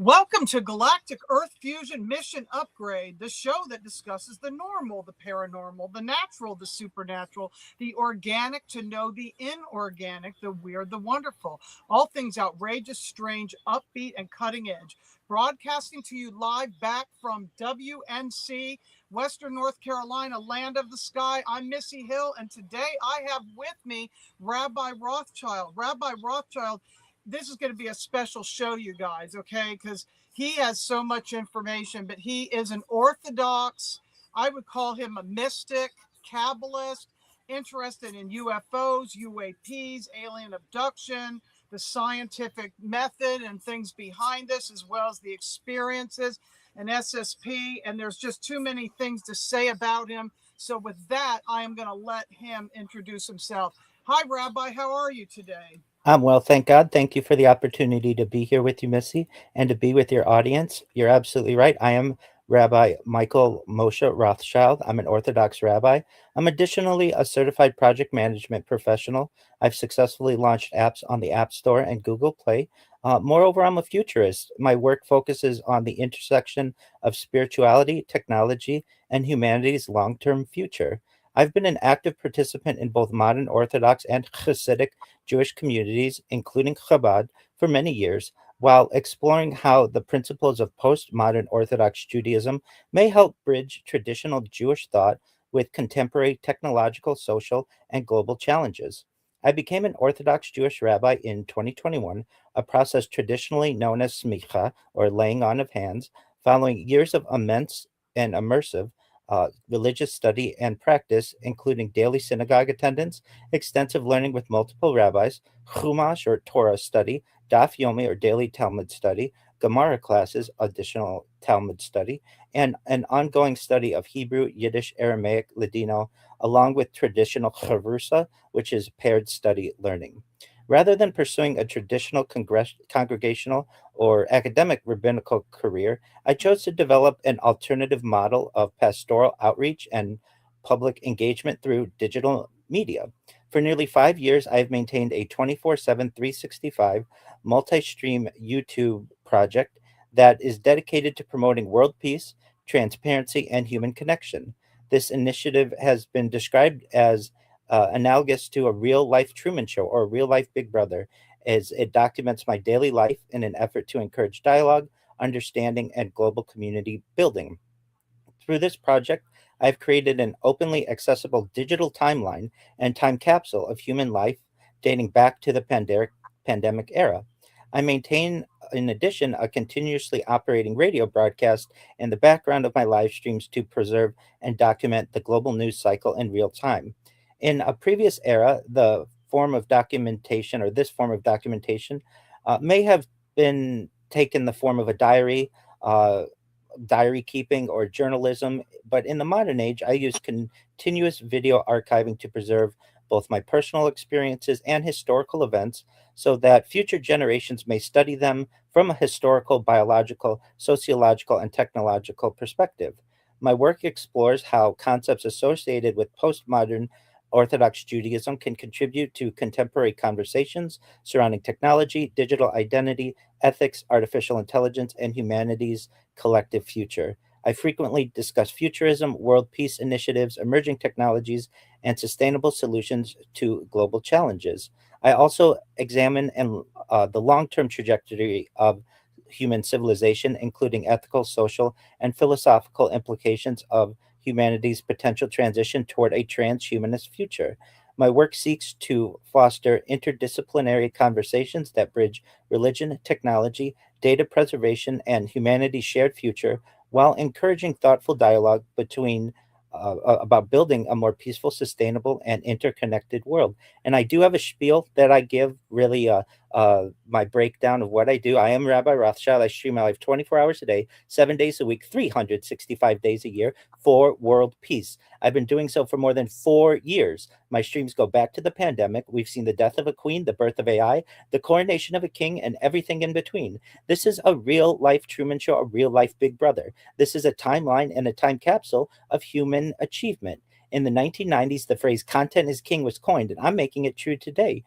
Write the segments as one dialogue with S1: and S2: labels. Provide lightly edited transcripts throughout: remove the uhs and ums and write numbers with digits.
S1: Welcome to Galactic Earth Fusion Mission Upgrade, the show that discusses the normal, the paranormal, the natural, the supernatural, the organic to know the inorganic, the weird, the wonderful. All things outrageous, strange, upbeat, and cutting edge. Broadcasting to you live back from WNC, Western North Carolina, land of the sky. I'm Missy Hill, and today I have with me Rabbi Rothschild. Rabbi Rothschild, this is going to be a special show, you guys, okay? Because he has so much information, but he is an Orthodox, I would call him a mystic, Kabbalist, interested in UFOs, UAPs, alien abduction, the scientific method and things behind this, as well as the experiences and SSP. And there's just too many things to say about him. So with that, I am going to let him introduce himself. Hi, Rabbi. How are you today?
S2: I'm well, thank God. Thank you for the opportunity to be here with you, Missy, and to be with your audience. You're absolutely right. I am Rabbi Michael Moshe Rothschild. I'm an Orthodox rabbi. I'm additionally a certified project management professional. I've successfully launched apps on the App Store and Google Play. Moreover, I'm a futurist. My work focuses on the intersection of spirituality, technology, and humanity's long term future. I've been an active participant in both modern Orthodox and Hasidic Jewish communities, including Chabad, for many years, while exploring how the principles of postmodern Orthodox Judaism may help bridge traditional Jewish thought with contemporary technological, social, and global challenges. I became an Orthodox Jewish rabbi in 2021, a process traditionally known as smicha, or laying on of hands, following years of immense and immersive religious study and practice, including daily synagogue attendance, extensive learning with multiple rabbis, Chumash or Torah study, Daf Yomi or daily Talmud study, Gemara classes, additional Talmud study, and an ongoing study of Hebrew, Yiddish, Aramaic, Ladino, along with traditional Chavrusa, which is paired study learning. Rather than pursuing a traditional congregational or academic rabbinical career, I chose to develop an alternative model of pastoral outreach and public engagement through digital media. For nearly 5 years, I've maintained a 24/7, 365 multi stream YouTube project that is dedicated to promoting world peace, transparency, and human connection. This initiative has been described as analogous to a real life Truman Show or a real life Big Brother, as it documents my daily life in an effort to encourage dialogue, understanding, and global community building. Through this project, I've created an openly accessible digital timeline and time capsule of human life dating back to the pandemic era. I maintain, in addition, a continuously operating radio broadcast in the background of my live streams to preserve and document the global news cycle in real time. In a previous era, the form of documentation or this form of documentation may have been taken the form of a diary, uh, diary keeping, or journalism. But in the modern age, I use continuous video archiving to preserve both my personal experiences and historical events so that future generations may study them from a historical, biological, sociological, and technological perspective. My work explores how concepts associated with postmodern Orthodox Judaism can contribute to contemporary conversations surrounding technology, digital identity, ethics, artificial intelligence, and humanity's collective future. I frequently discuss futurism, world peace initiatives, emerging technologies, and sustainable solutions to global challenges. I also examine the long term trajectory of human civilization, including ethical, social, and philosophical implications of humanity's potential transition toward a transhumanist future. My work seeks to foster interdisciplinary conversations that bridge religion, technology, data preservation, and humanity's shared future while encouraging thoughtful dialogue about building a more peaceful, sustainable, and interconnected world. And I do have a spiel that I give, really my breakdown of what I do. I am Rabbi Rothschild. I stream my life 24 hours a day, 7 days a week, 365 days a year for world peace. I've been doing so for more than 4 years. My streams go back to the pandemic. We've seen the death of a queen, the birth of AI, the coronation of a king, and everything in between. This is a real life Truman Show, a real life Big Brother. This is a timeline and a time capsule of human achievement. In the 1990s, the phrase content is king was coined, and I'm making it true today.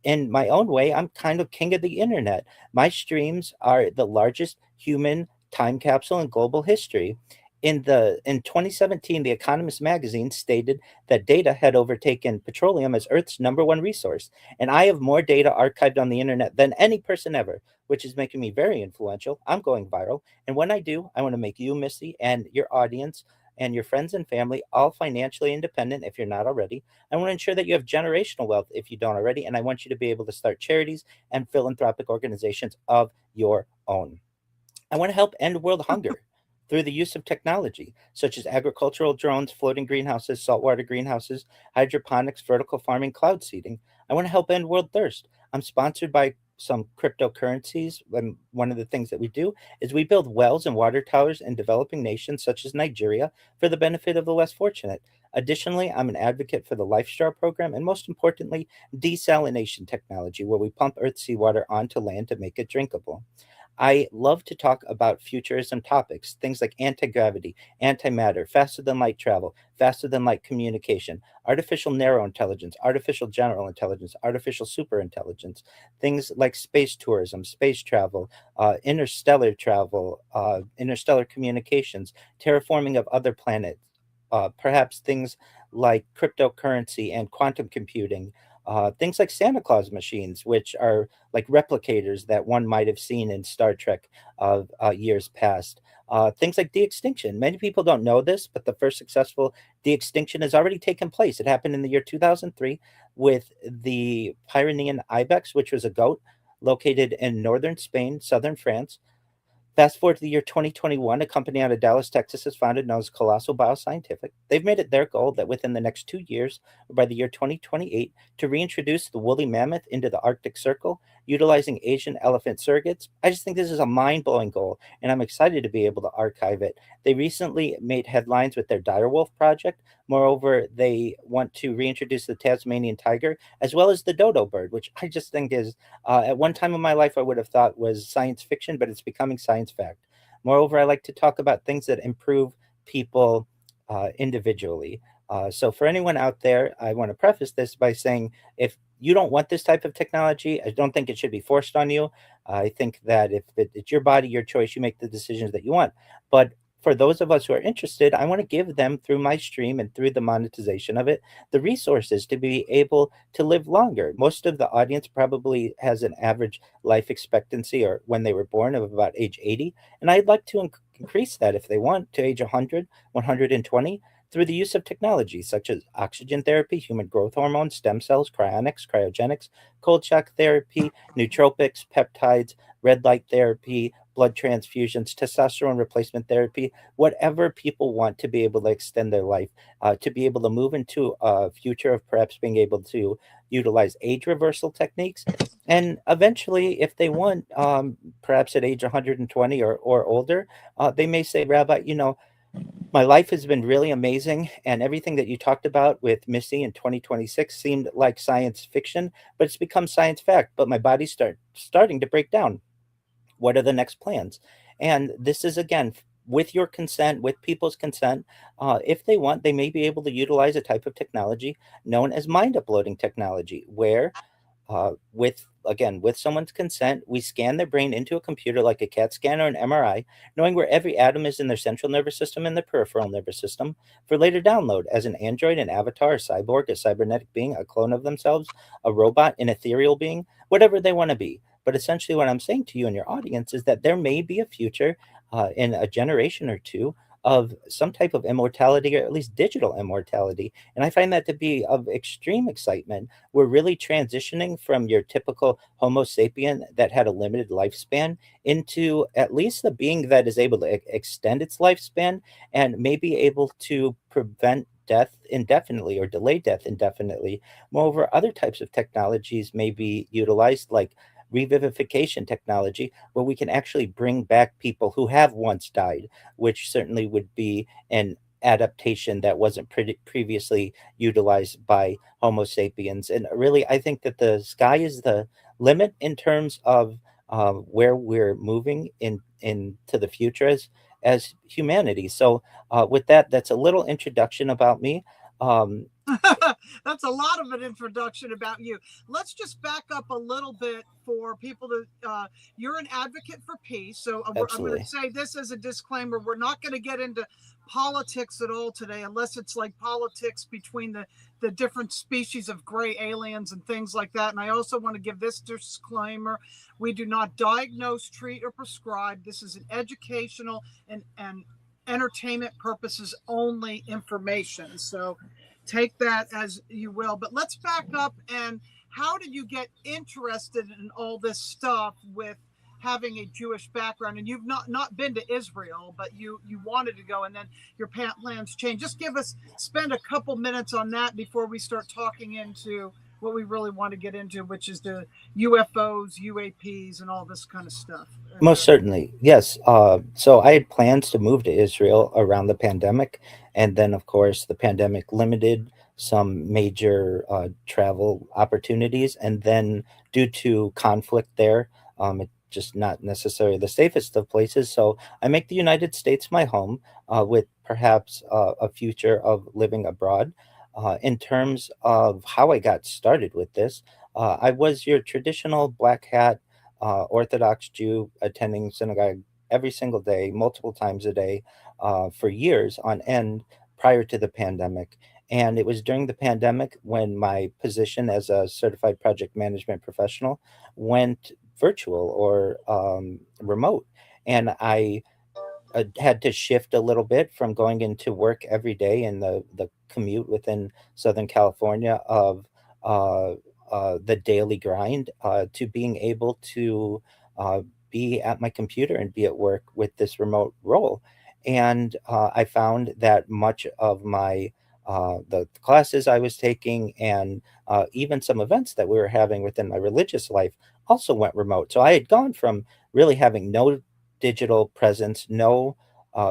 S2: In my own way, I'm kind of king of the internet. My streams are the largest human time capsule in global history. In 2017, The Economist magazine stated that data had overtaken petroleum as Earth's number one resource, and I have more data archived on the internet than any person ever, which is making me very influential. I'm going viral, and when I do, I want to make you, Missy, and your audience and your friends and family all financially independent if you're not already. I want to ensure that you have generational wealth if you don't already, and I want you to be able to start charities and philanthropic organizations of your own. I want to help end world hunger through the use of technology, such as agricultural drones, floating greenhouses, saltwater greenhouses, hydroponics, vertical farming, cloud seeding. I want to help end world thirst. I'm sponsored by some cryptocurrencies. And one of the things that we do is we build wells and water towers in developing nations such as Nigeria for the benefit of the less fortunate. Additionally, I'm an advocate for the LifeStar program and, most importantly, desalination technology, where we pump Earth's seawater onto land to make it drinkable. I love to talk about futurism topics, things like anti gravity, antimatter, faster than light travel, faster than light communication, artificial narrow intelligence, artificial general intelligence, artificial super intelligence, things like space tourism, space travel, interstellar travel, interstellar communications, terraforming of other planets, perhaps things like cryptocurrency and quantum computing. Things like Santa Claus machines, which are like replicators that one might have seen in Star Trek of years past. Things like de-extinction. Many people don't know this, but the first successful de-extinction has already taken place. It happened in the year 2003 with the Pyrenean ibex, which was a goat located in northern Spain, southern France. Fast forward to the year 2021, a company out of Dallas, Texas is founded known as Colossal Bioscientific. They've made it their goal that within the next 2 years, or by the year 2028, to reintroduce the woolly mammoth into the Arctic Circle, utilizing Asian elephant surrogates. I just think this is a mind blowing goal, and I'm excited to be able to archive it. They recently made headlines with their direwolf project. Moreover, they want to reintroduce the Tasmanian tiger as well as the dodo bird, which I just think is at one time in my life, I would have thought was science fiction, but it's becoming science fact. Moreover, I like to talk about things that improve people individually. So, for anyone out there, I want to preface this by saying if you don't want this type of technology, I don't think it should be forced on you. I think that if it's your body, your choice, you make the decisions that you want. But for those of us who are interested, I want to give them through my stream and through the monetization of it the resources to be able to live longer. Most of the audience probably has an average life expectancy or when they were born of about age 80. And I'd like to increase that if they want to age 100, 120 through the use of technology such as oxygen therapy, human growth hormones, stem cells, cryonics, cryogenics, cold shock therapy, nootropics, peptides, red light therapy, blood transfusions, testosterone replacement therapy, whatever people want to be able to extend their life, to be able to move into a future of perhaps being able to utilize age reversal techniques. And eventually, if they want, perhaps at age 120 or older, they may say, Rabbi, my life has been really amazing, and everything that you talked about with Missy in 2026 seemed like science fiction, but it's become science fact. But my body's starting to break down. What are the next plans? And this is again with your consent, with people's consent. If they want, they may be able to utilize a type of technology known as mind uploading technology, where with someone's consent, we scan their brain into a computer like a CAT scan or an MRI, knowing where every atom is in their central nervous system and their peripheral nervous system, for later download as an android, an avatar, a cyborg, a cybernetic being, a clone of themselves, a robot, an ethereal being, whatever they want to be. But essentially, what I'm saying to you and your audience is that there may be a future in a generation or two of some type of immortality, or at least digital immortality. And I find that to be of extreme excitement. We're really transitioning from your typical Homo sapien that had a limited lifespan into at least the being that is able to extend its lifespan and may be able to prevent death indefinitely or delay death indefinitely. Moreover, other types of technologies may be utilized, like revivification technology, where we can actually bring back people who have once died, which certainly would be an adaptation that wasn't previously utilized by Homo sapiens. And really, I think that the sky is the limit in terms of where we're moving into the future as humanity. So, with that, that's a little introduction about me.
S1: That's a lot of an introduction about you. Let's just back up a little bit for people to. You're an advocate for peace, so I'm going to
S2: Absolutely.
S1: say this as a disclaimer: we're not going to get into politics at all today, unless it's like politics between the different species of gray aliens and things like that. And I also want to give this disclaimer: we do not diagnose, treat, or prescribe. This is an educational and entertainment purposes only information. So take that as you will. But let's back up. And how did you get interested in all this stuff with having a Jewish background? And you've not been to Israel, but you wanted to go, and then your plans changed. Just spend a couple minutes on that before we start talking into what we really want to get into, which is the UFOs, UAPs, and all this kind of stuff. And
S2: Most certainly, yes. So I had plans to move to Israel around the pandemic, and then, of course, the pandemic limited some major travel opportunities, and then due to conflict there, it's just not necessarily the safest of places. So I make the United States my home, with perhaps a future of living abroad. In terms of how I got started with this, I was your traditional black hat Orthodox Jew attending synagogue every single day, multiple times a day, for years on end prior to the pandemic. And it was during the pandemic when my position as a certified project management professional went virtual or remote. And I had to shift a little bit from going into work every day and the commute within Southern California of uh, the daily grind to being able to uh, be at my computer and be at work with this remote role. And I found that much of my the classes I was taking and even some events that we were having within my religious life also went remote. So I had gone from really having no digital presence, no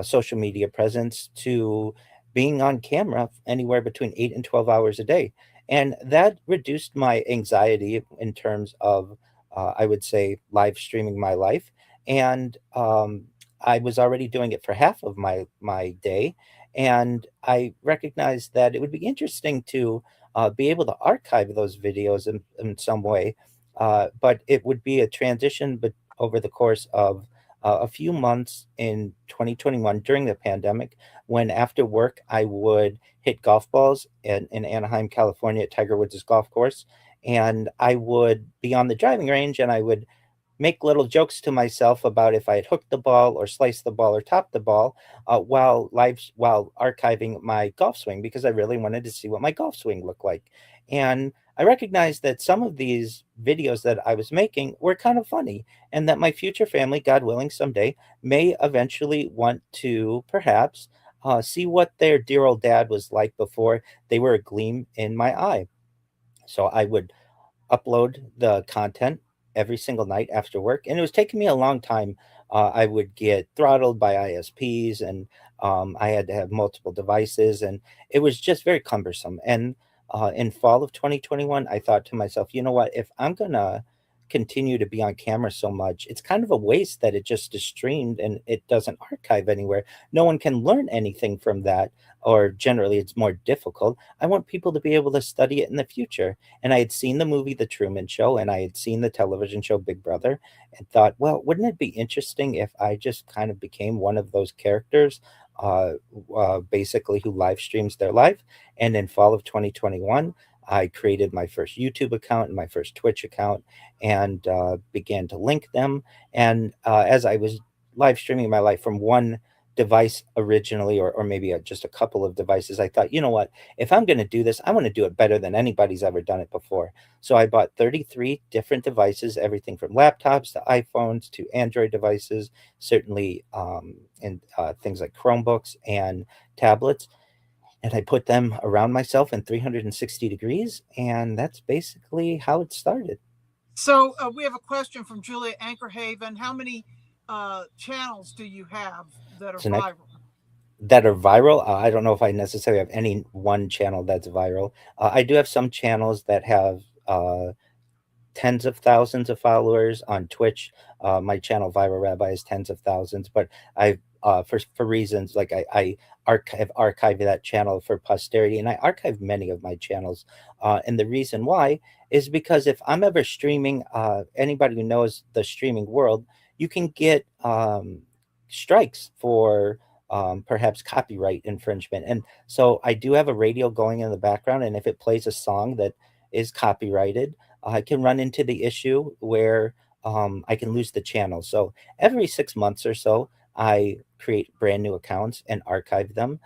S2: social media presence, to being on camera anywhere between 8 and 12 hours a day. And that reduced my anxiety in terms of, I would say, live streaming my life. And I was already doing it for half of my day. And I recognized that it would be interesting to be able to archive those videos in some way. But it would be a transition, but over the course of a few months in 2021 during the pandemic, when after work I would hit golf balls in Anaheim, California at Tiger Woods' golf course. And I would be on the driving range and I would make little jokes to myself about if I had hooked the ball or sliced the ball or topped the ball while archiving my golf swing because I really wanted to see what my golf swing looked like. And I recognized that some of these videos that I was making were kind of funny, and that my future family, God willing, someday may eventually want to perhaps see what their dear old dad was like before they were a gleam in my eye. So I would upload the content every single night after work, and it was taking me a long time. I would get throttled by ISPs, and I had to have multiple devices, and it was just very cumbersome. And in fall of 2021, I thought to myself, you know what? If I'm gonna continue to be on camera so much, it's kind of a waste that it just is streamed and it doesn't archive anywhere. No one can learn anything from that, or generally, it's more difficult. I want people to be able to study it in the future. And I had seen the movie The Truman Show and I had seen the television show Big Brother and thought, well, wouldn't it be interesting if I just kind of became one of those characters, uh, basically who live streams their life? And in fall of 2021, I created my first YouTube account and my first Twitch account and began to link them. And as I was live streaming my life from one device originally, or maybe just a couple of devices, I thought, you know what? If I'm going to do this, I want to do it better than anybody's ever done it before. So I bought 33 different devices, everything from laptops to iPhones to Android devices, certainly, and things like Chromebooks and tablets. And I put them around myself in 360 degrees. And that's basically how it started.
S1: so we have a question from Julia Anchorhaven. How many channels do you have that are
S2: So next,
S1: viral?
S2: that are viral. I don't know if I necessarily have any one channel that's viral. I do have some channels that have tens of thousands of followers on Twitch. My channel Viral Rabbi is tens of thousands, but I for reasons like I archive that channel for posterity, and I archive many of my channels. And the reason why is because if I'm ever streaming, anybody who knows the streaming world, you can get strikes for perhaps copyright infringement. And so I do have a radio going in the background, and if it plays a song that is copyrighted, I can run into the issue where I can lose the channel. So every 6 months or so, I create brand new accounts and archive them.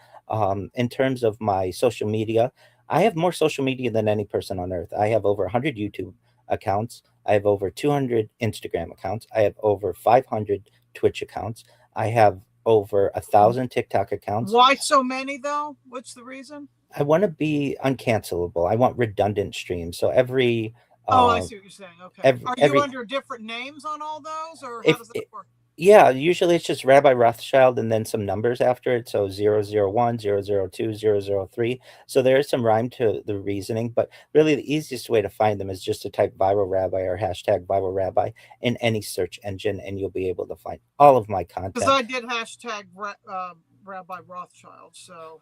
S2: In terms of my social media, I have more social media than any person on earth. I have over 100 YouTube accounts. I have over 200 Instagram accounts. I have over 500 Twitch accounts. I have over 1,000 TikTok accounts.
S1: Why so many though? What's the reason?
S2: I want to be uncancelable. I want redundant streams. So
S1: Oh, I
S2: uh,
S1: see what you're saying. Okay.
S2: every
S1: Are you
S2: every
S1: under different names on all those, or how
S2: if
S1: does that
S2: it,
S1: work?
S2: yeah, usually it's just Rabbi Rothschild and then some numbers after it. So 001, 002, 003. So there is some rhyme to the reasoning, but really the easiest way to find them is just to type viral rabbi or hashtag viral rabbi in any search engine, and you'll be able to find all of my
S1: Because
S2: content.
S1: I did hashtag Rabbi Rothschild. So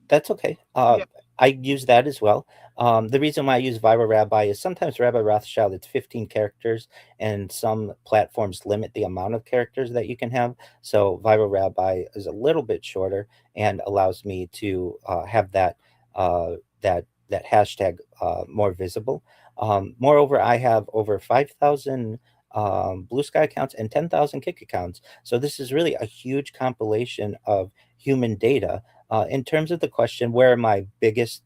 S2: That's okay.
S1: yeah,
S2: I use that as well. The reason why I use Viral Rabbi is sometimes Rabbi Rothschild, it's 15 characters, and some platforms limit the amount of characters that you can have. So Viral Rabbi is a little bit shorter and allows me to have that hashtag more visible. Moreover, I have over 5,000 Blue Sky accounts and 10,000 Kick accounts. So this is really a huge compilation of human data. In terms of the question, where are my biggest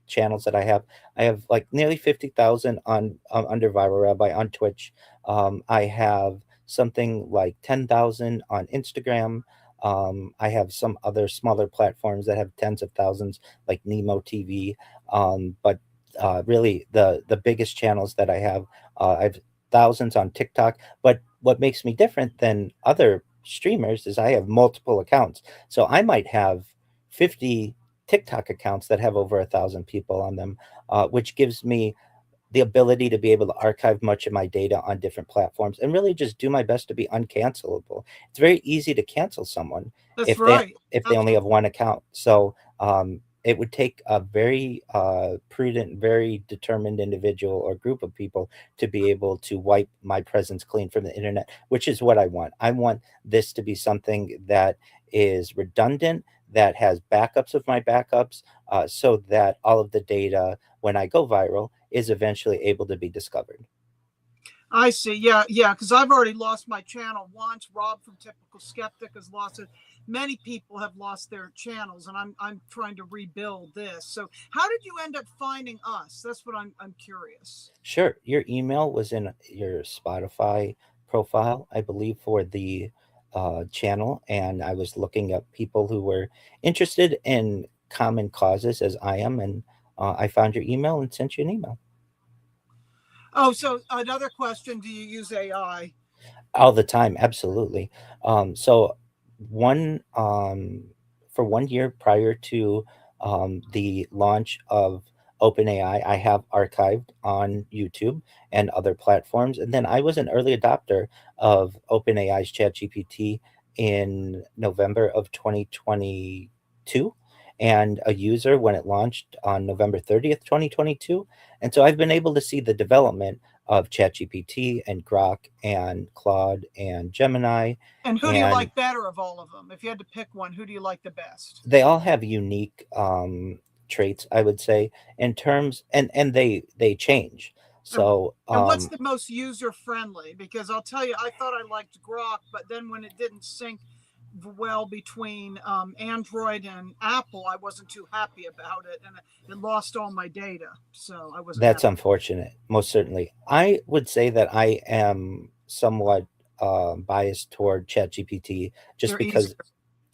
S2: channels that I have like nearly 50,000 on under Viral Rabbi on Twitch. I have something like 10,000 on Instagram. I have some other smaller platforms that have tens of thousands, like Nemo TV. But really, the biggest channels that I have thousands on TikTok. But what makes me different than other streamers is I have multiple accounts. So I might have 50 TikTok accounts that have over 1,000 people on them, which gives me the ability to be able to archive much of my data on different platforms and really just do my best to be uncancelable. It's very easy to cancel someone
S1: that's right.
S2: if they only
S1: Absolutely.
S2: have one account. So it would take a very prudent, very determined individual or group of people to be able to wipe my presence clean from the internet, which is what I want. I want this to be something that is redundant, that has backups of my backups, so that all of the data when I go viral is eventually able to be discovered.
S1: I see. Yeah, yeah. Because I've already lost my channel once. Rob from Typical Skeptic has lost it. Many people have lost their channels, and I'm trying to rebuild this. So, how did you end up finding us? That's what I'm curious.
S2: Sure, your email was in your Spotify profile, I believe, for the channel, and I was looking up people who were interested in common causes as I am, and I found your email and sent you an email.
S1: Oh, so another question: do you use AI?
S2: All the time, absolutely. So one for 1 year prior to the launch of OpenAI, I have archived on YouTube and other platforms. And then I was an early adopter of OpenAI's ChatGPT in November of 2022 and a user when it launched on November 30th, 2022. And so I've been able to see the development of ChatGPT and Grok and Claude and Gemini,
S1: And who do you
S2: and
S1: like better of all of them? If you had to pick one, who do you like the best?
S2: they all have unique traits, I would say, in terms, and they change.
S1: And,
S2: So
S1: and what's the most user friendly? Because I'll tell you, I thought I liked Grok, but then when it didn't sync well between Android and Apple, I wasn't too happy about it, and it lost all my data, so I wasn't
S2: that's
S1: happy.
S2: unfortunate, most certainly. I would say that I am somewhat biased toward ChatGPT just
S1: They're easier.
S2: because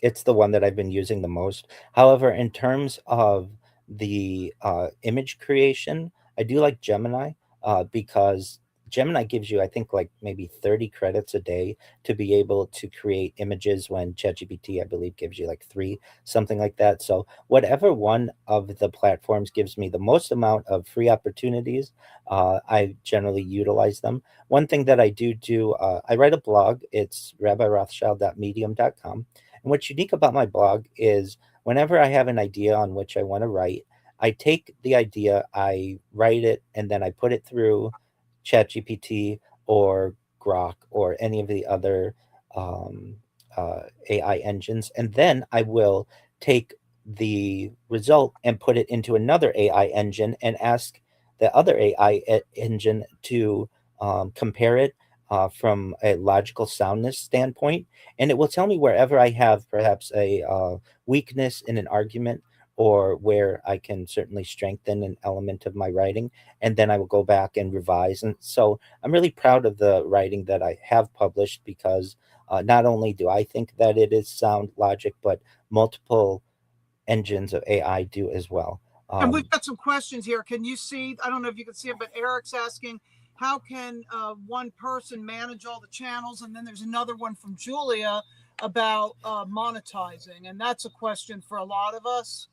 S2: it's the one that I've been using the most. However, in terms of the image creation, I do like Gemini because Gemini gives you, I think, like maybe 30 credits a day to be able to create images when ChatGPT, I believe, gives you like three, something like that. So, whatever one of the platforms gives me the most amount of free opportunities, I generally utilize them. One thing that I do, I write a blog. It's rabbirothschild.medium.com, And what's unique about my blog is whenever I have an idea on which I want to write, I take the idea, I write it, and then I put it through ChatGPT or Grok or any of the other um, AI engines, and then I will take the result and put it into another AI engine and ask the other engine to compare it from a logical soundness standpoint, and it will tell me wherever I have perhaps a weakness in an argument or where I can certainly strengthen an element of my writing, and then I will go back and revise. And so I'm really proud of the writing that I have published because not only do I think that it is sound logic, but multiple engines of AI do as well.
S1: And
S2: Um,
S1: we've got some questions here. Can you see? I don't know if you can see it, but Eric's asking, how can one person manage all the channels? And then there's another one from Julia about monetizing. And that's a question for a lot of us.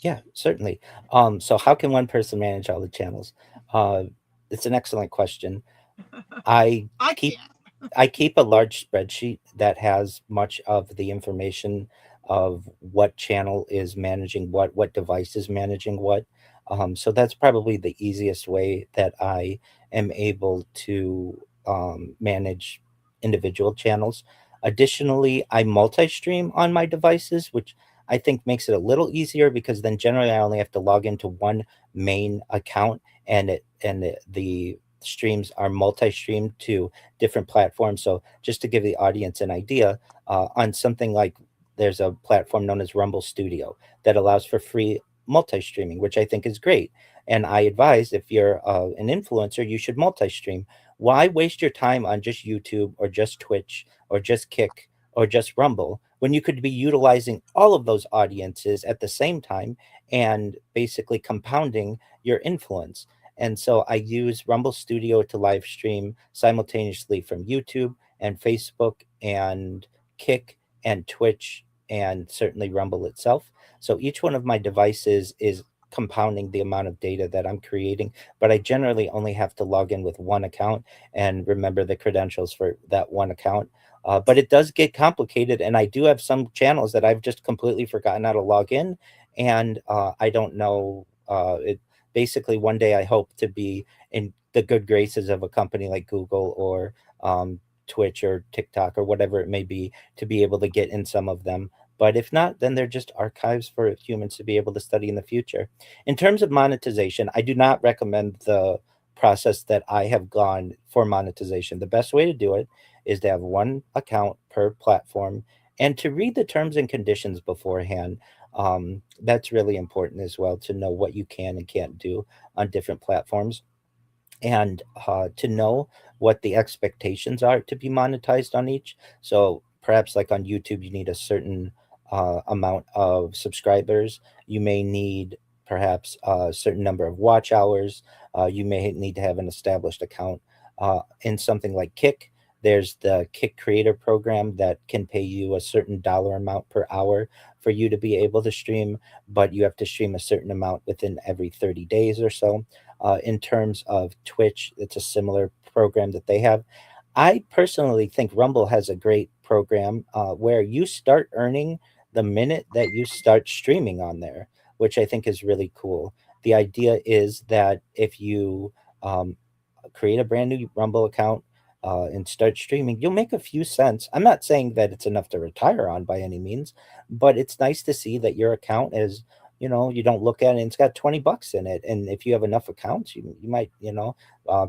S2: yeah, certainly. So how can one person manage all the channels? Uh, it's an excellent question. I
S1: I
S2: keep
S1: can't.
S2: I keep a large spreadsheet that has much of the information of what channel is managing what device is managing what. So that's probably the easiest way that I am able to manage individual channels. Additionally, I multi-stream on my devices, which I think makes it a little easier because then generally I only have to log into one main account, and the streams are multi-streamed to different platforms. So just to give the audience an idea, on something like there's a platform known as Rumble Studio that allows for free multi-streaming, which I think is great. And I advise if you're an influencer, you should multi-stream. Why waste your time on just YouTube or just Twitch or just Kick or just Rumble when you could be utilizing all of those audiences at the same time and basically compounding your influence? And so I use Rumble Studio to live stream simultaneously from YouTube and Facebook and Kick and Twitch and certainly Rumble itself. So each one of my devices is compounding the amount of data that I'm creating, but I generally only have to log in with one account and remember the credentials for that one account. But it does get complicated, and I do have some channels that I've just completely forgotten how to log in, and I don't know. It basically one day I hope to be in the good graces of a company like Google or Twitch or TikTok or whatever it may be to be able to get in some of them. But if not, then they're just archives for humans to be able to study in the future. In terms of monetization, I do not recommend the process that I have gone for monetization. The best way to do it is to have one account per platform and to read the terms and conditions beforehand. That's really important as well to know what you can and can't do on different platforms and to know what the expectations are to be monetized on each. So perhaps like on YouTube, you need a certain amount of subscribers. You may need perhaps a certain number of watch hours. You may need to have an established account. In something like Kick, there's the Kick Creator Program that can pay you a certain dollar amount per hour for you to be able to stream, but you have to stream a certain amount within every 30 days or so. In terms of Twitch, it's a similar program that they have. I personally think Rumble has a great program where you start earning the minute that you start streaming on there, which I think is really cool. The idea is that if you um, create a brand new Rumble account and start streaming, you'll make a few cents. I'm not saying that it's enough to retire on by any means, but it's nice to see that your account is, you don't look at it and it's got 20 bucks in it. And if you have enough accounts, you might,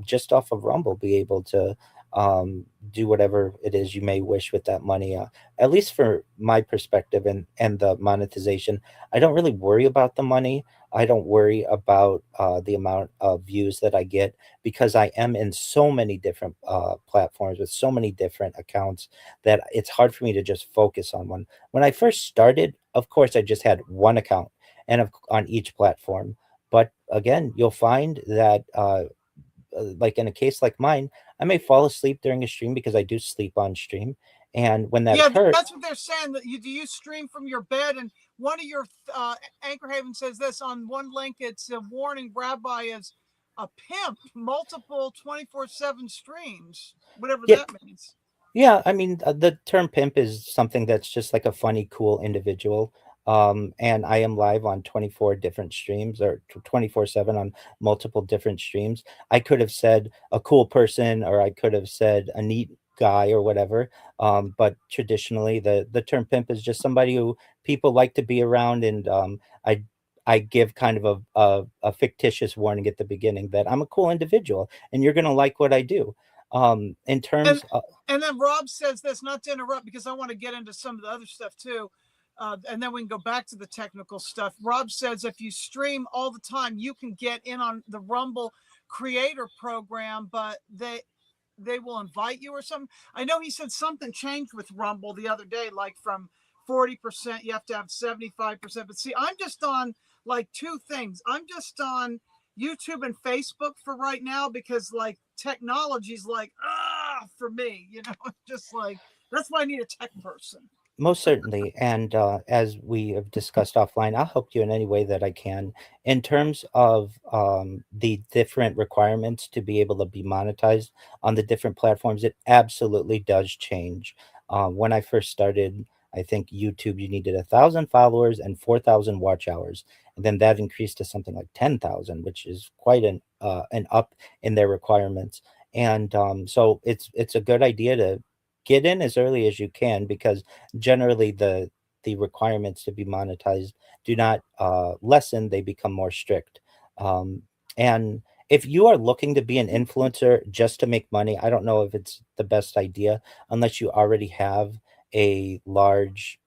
S2: just off of Rumble be able to um, do whatever it is you may wish with that money. At least for my perspective and the monetization, I don't really worry about the money. I don't worry about the amount of views that I get because I am in so many different platforms with so many different accounts that it's hard for me to just focus on one. When I first started, of course, I just had one account and on each platform. But again, you'll find that, like in a case like mine, I may fall asleep during a stream because I do sleep on stream. And when that
S1: Yeah,
S2: occurs,
S1: that's what they're saying. That you do you stream from your bed, and one of your Anchor Haven says this on one link. It's a warning: Rabbi is a pimp, multiple 24/7 streams, whatever
S2: yeah,
S1: that means.
S2: Yeah, I mean, the term pimp is something that's just like a funny, cool individual. And I am live on 24 different streams or 24/7 on multiple different streams. I could have said a cool person or I could have said a neat guy or whatever. But traditionally, the term pimp is just somebody who people like to be around. And I give kind of a fictitious warning at the beginning that I'm a cool individual and you're going to like what I do. In
S1: And
S2: terms of,
S1: and then Rob says this, not to interrupt, because I want to get into some of the other stuff too. And then we can go back to the technical stuff. Rob says if you stream all the time, you can get in on the Rumble creator program, but they will invite you or something. I know he said something changed with Rumble the other day, like from 40%, you have to have 75%. But see, I'm just on like two things. I'm just on YouTube and Facebook for right now because like technology's like, for me, just like that's why I need a tech person.
S2: most certainly, and as we have discussed offline, I'll help you in any way that I can. In terms of the different requirements to be able to be monetized on the different platforms, it absolutely does change. When I first started, I think YouTube, you needed 1,000 followers and 4,000 watch hours, and then that increased to something like 10,000, which is quite an up in their requirements. And so it's a good idea to get in as early as you can because generally the requirements to be monetized do not lessen, they become more strict. And if you are looking to be an influencer just to make money, I don't know if it's the best idea unless you already have a large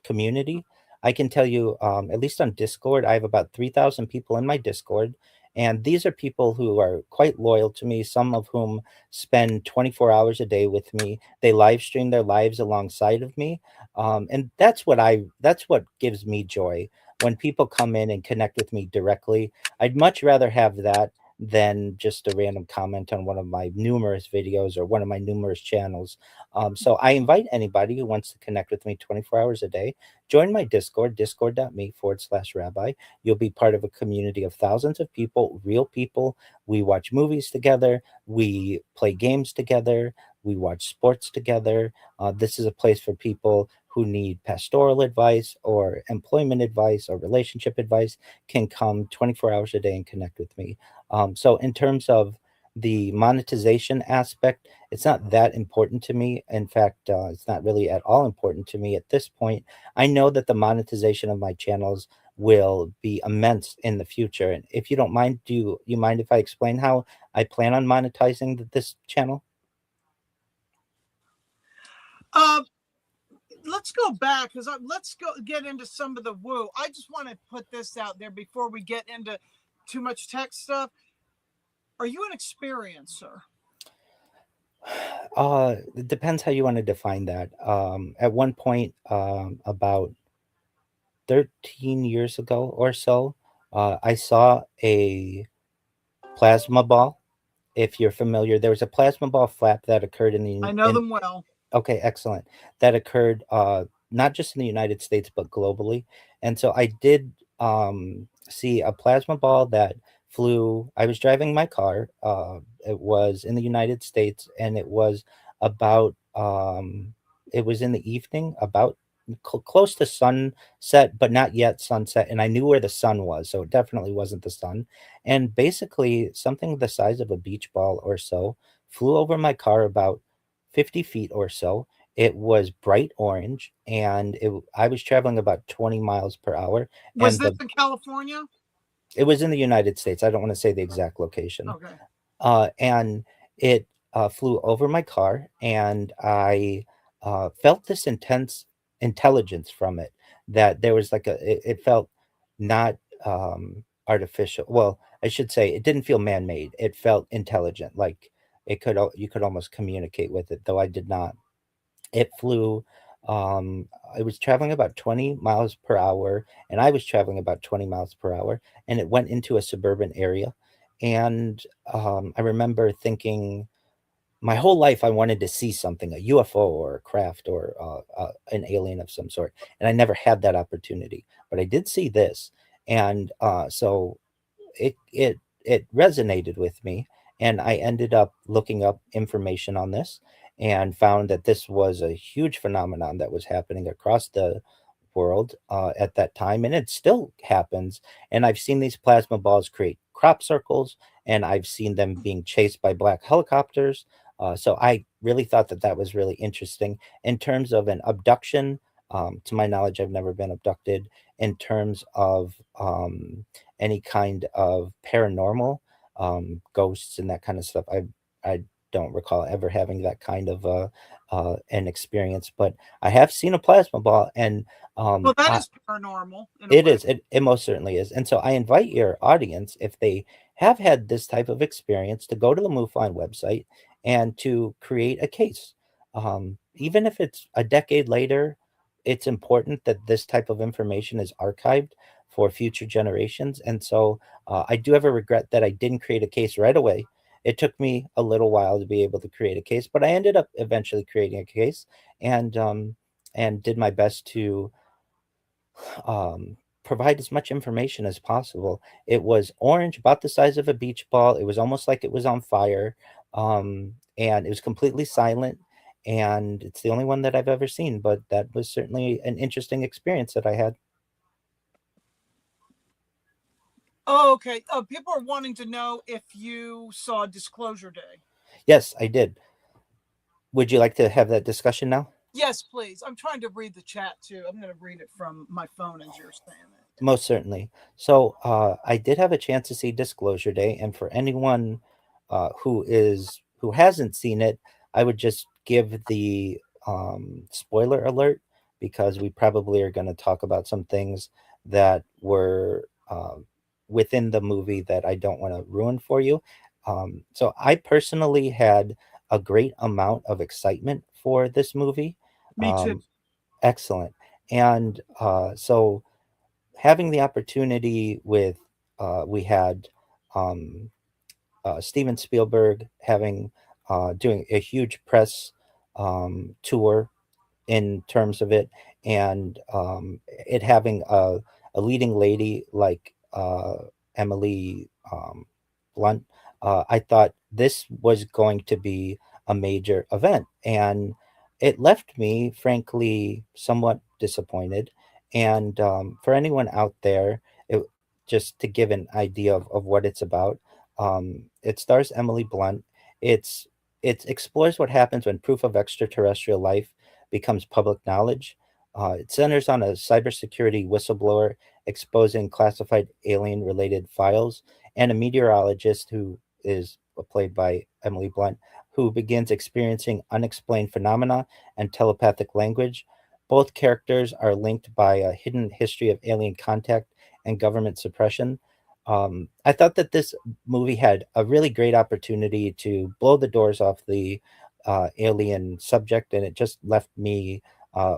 S2: community. I can tell you, at least on Discord, I have about 3,000 people in my Discord. And these are people who are quite loyal to me, some of whom spend 24 hours a day with me. They live stream their lives alongside of me. And that's what gives me joy when people come in and connect with me directly. I'd much rather have that than just a random comment on one of my numerous videos or one of my numerous channels. So I invite anybody who wants to connect with me 24 hours a day, join my Discord, discord.me/rabbi. You'll be part of a community of thousands of people, real people. We watch movies together, we play games together, we watch sports together. This is a place for people who need pastoral advice or employment advice or relationship advice can come 24 hours a day and connect with me. So in terms of the monetization aspect, it's not that important to me. In fact, it's not really at all important to me at this point. I know that the monetization of my channels will be immense in the future. And if you don't mind, do you mind if I explain how I plan on monetizing this channel?
S1: Uh, let's go back because let's go get into some of the woo. I just want to put this out there before we get into too much tech stuff. Are you an experiencer?
S2: It depends how you want to define that. At one point, about 13 years ago or so, I saw a plasma ball. If you're familiar, there was a plasma ball flap that occurred
S1: I know them well.
S2: okay, excellent. That occurred not just in the United States but globally. And so I did see a plasma ball that flew. I was driving my car. It was in the United States, and about it was in the evening, about close to sunset, but not yet sunset. And I knew where the sun was, so it definitely wasn't the sun. And basically, something the size of a beach ball or so flew over my car about 50 feet or so. It was bright orange, and I was traveling about 20 miles per hour.
S1: Was
S2: And
S1: this in California?
S2: it was in the United States. I don't want to say the exact location.
S1: Okay.
S2: And it flew over my car, and I felt this intense intelligence from it. That there was like it felt not artificial. Well, I should say it didn't feel man-made. It felt intelligent, like you could almost communicate with it, though I did not. It flew. It was traveling about 20 miles per hour, and I was traveling about 20 miles per hour, and it went into a suburban area. And I remember thinking, my whole life I wanted to see something, a UFO or a craft or an alien of some sort, and I never had that opportunity. But I did see this, and so it resonated with me, and I ended up looking up information on this. and found that this was a huge phenomenon that was happening across the world at that time, and it still happens. And I've seen these plasma balls create crop circles, and I've seen them being chased by black helicopters. So I really thought that that was really interesting. In terms of an abduction, to my knowledge, I've never been abducted. In terms of any kind of paranormal, ghosts and that kind of stuff, I don't recall ever having that kind of an experience. But I have seen a plasma ball, and
S1: Well, that
S2: I,
S1: is paranormal in a
S2: it
S1: way.
S2: is. It most certainly is. And so I invite your audience, if they have had this type of experience, to go to the MUFON website and to create a case. Even if it's a decade later, it's important that this type of information is archived for future generations. And so I do have a regret that I didn't create a case right away. It took me a little while to be able to create a case, but I ended up eventually creating a case, and did my best to provide as much information as possible. It was orange, about the size of a beach ball. It was almost like it was on fire, and it was completely silent. And it's the only one that I've ever seen, but that was certainly an interesting experience that I had.
S1: Oh, okay. People are wanting to know if you saw Disclosure Day.
S2: Yes, I did. Would you like to have that discussion now?
S1: Yes, please. I'm trying to read the chat too. I'm going to read it from my phone as you're saying it.
S2: Most certainly. So I did have a chance to see Disclosure Day, and for anyone who hasn't seen it, I would just give the spoiler alert, because we probably are going to talk about some things that were within the movie that I don't want to ruin for you. So I personally had a great amount of excitement for this movie.
S1: Me too.
S2: Um, Excellent. And so having the opportunity with we had um, Steven Spielberg having doing a huge press tour in terms of it, and it having a leading lady like Emily Blunt. I thought this was going to be a major event, and it left me, frankly, somewhat disappointed. And for anyone out there, just to give an idea of what it's about, it stars Emily Blunt. It's it explores what happens when proof of extraterrestrial life becomes public knowledge. It centers on a cybersecurity whistleblower exposing classified alien related files, and a meteorologist who is played by Emily Blunt, who begins experiencing unexplained phenomena and telepathic language. Both characters are linked by a hidden history of alien contact and government suppression. I thought that this movie had a really great opportunity to blow the doors off the alien subject, and it just left me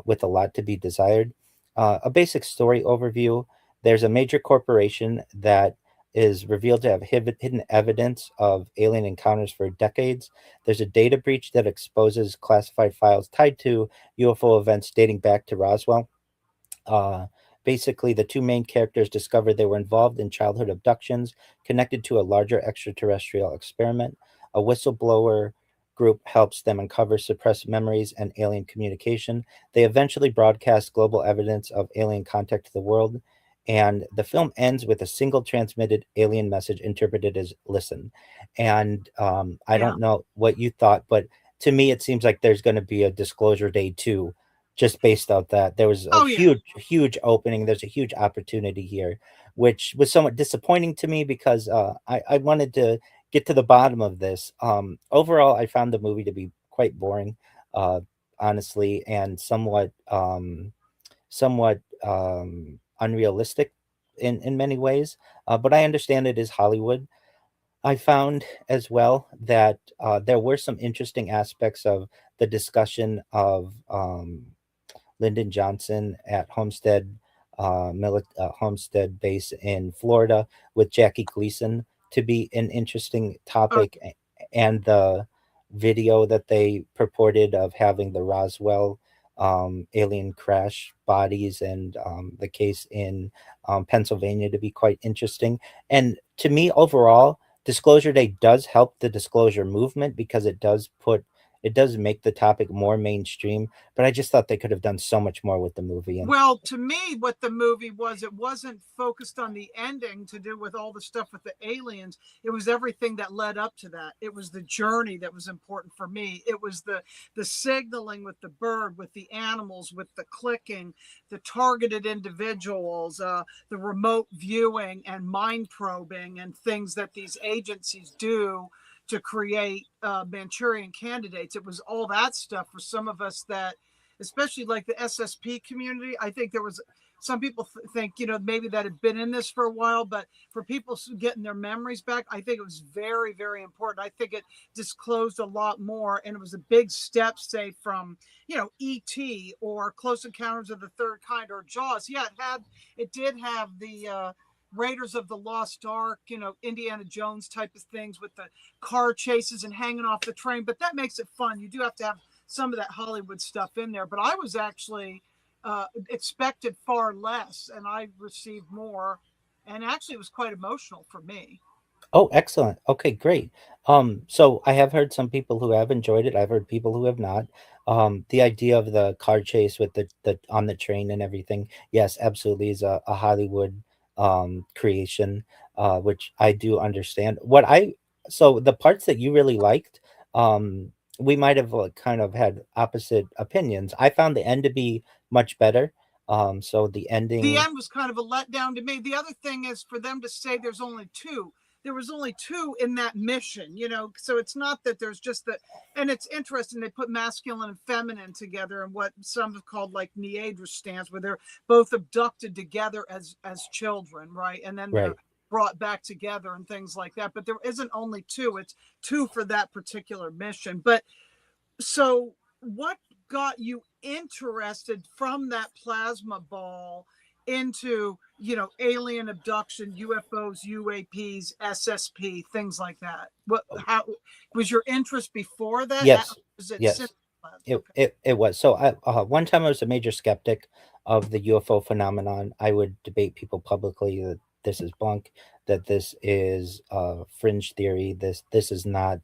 S2: with a lot to be desired. A basic story overview: there's a major corporation that is revealed to have hidden evidence of alien encounters for decades. There's a data breach that exposes classified files tied to UFO events dating back to Roswell. Uh, Basically, the two main characters discover they were involved in childhood abductions connected to a larger extraterrestrial experiment. A whistleblower group helps them uncover suppressed memories and alien communication. They eventually broadcast global evidence of alien contact to the world. And the film ends with a single transmitted alien message interpreted as "listen." And I
S1: Yeah.
S2: don't know what you thought, but to me, it seems like there's going to be a Disclosure Day 2, just based out that there was a
S1: Oh, yeah.
S2: huge opening. There's a huge opportunity here, which was somewhat disappointing to me, because I wanted to get to the bottom of this. Overall, I found the movie to be quite boring, uh, honestly, and somewhat unrealistic in many ways. But I understand it is Hollywood. I found as well that there were some interesting aspects of the discussion of Lyndon Johnson at Homestead base in Florida, with Jackie Gleason, to be an interesting
S1: Oh,
S2: topic, and the video that they purported of having the Roswell alien crash bodies, and the case in Pennsylvania, to be quite interesting. And to me, overall, Disclosure Day does help the disclosure movement, because it does put It does make the topic more mainstream, but I just thought they could have done so much more with the movie. And
S1: Well, to me, what the movie was, it wasn't focused on the ending to do with all the stuff with the aliens. It was everything that led up to that. It was the journey that was important for me. It was the signaling with the bird, with the animals, with the clicking, the targeted individuals, the remote viewing and mind probing and things that these agencies do to create Manchurian candidates. It was all that stuff for some of us that, especially like the SSP community. I think there was some people think, maybe that had been in this for a while, but for people getting their memories back, I think it was very, very important. I think it disclosed a lot more, and it was a big step, say, from, E.T. or Close Encounters of the Third Kind or Jaws. Yeah, it did have the Raiders of the Lost Ark, Indiana Jones type of things with the car chases and hanging off the train, but that makes it fun. You do have to have some of that Hollywood stuff in there, but I was actually expected far less, and I received more, and actually it was quite emotional for me.
S2: oh, excellent. Okay, great. So I have heard some people who have enjoyed it. I've heard people who have not. The idea of the car chase with the on the train and everything, yes, absolutely is a Hollywood creation, which I do understand. So the parts that you really liked, um, we might have kind of had opposite opinions. I found the end to be much better. So the
S1: The
S2: ending,
S1: end was kind of a letdown to me. The other thing is for them to say there's only two. There was only two in that mission, so it's not that there's just that. And it's interesting, they put masculine and feminine together in what some have called like Neander stance, where they're both abducted together as children, right? And then they're
S2: right?
S1: brought back together and things like that. But there isn't only two, it's two for that particular mission. But so what got you interested from that plasma ball into, alien abduction, UFOs, UAPs, SSP, things like that? How was your interest before that?
S2: Yes,
S1: Was it since?
S2: yes. It was. So one time I was a major skeptic of the UFO phenomenon. I would debate people publicly that this is bunk, that this is fringe theory. This is not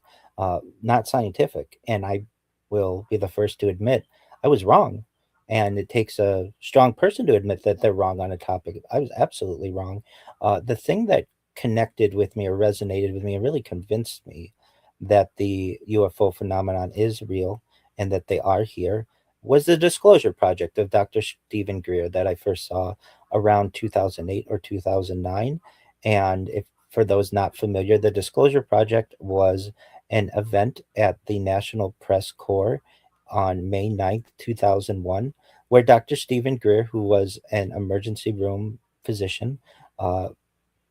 S2: scientific, and I will be the first to admit I was wrong. And it takes a strong person to admit that they're wrong on a topic. I was absolutely wrong. The thing that connected with me or resonated with me and really convinced me that the UFO phenomenon is real and that they are here was the Disclosure Project of Dr. Stephen Greer that I first saw around 2008 or 2009. And if for those not familiar, the Disclosure Project was an event at the National Press Corps on May 9th, 2001, where Dr. Stephen Greer, who was an emergency room physician, uh,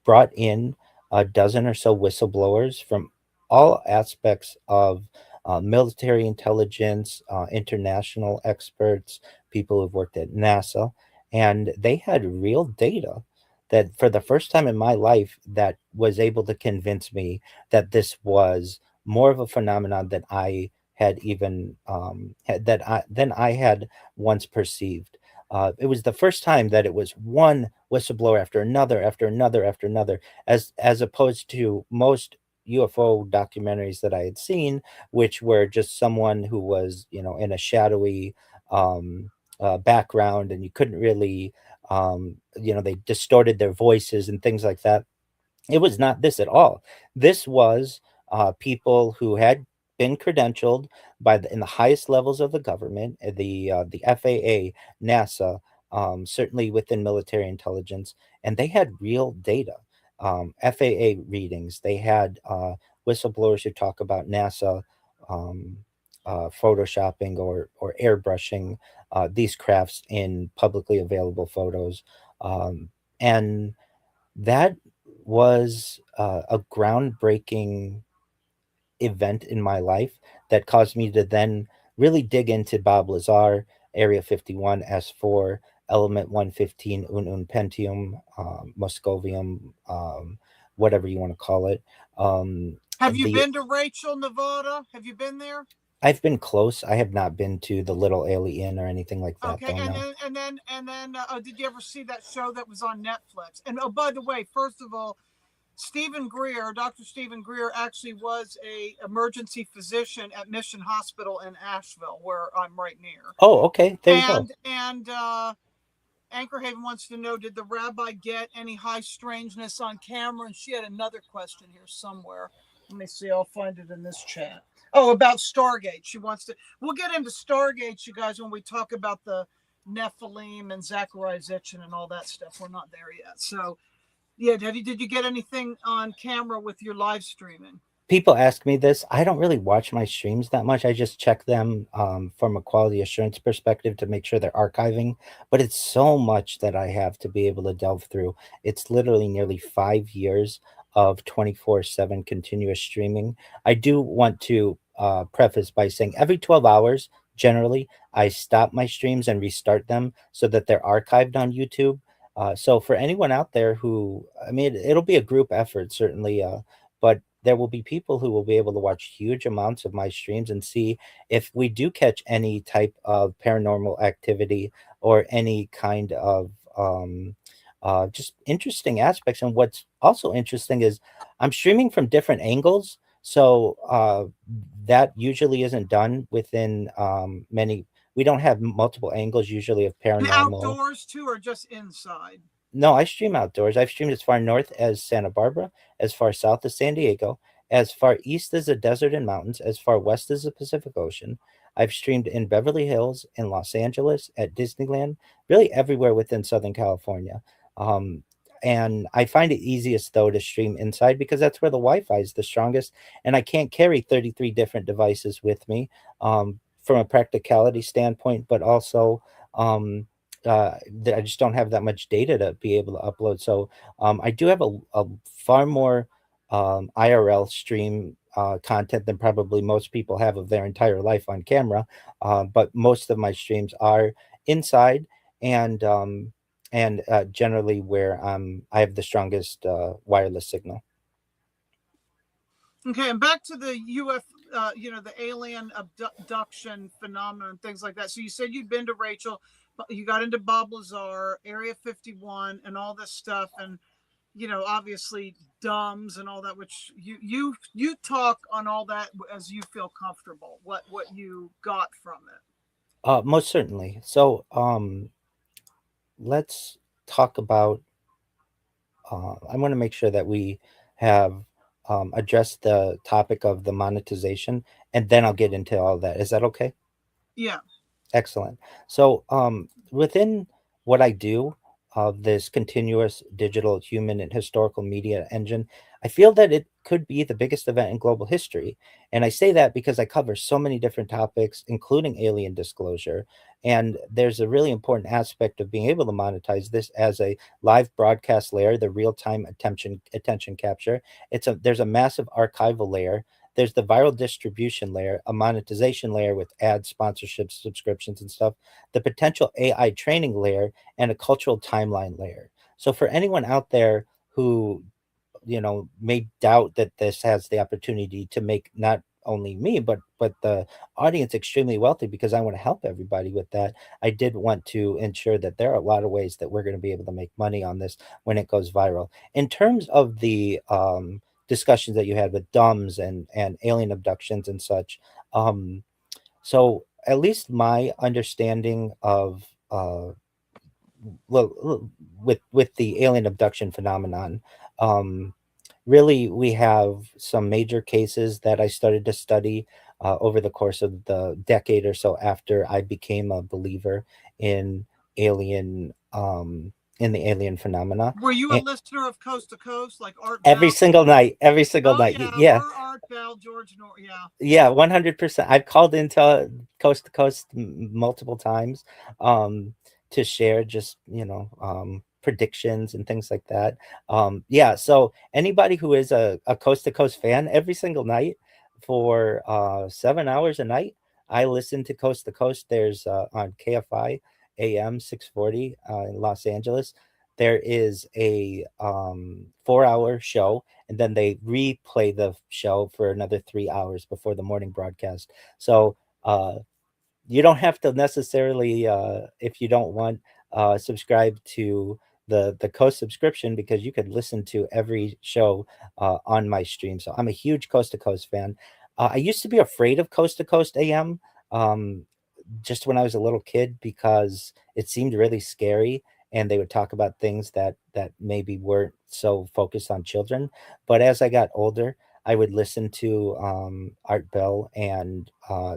S2: brought in a dozen or so whistleblowers from all aspects of military intelligence, international experts, people who've worked at NASA, and they had real data that, for the first time in my life, that was able to convince me that this was more of a phenomenon than I had even than I had once perceived. It was the first time that it was one whistleblower after another, after another, after another, as opposed to most UFO documentaries that I had seen, which were just someone who was, in a shadowy um, background, and you couldn't really, they distorted their voices and things like that. It was not this at all. This was people who had been credentialed in the highest levels of the government, the FAA, NASA, certainly within military intelligence, and they had real data, FAA readings. They had whistleblowers who talk about NASA um, photoshopping or airbrushing these crafts in publicly available photos, and that was a groundbreaking event in my life that caused me to then really dig into Bob Lazar, Area 51, S4, Element 115, Un Pentium, Moscovium, whatever you want to call it.
S1: Have you
S2: The
S1: been to Rachel, Nevada? Have you been there?
S2: I've been close. I have not been to the Little Alien or anything like that,
S1: Okay,
S2: though. No.
S1: and then did you ever see that show that was on Netflix? And oh, by the way, first of all, Stephen Greer, Dr. Stephen Greer, actually was a emergency physician at Mission Hospital in Asheville, where I'm right near.
S2: Oh, okay. There you go.
S1: And Anchor Haven wants to know, did the rabbi get any high strangeness on camera? And she had another question here somewhere. Let me see. I'll find it in this chat. Oh, about Stargate. She wants to. We'll get into Stargate, you guys, when we talk about the Nephilim and Zachariah Zitchin and all that stuff. We're not there yet. So, yeah. Did you get anything on camera with your live streaming?
S2: People ask me this. I don't really watch my streams that much. I just check them from a quality assurance perspective to make sure they're archiving. But it's so much that I have to be able to delve through. It's literally nearly 5 years of 24/7 continuous streaming. I do want to preface by saying every 12 hours, generally, I stop my streams and restart them so that they're archived on YouTube. So for anyone out there who, I mean, it'll be a group effort, certainly. But there will be people who will be able to watch huge amounts of my streams and see if we do catch any type of paranormal activity or any kind of just interesting aspects. And what's also interesting is I'm streaming from different angles. So that usually isn't done within many. We don't have multiple angles usually of
S1: And
S2: paranormal.
S1: outdoors too, or just inside?
S2: No, I stream outdoors. I've streamed as far north as Santa Barbara, as far south as San Diego, as far east as the desert and mountains, as far west as the Pacific Ocean. I've streamed in Beverly Hills, in Los Angeles, at Disneyland, really everywhere within Southern California. Um, and I find it easiest though to stream inside because that's where the Wi-Fi is the strongest, and I can't carry 33 different devices with me from a practicality standpoint, but also I just don't have that much data to be able to upload. So I do have a far more IRL stream content than probably most people have of their entire life on camera. But most of my streams are inside and generally where I have the strongest wireless signal.
S1: Okay, and back to the the alien abduction phenomenon, things like that. So you said you'd been to Rachel, you got into Bob Lazar, Area 51, and all this stuff, and obviously dumbs and all that. Which you talk on all that as you feel comfortable. What you got from it?
S2: Most certainly. So let's talk about I want to make sure that we have addressed the topic of the monetization, and then I'll get into all that. Is that okay?
S1: Yeah.
S2: Excellent. So, within what I do of this continuous digital human and historical media engine, I feel that it could be the biggest event in global history. And I say that because I cover so many different topics, including alien disclosure. And there's a really important aspect of being able to monetize this as a live broadcast layer, the real-time attention capture. There's a massive archival layer. There's the viral distribution layer, a monetization layer with ads, sponsorships, subscriptions, and stuff, the potential AI training layer, and a cultural timeline layer. So for anyone out there who may doubt that this has the opportunity to make not only me but the audience extremely wealthy, because I want to help everybody with that, I did want to ensure that there are a lot of ways that we're going to be able to make money on this when it goes viral. In terms of the discussions that you had with dumbs and alien abductions and such, so at least my understanding of with the alien abduction phenomenon, um, really we have some major cases that I started to study over the course of the decade or so after I became a believer in alien in the alien phenomena.
S1: Were you a
S2: And
S1: listener of Coast to Coast, like Art
S2: every
S1: Bell?
S2: single night, every single
S1: Oh
S2: night,
S1: yeah,
S2: yeah.
S1: we're Art Bell, George Nor. Yeah.
S2: Yeah, 100%. I've called into Coast to Coast multiple times to share just, predictions and things like that. Yeah, so anybody who is a Coast to Coast fan, every single night for 7 hours a night, I listen to Coast to Coast. There's on KFI AM 640 in Los Angeles. There is a 4 hour show, and then they replay the show for another 3 hours before the morning broadcast. So you don't have to necessarily, if you don't want, subscribe to the co-subscription because you could listen to every show on my stream. So I'm a huge Coast to Coast fan. I used to be afraid of Coast to Coast AM. Um, just when I was a little kid because it seemed really scary and they would talk about things that maybe weren't so focused on children. But as I got older, I would listen to Art Bell and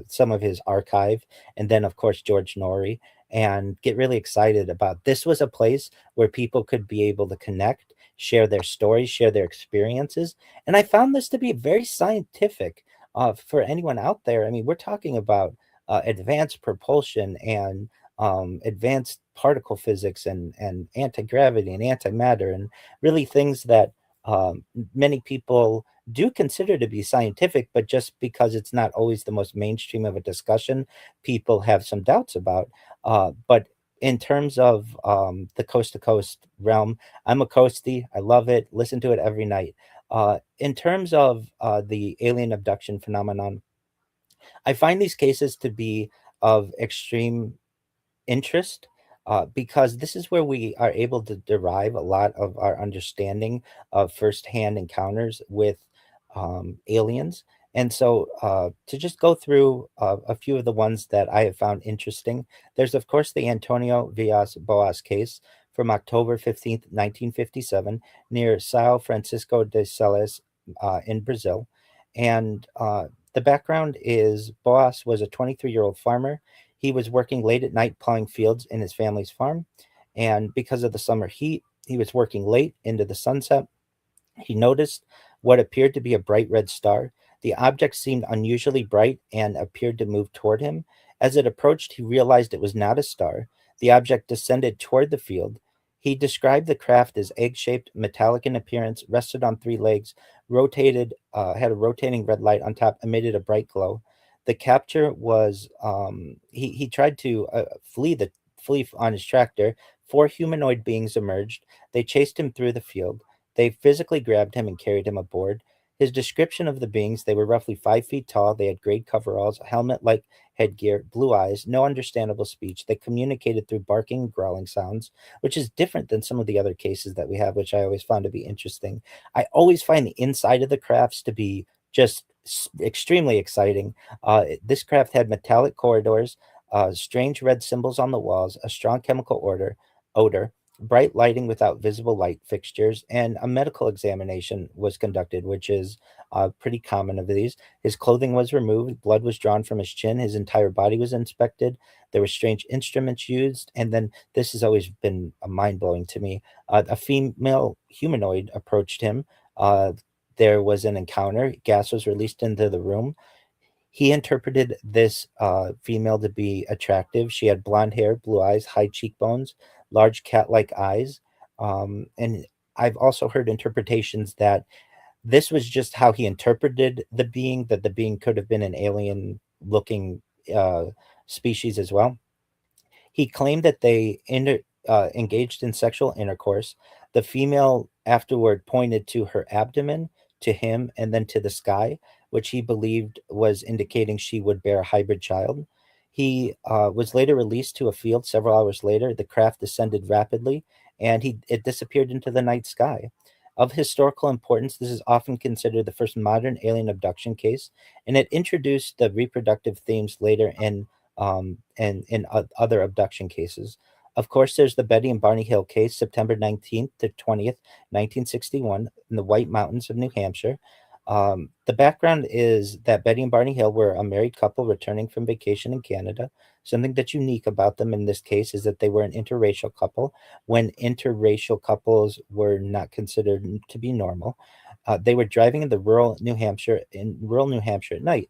S2: some of his archive, and then of course George Norrie, and get really excited about this was a place where people could be able to connect, share their stories, share their experiences, and I found this to be very scientific for anyone out there. I mean, we're talking about advanced propulsion and advanced particle physics and anti-gravity and antimatter and really things that many people do consider to be scientific, but just because it's not always the most mainstream of a discussion, people have some doubts about. But in terms of the coast to coast realm, I'm a coastie. I love it. Listen to it every night. In terms of the alien abduction phenomenon, I find these cases to be of extreme interest because this is where we are able to derive a lot of our understanding of firsthand encounters with aliens. And so, to just go through a few of the ones that I have found interesting, there's, of course, the Antonio Villas Boas case from October 15th, 1957, near Sao Francisco de Sales in Brazil. And the background is Boas was a 23-year-old farmer. He was working late at night plowing fields in his family's farm, and because of the summer heat, he was working late into the sunset. He noticed what appeared to be a bright red star. The object seemed unusually bright and appeared to move toward him. As it approached, he realized it was not a star. The object descended toward the field. He described the craft as egg shaped, metallic in appearance, rested on three legs, had a rotating red light on top, emitted a bright glow. The capture was he tried to flee on his tractor. Four humanoid beings emerged. They chased him through the field. They physically grabbed him and carried him aboard. His description of the beings, they were roughly 5 feet tall. They had gray coveralls, helmet like headgear, blue eyes, no understandable speech. They communicated through barking and growling sounds, which is different than some of the other cases that we have, which I always found to be interesting. I always find the inside of the crafts to be just extremely exciting. This craft had metallic corridors, strange red symbols on the walls, a strong chemical odor, bright lighting without visible light fixtures, and a medical examination was conducted, which is pretty common of these. His clothing was removed, blood was drawn from his chin, his entire body was inspected. There were strange instruments used, and then this has always been mind blowing to me. A female humanoid approached him. There was an encounter. Gas was released into the room. He interpreted this female to be attractive. She had blonde hair, blue eyes, high cheekbones, large cat like eyes. And I've also heard interpretations that this was just how he interpreted the being, that the being could have been an alien looking uh, species as well. He claimed that engaged in sexual intercourse. The female afterward pointed to her abdomen, to him, and then to the sky, which he believed was indicating she would bear a hybrid child. He was later released to a field several hours later. The craft descended rapidly, and it disappeared into the night sky. Of historical importance, this is often considered the first modern alien abduction case, and it introduced the reproductive themes later in other abduction cases. Of course, there's the Betty and Barney Hill case, September 19th to 20th, 1961, in the White Mountains of New Hampshire. The background is that Betty and Barney Hill were a married couple returning from vacation in Canada. Something that's unique about them in this case is that they were an interracial couple when interracial couples were not considered to be normal. They were driving in rural New Hampshire at night.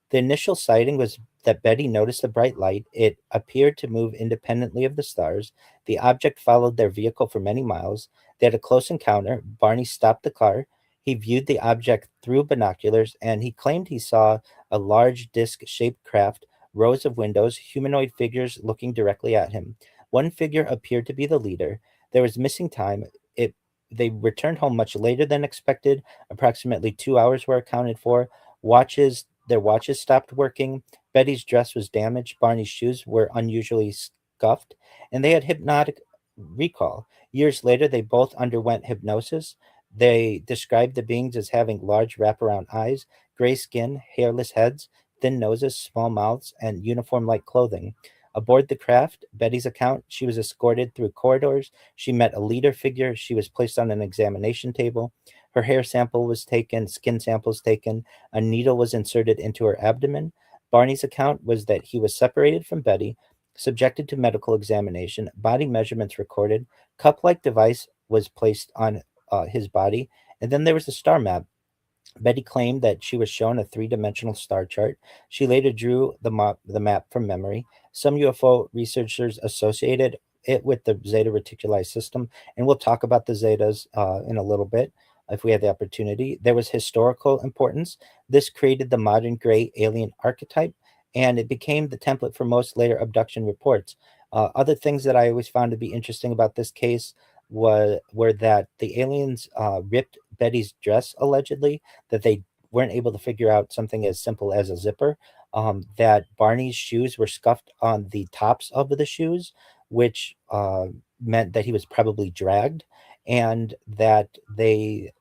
S2: The initial sighting was that Betty noticed a bright light. It appeared to move independently of the stars. The object followed their vehicle for many miles. They had a close encounter. Barney stopped the car. He viewed the object through binoculars and he claimed he saw a large disc shaped craft, rows of windows, humanoid figures looking directly at him. One figure appeared to be the leader. There was missing time. It They returned home much later than expected. Approximately 2 hours were accounted for. Their watches stopped working. Betty's dress was damaged. Barney's shoes were unusually scuffed, and they had recall. Years later, they both underwent hypnosis. They described the beings as having large wraparound eyes, gray skin, hairless heads, thin noses, small mouths, and uniform like clothing. Aboard the craft, Betty's account, she was escorted through corridors. She met a leader figure. She was placed on an examination table. Her hair sample was taken, skin samples taken. A needle was inserted into her abdomen. Barney's account was that he was separated from Betty, subjected to medical examination, body measurements recorded, cup like device was placed on his body, and then there was a star map. Betty claimed that she was shown a three-dimensional star chart. She later drew the map from memory. Some UFO researchers associated it with the Zeta Reticuli system, and we'll talk about the Zetas in a little bit if we have the opportunity. There was historical importance. This created the modern gray alien archetype, and it became the template for most later abduction reports. Other things that I always found to be interesting about this case were that the aliens ripped Betty's dress allegedly, that they weren't able to figure out something as simple as a zipper, that Barney's shoes were scuffed on the tops of the shoes, which meant that he was probably dragged, and that they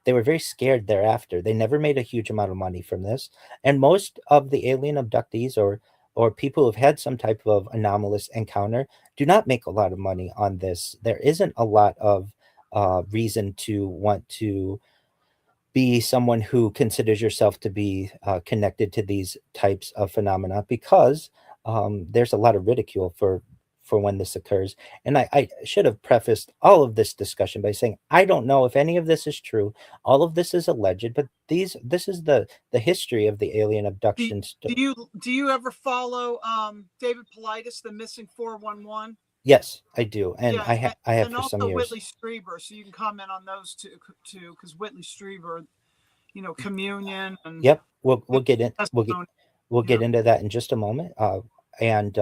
S2: were very scared thereafter. They never made a huge amount of money from this, and most of the alien abductees or people who've had some type of anomalous encounter do not make a lot of money on this. There isn't a lot of reason to want to be someone who considers yourself to be connected to these types of phenomena, because there's a lot of ridicule for when this occurs. And I should have prefaced all of this discussion by saying I don't know if any of this is true. All of this is alleged, but this is the history of the alien
S1: Do,
S2: abduction.
S1: do you ever follow David Politis, the missing 411?
S2: Yes, I do, and
S1: Yeah,
S2: I have
S1: and
S2: for some
S1: also
S2: years.
S1: Whitley Strieber. So you can comment on those two, because Whitley Strieber, communion and
S2: Yep, we'll get in
S1: testimony.
S2: we'll
S1: Yeah.
S2: get into that in just a moment. And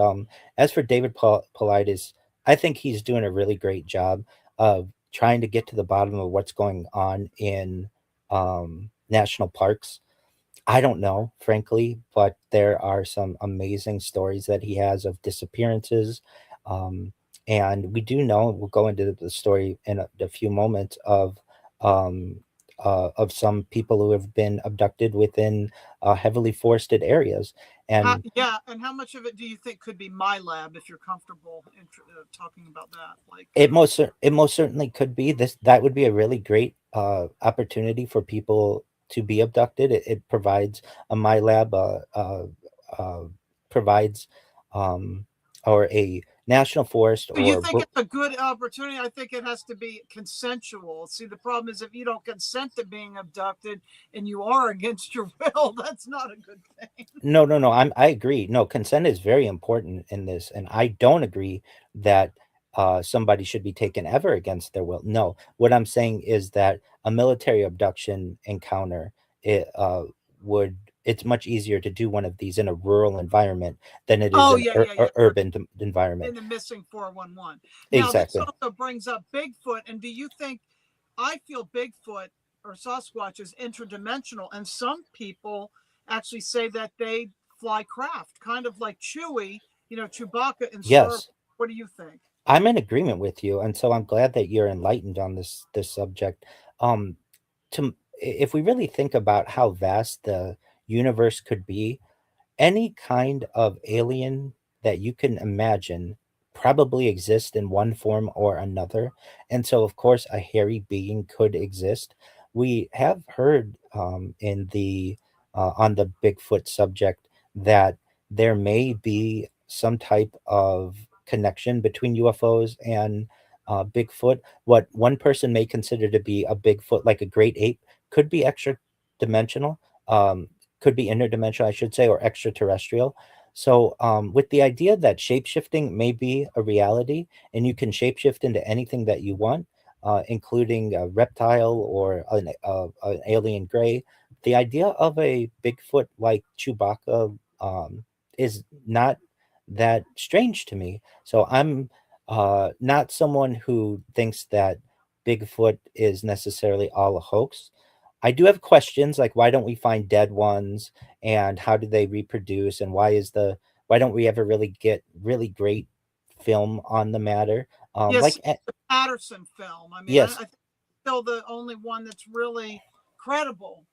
S2: as for David Paulides, I think he's doing a really great job of trying to get to the bottom of what's going on in national parks. I don't know, frankly, but there are some amazing stories that he has of disappearances. Um, and we do know, we'll go into the story in a few moments, um, of some people who have been abducted within heavily forested areas. And
S1: Yeah, and how much of it do you think could be my lab, if you're comfortable talking about that? Like,
S2: it most certainly could be this. That would be a really great opportunity for people to be abducted. It provides a my lab uh, provides um, or a national forest
S1: do you
S2: or
S1: think it's a good opportunity? I think it has to be consensual. See, the problem is if you don't consent to being abducted and you are against your will, that's not a good thing.
S2: no, I agree. No, consent is very important in this, and I don't agree that somebody should be taken ever against their will. No, what I'm saying is that a military abduction encounter, it would it's much easier to do one of these in a rural environment than it is
S1: Oh,
S2: in
S1: yeah, yeah, yeah.
S2: urban
S1: In
S2: environment.
S1: the missing 411. Now, this
S2: Exactly.
S1: also brings up Bigfoot. And do you think, I feel Bigfoot or Sasquatch is interdimensional, and some people actually say that they fly craft, kind of like Chewie, Chewbacca in Star Wars.
S2: Yes.
S1: What do you think?
S2: I'm in agreement with you, and so I'm glad that you're enlightened on this subject. Um, if we really think about how vast the universe could be, any kind of alien that you can imagine probably exists in one form or another. And so, of course, a hairy being could exist. We have heard in the on the Bigfoot subject that there may be some type of connection between UFOs and Bigfoot. What one person may consider to be a Bigfoot, like a great ape, could be extra dimensional. Could be interdimensional, I should say, or extraterrestrial. So, with the idea that shapeshifting may be a reality and you can shapeshift into anything that you want, including a reptile or an alien gray, the idea of a Bigfoot like Chewbacca is not that strange to me. So, I'm not someone who thinks that Bigfoot is necessarily all a hoax. I do have questions like why don't we find dead ones, and how do they reproduce, and why don't we ever really get really great film on the matter?
S1: Yes,
S2: Like,
S1: the Patterson film. I mean, I
S2: yes,
S1: think still the only one that's really credible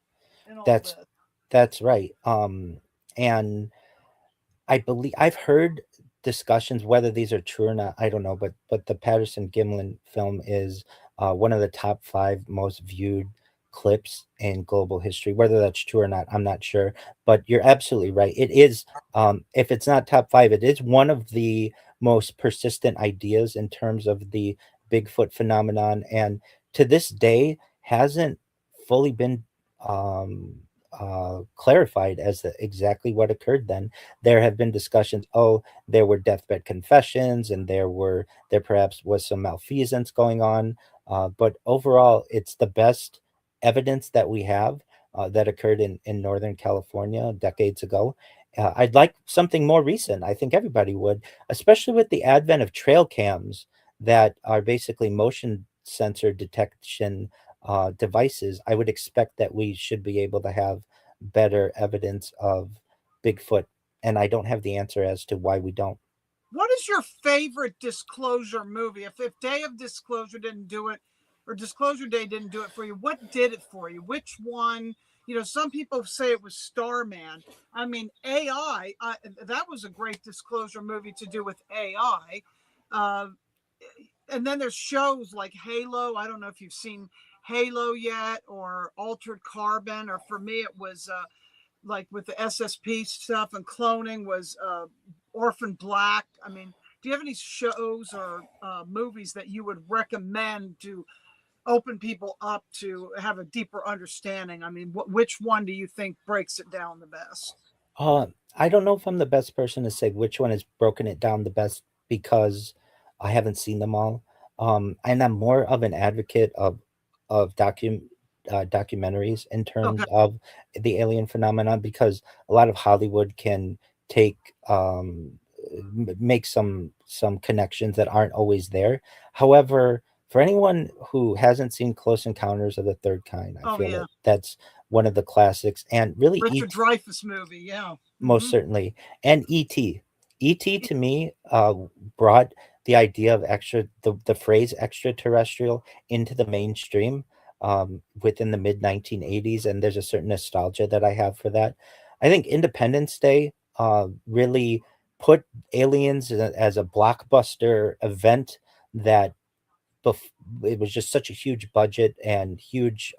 S1: in all
S2: that's
S1: this.
S2: that's right. And I believe I've heard discussions whether these are true or not. I don't know, but the Patterson Gimlin film is one of the top five most viewed clips in global history. Whether that's true or not, I'm not sure. But you're absolutely right. It is. If it's not top five, it is one of the most persistent ideas in terms of the Bigfoot phenomenon, and to this day hasn't fully been um, clarified as to exactly what occurred then. There have been discussions, oh, there were deathbed confessions and there perhaps was some malfeasance going on, but overall it's the best evidence that we have that occurred in Northern California decades ago. I'd like something more recent. I think everybody would, especially with the advent of trail cams that are basically motion sensor detection devices. I would expect that we should be able to have better evidence of Bigfoot, and I don't have the answer as to why we don't.
S1: What is your favorite disclosure movie? If Day of Disclosure didn't do it, or Disclosure Day didn't do it for you, what did it for you? Which one? You know, some people say it was Starman. I mean, AI. That was a great disclosure movie to do with AI. Uh, and then there's shows like Halo. I don't know if you've seen Halo yet, or Altered Carbon, or for me it was like with the SSP stuff and cloning was Orphan Black. I mean, do you have any shows or movies that you would recommend to open people up to have a deeper understanding? I mean, which one do you think breaks it down the best?
S2: Uh, I don't know if I'm the best person to say which one has broken it down the best because I haven't seen them all. And I'm more of an advocate of documentaries in terms
S1: Okay.
S2: of the alien phenomenon because a lot of Hollywood can take make some connections that aren't always there. However, for anyone who hasn't seen Close Encounters of the Third Kind, I
S1: Oh
S2: feel
S1: yeah,
S2: that that's one of the classics, and really
S1: Richard Dreyfuss movie. Yeah.
S2: most
S1: Mm-hmm.
S2: certainly. And E.T. E.T. to me brought the idea of the phrase extraterrestrial into the mainstream within the mid 1980s. And there's a certain nostalgia that I have for that. I think Independence Day really put aliens as a blockbuster event that it was just such a huge budget and huge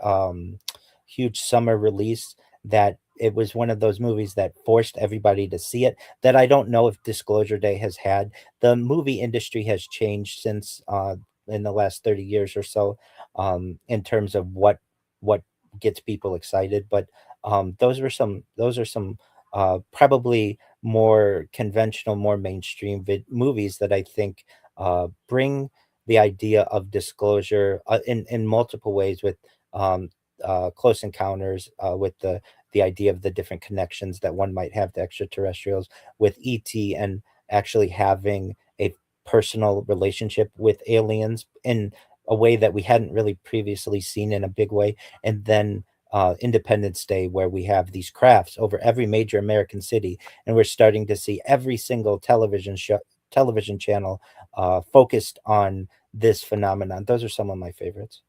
S2: summer release that it was one of those movies that forced everybody to see it, that I don't know if Disclosure Day has had. The movie industry has changed since in the last 30 years or so, in terms of what gets people excited, but those are some probably more conventional, more mainstream movies that I think bring the idea of disclosure in multiple ways with um, close encounters, with the idea of the different connections that one might have to extraterrestrials, with ET, and actually having a personal relationship with aliens in a way that we hadn't really previously seen in a big way, and then Independence Day, where we have these crafts over every major American city, and we're starting to see every single television channel focused on this phenomenon. Those are some of my favorites.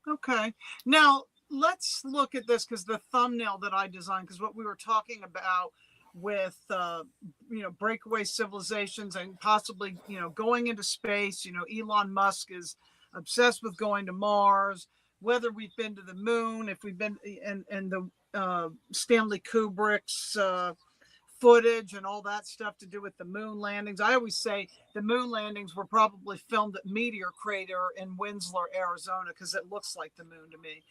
S1: Okay. Now let's look at this because the thumbnail that I designed, because what we were talking about with breakaway civilizations and possibly going into space. Elon Musk is obsessed with going to Mars. Whether we've been to the moon, if we've been, and the Stanley Kubrick's footage and all that stuff to do with the moon landings. I always say the moon landings were probably filmed at Meteor Crater in Winslow, Arizona, because it looks like the moon to me.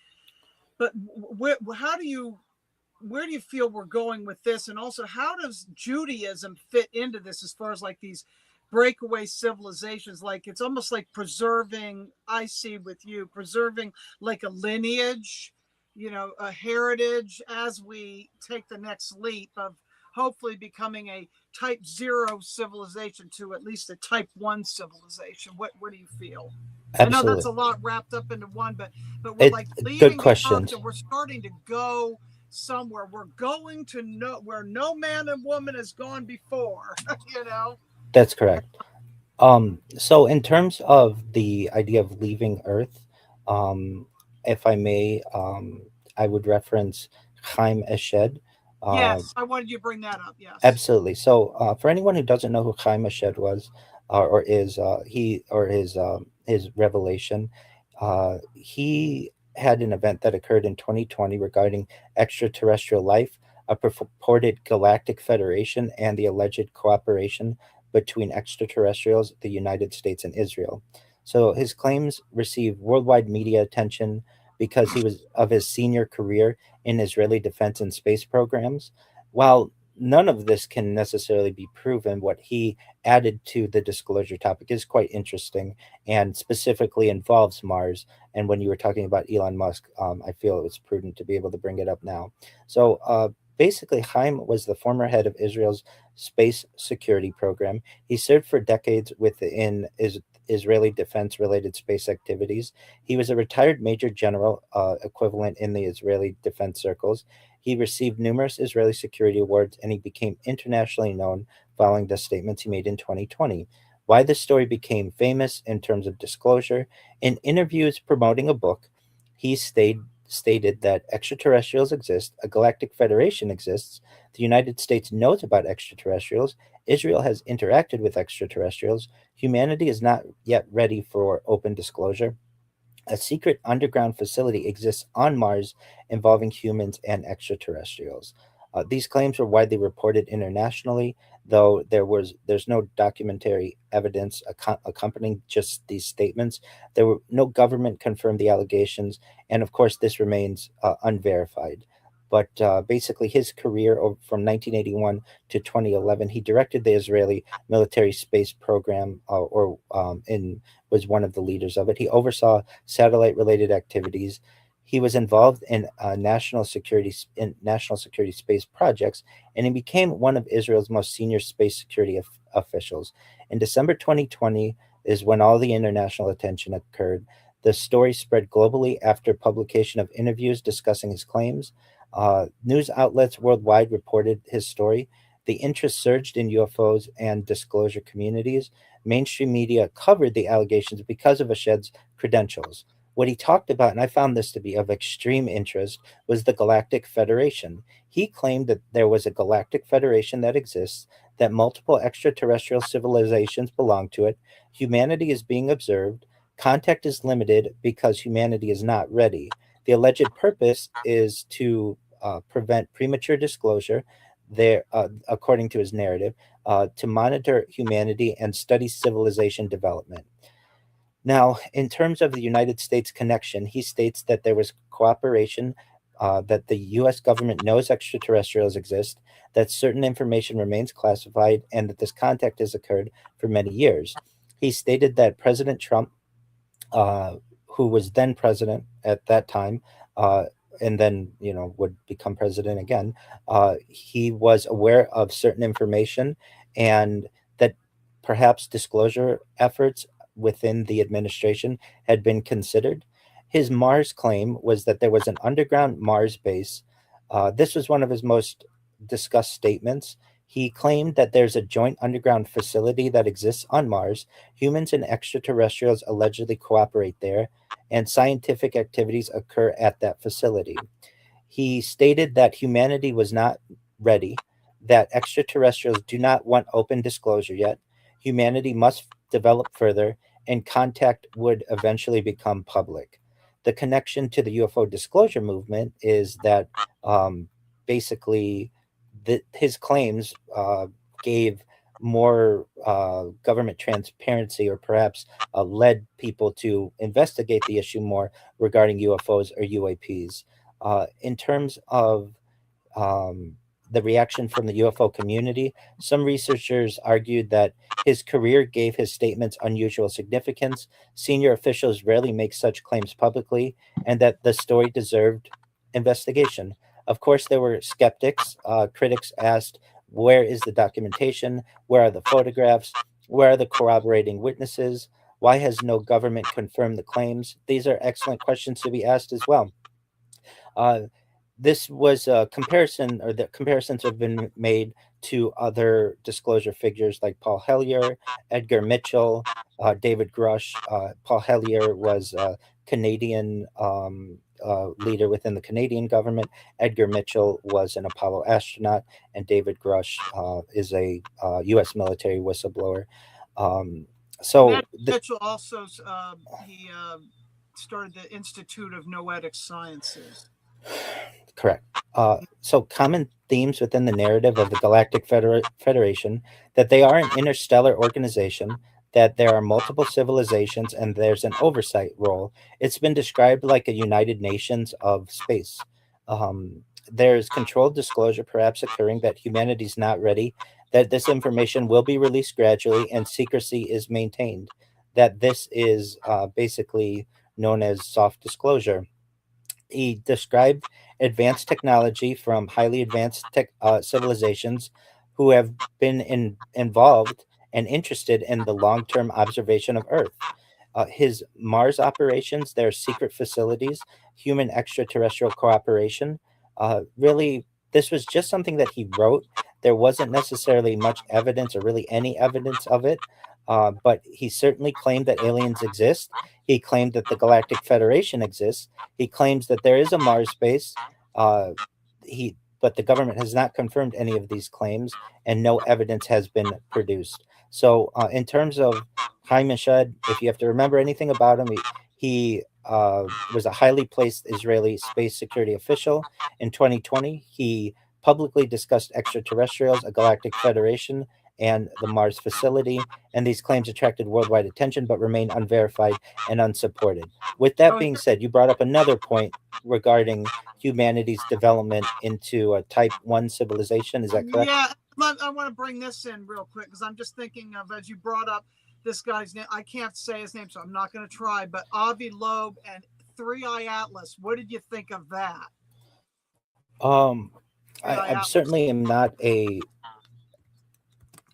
S1: But where do you feel we're going with this? And also, how does Judaism fit into this as far as like these breakaway civilizations? Like it's almost like preserving, I see with you, preserving like a lineage, a heritage as we take the next leap of hopefully becoming a type 0 civilization to at least a type 1 civilization. What do you feel? I know that's
S2: Absolutely.
S1: a lot wrapped up into one, but we're
S2: It
S1: like
S2: Good
S1: leaving the earth
S2: questions.
S1: and we're starting to go somewhere. We're going to know where no man and woman has gone before. you know
S2: That's correct. So in terms of the idea of leaving Earth, um, if I may, I would reference Chaim Eshed. Uh,
S1: Yes, I wanted you to bring that up. Yes.
S2: Absolutely. So, for anyone who doesn't know who Chaim Eshed was, or is he or his revelation, he had an event that occurred in 2020 regarding extraterrestrial life, a purported galactic federation, and the alleged cooperation between extraterrestrials, the United States, and Israel. So his claims received worldwide media attention because he was of his senior career in Israeli defense and space programs. While none of this can necessarily be proven, what he added to the disclosure topic is quite interesting and specifically involves Mars. And when you were talking about Elon Musk, I feel it was prudent to be able to bring it up now. So basically, Chaim was the former head of Israel's space security program. He served for decades within Israeli defense related space activities. He was a retired major general equivalent in the Israeli defense circles. He received numerous Israeli security awards and he became internationally known following the statements he made in 2020. Why this story became famous in terms of disclosure: in interviews promoting a book, he stated that extraterrestrials exist, a galactic federation exists, the United States knows about extraterrestrials, Israel has interacted with extraterrestrials, humanity is not yet ready for open disclosure, a secret underground facility exists on Mars involving humans and extraterrestrials. These claims were widely reported internationally, though there's no documentary evidence accompanying just these statements. There were no government confirmed the allegations, and of course, this remains unverified. But basically, his career from 1981 to 2011, he directed the Israeli military space program, in was one of the leaders of it. He oversaw satellite related activities. He was involved in national security space projects, and he became one of Israel's most senior space security officials. In December 2020 is when all the international attention occurred. The story spread globally after publication of interviews discussing his claims. News outlets worldwide reported his story. The interest surged in UFOs and disclosure communities. Mainstream media covered the allegations because of Ashed's credentials. What he talked about, and I found this to be of extreme interest, was the Galactic Federation. He claimed that there was a galactic federation that exists, that multiple extraterrestrial civilizations belong to it, humanity is being observed, contact is limited because humanity is not ready. The alleged purpose is to prevent premature disclosure, there, according to his narrative, to monitor humanity and study civilization development. Now, in terms of the United States connection, he states that there was cooperation, that the U.S. government knows extraterrestrials exist, that certain information remains classified, and that this contact has occurred for many years. He stated that President Trump, uh, who was then president at that time, uh, and then would become president again. He was aware of certain information, and that perhaps disclosure efforts within the administration had been considered. His Mars claim was that there was an underground Mars base. This was one of his most discussed statements. He claimed that there's a joint underground facility that exists on Mars. Humans and extraterrestrials allegedly cooperate there, and scientific activities occur at that facility. He stated that humanity was not ready, that extraterrestrials do not want open disclosure yet, humanity must develop further, and contact would eventually become public. The connection to the UFO disclosure movement is that um, basically his claims gave more government transparency, or perhaps led people to investigate the issue more regarding UFOs or UAPs. In terms of um, the reaction from the UFO community, some researchers argued that his career gave his statements unusual significance. Senior officials rarely make such claims publicly, and that the story deserved investigation. Of course, there were skeptics. Critics asked, where is the documentation? Where are the photographs? Where are the corroborating witnesses? Why has no government confirmed the claims? These are excellent questions to be asked as well. Uh, this was a comparison, or the comparisons have been made to other disclosure figures like Paul Hellyer, Edgar Mitchell, David Grush. Paul Hellyer was a Canadian leader within the Canadian government. Edgar Mitchell was an Apollo astronaut, and David Grush is a U.S. military whistleblower. Um,
S1: And Ed
S2: so,
S1: Mitchell also he started the Institute of Noetic Sciences.
S2: Correct. So common themes within the narrative of the Galactic Federation that they are an interstellar organization, that there are multiple civilizations, and there's an oversight role. It's been described like a United Nations of space. There's controlled disclosure perhaps occurring that humanity's not ready, that this information will be released gradually, and secrecy is maintained. That this is basically known as soft disclosure. He described advanced technology from highly advanced civilizations who have been involved and interested in the long term observation of Earth. His Mars operations, their secret facilities, human extraterrestrial cooperation. Really, this was just something that he wrote. There wasn't necessarily much evidence or really any evidence of it, but he certainly claimed that aliens exist. He claimed that the Galactic Federation exists. He claims that there is a Mars base. Uh, but the government has not confirmed any of these claims, and no evidence has been produced. So, in terms of Haim Eshed, if you have to remember anything about him, he was a highly placed Israeli space security official. In 2020, he publicly discussed extraterrestrials, a galactic federation, and the Mars facility, and these claims attracted worldwide attention but remain unverified and unsupported. With that
S1: Oh,
S2: being said, you brought up another point regarding humanity's development into a type 1 civilization. Is that correct?
S1: yeah. I want to bring this in real quick because I'm just thinking of, as you brought up this guy's name. I can't say his name, so I'm not going to try. But Avi Loeb and Three Eye Atlas. What did you think of that?
S2: Um,
S1: Three Eye
S2: I'm
S1: Atlas.
S2: certainly am not a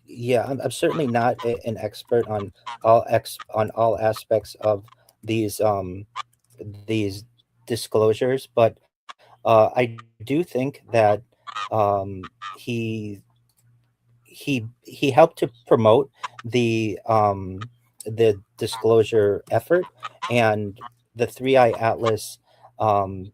S2: yeah, I'm certainly not an expert on on all aspects of these these disclosures, but I do think that he he helped to promote the disclosure effort, and the Three Eye Atlas. Um,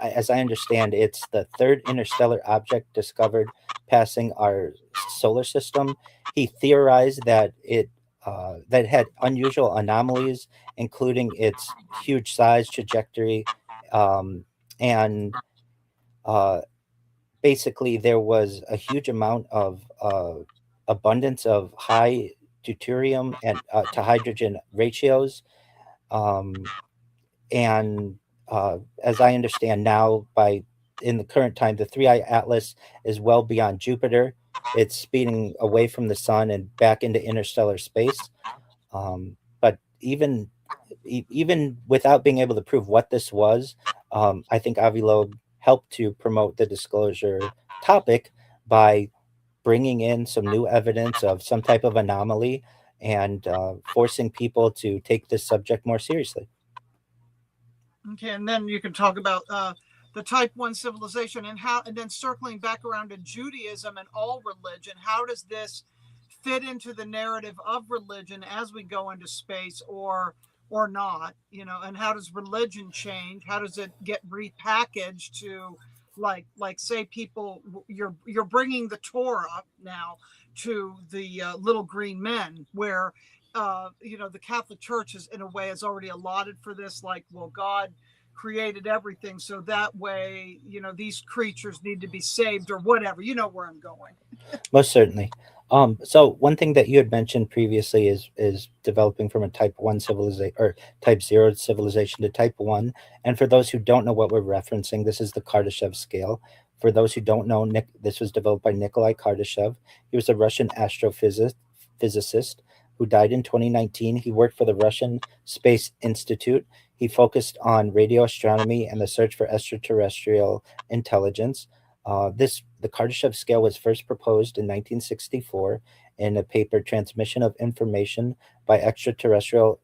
S2: as I understand, it's the third interstellar object discovered passing our solar system. He theorized that it had unusual anomalies, including its huge size, trajectory, um, and uh, basically there was a huge amount of abundance of high deuterium and to hydrogen ratios. Um, and as I understand now, by in the current time, the Three Eye Atlas is well beyond Jupiter. It's speeding away from the sun and back into interstellar space. But even without being able to prove what this was, I think Avi Loeb helped to promote the disclosure topic by bringing in some new evidence of some type of anomaly and forcing people to take this subject more seriously.
S1: Okay, and then you can talk about the Type One civilization and how, and then circling back around to Judaism and all religion. How does this fit into the narrative of religion as we go into space, or not? And how does religion change? How does it get repackaged to, like say people, you're bringing the Torah now to the little green men, where the Catholic Church is in a way is already allotted for this, like, well, God created everything, so that way, these creatures need to be saved or whatever. You know where I'm going.
S2: Most certainly. So one thing that you had mentioned previously is developing from a type 1 civilization or type 0 civilization to type 1. And for those who don't know what we're referencing, this is the Kardashev scale. For those who don't know, this was developed by Nikolai Kardashev. He was a Russian physicist who died in 2019. He worked for the Russian Space Institute. He focused on radio astronomy and the search for extraterrestrial intelligence. The Kardashev scale was first proposed in 1964 in a paper, Transmission of Information by Extraterrestrial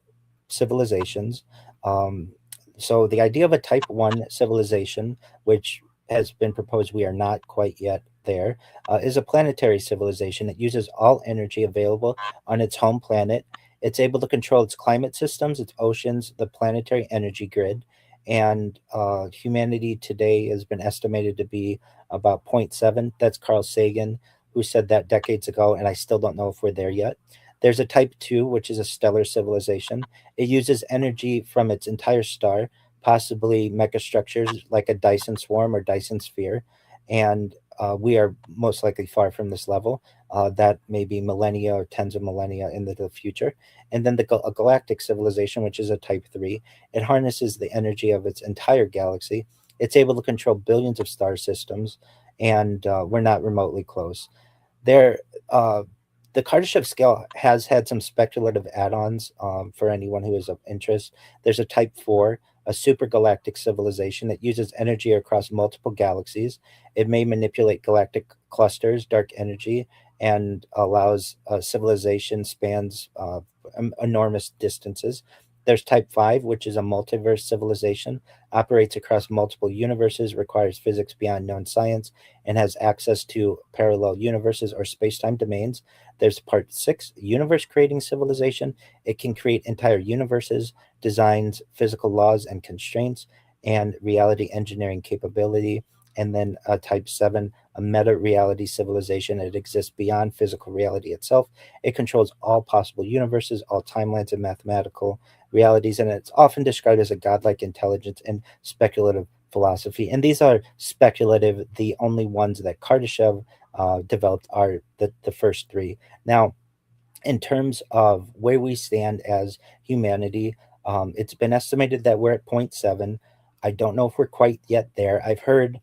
S2: Civilizations. Um, so the idea of a type 1 civilization, which has been proposed, we are not quite yet there is a planetary civilization. It uses all energy available on its home planet. It's able to control its climate systems, its oceans, the planetary energy grid. And humanity today has been estimated to be about zero point 0.7. That's Carl Sagan, who said that decades ago, and I still don't know if we're there yet. There's a type 2, which is a stellar civilization. It uses energy from its entire star, possibly megastructures like a Dyson swarm or Dyson sphere. And we are most likely far from this level. That may be millennia or tens of millennia into the future. And then a galactic civilization, which is a type 3. It harnesses the energy of its entire galaxy. It's able to control billions of star systems, and we're not remotely close. There, uh, the Kardashev scale has had some speculative add-ons for anyone who is of interest. There's a Type 4, a supergalactic civilization that uses energy across multiple galaxies. It may manipulate galactic clusters, dark energy, and allows civilization spans enormous distances. There's Type 5, which is a multiverse civilization, operates across multiple universes, requires physics beyond known science, and has access to parallel universes or space-time domains. There's Part 6, universe creating civilization. It can create entire universes, designs physical laws and constraints, and reality engineering capability. And then Type 7, a meta reality civilization. It exists beyond physical reality itself. It controls all possible universes, all timelines, and mathematical realities. And it's often described as a godlike intelligence and speculative philosophy. And these are speculative. The only ones that Kardashev developed are the first three. Now, in terms of where we stand as humanity, it's been estimated that we're at zero point 0.7. I don't know if we're quite yet there. I've heard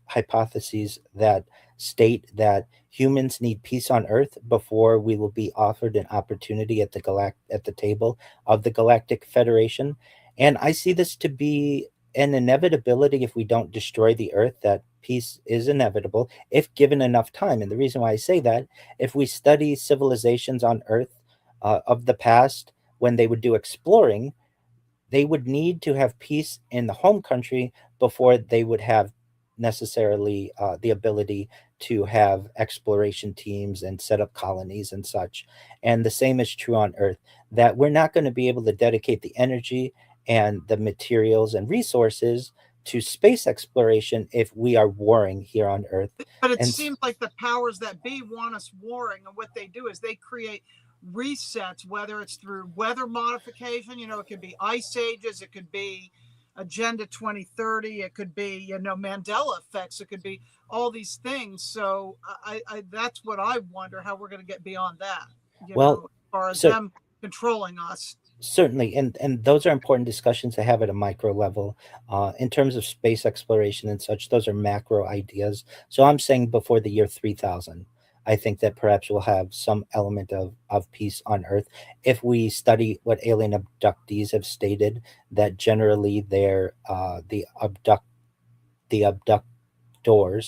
S2: hypotheses that state that humans need peace on Earth before we will be offered an opportunity at at the table of the Galactic Federation, and I see this to be an inevitability if we don't destroy the Earth. That peace is inevitable if given enough time. And the reason why I say that, if we study civilizations on Earth of the past when they would do exploring, they would need to have peace in the home country before they would have necessarily the ability to have exploration teams and set up colonies and such. And the same is true on Earth, that we're not going to be able to dedicate the energy and the materials and resources to space exploration if we are warring here on Earth.
S1: But it
S2: And
S1: seems like the powers that be want us warring, and what they do is they create resets, whether it's through weather modification, it could be ice ages, it could be Agenda 2030, it could be, Mandela effects, it could be all these things. So that's what I wonder, how we're going to get beyond that,
S2: well,
S1: as far as
S2: so
S1: them controlling us.
S2: certainly, and those are important discussions to have at a micro level. In terms of space exploration and such, those are macro ideas. So I'm saying before the year 3000, I think that perhaps we'll have some element of peace on Earth. If we study what alien abductees have stated, that generally they're the abductors.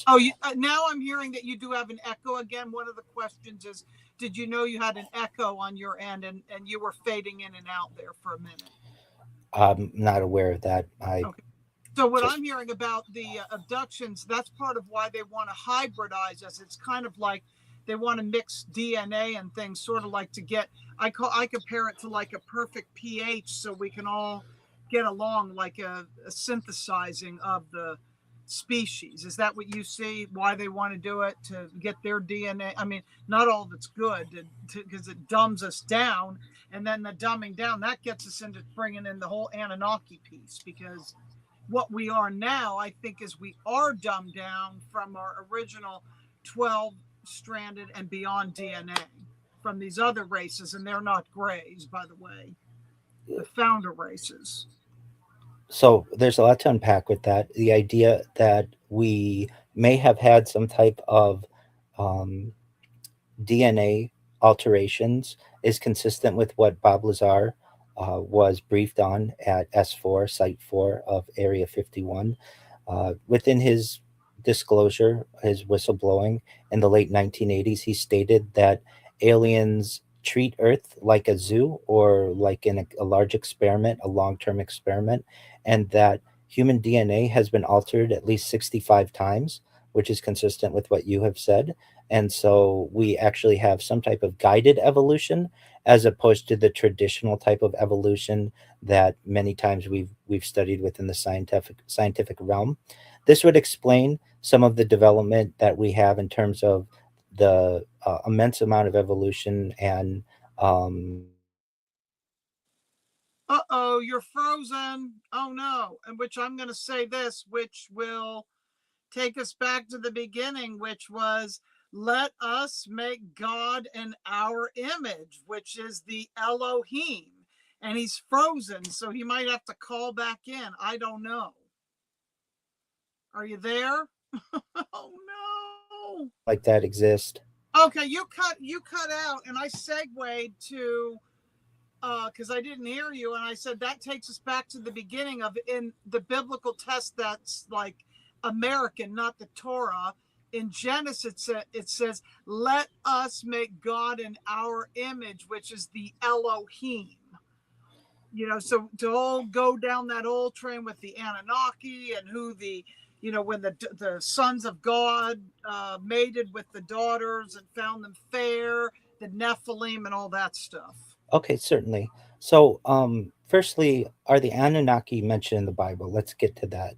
S1: Oh, now I'm hearing that you do have an echo again. One of the questions is, did you know you had an echo on your end, and you were fading in and out there for a minute?
S2: I'm not aware of that. I
S1: Okay. So what
S2: just
S1: I'm hearing about the abductions, that's part of why they want to hybridize us. It's kind of like they want to mix DNA and things, sort of like to get. I compare it to like a perfect pH, so we can all get along, like a synthesizing of the species. Is that what you see? Why they want to do it, to get their DNA? I mean, not all of it's good because it dumbs us down, and then the dumbing down that gets us into bringing in the whole Anunnaki piece, because what we are now, I think, is we are dumbed down from our original 12 stranded and beyond DNA from these other races, and they're not grays, by the way, the founder races.
S2: so there's a lot to unpack with that. The idea that we may have had some type of um, DNA alterations is consistent with what Bob Lazar was briefed on at S4, Site 4 of Area 51. Within his disclosure, his whistleblowing in the late 1980s, he stated that aliens treat Earth like a zoo or like in a large experiment, a long term experiment, and that human DNA has been altered at least 65 times. which is consistent with what you have said. And so we actually have some type of guided evolution as opposed to the traditional type of evolution that many times we've studied within the scientific realm. This would explain some of the development that we have in terms of the immense amount of evolution and
S1: Uh-oh, you're frozen. Oh no. And which I'm going to say this, which will take us back to the beginning, which was let us make God in our image, which is the Elohim. And he's frozen, so he might have to call back in. I don't know. Are you there? Oh no.
S2: like that exist.
S1: Okay, you cut out and I segued to because I didn't hear you, and I said that takes us back to the beginning of in the biblical test that's like American, not the Torah. In Genesis, it says, "Let us make God in our image," which is the Elohim. So to all go down that old train with the Anunnaki and who when the sons of God mated with the daughters and found them fair, the Nephilim and all that stuff.
S2: Okay, certainly. So, firstly, are the Anunnaki mentioned in the Bible? Let's get to that.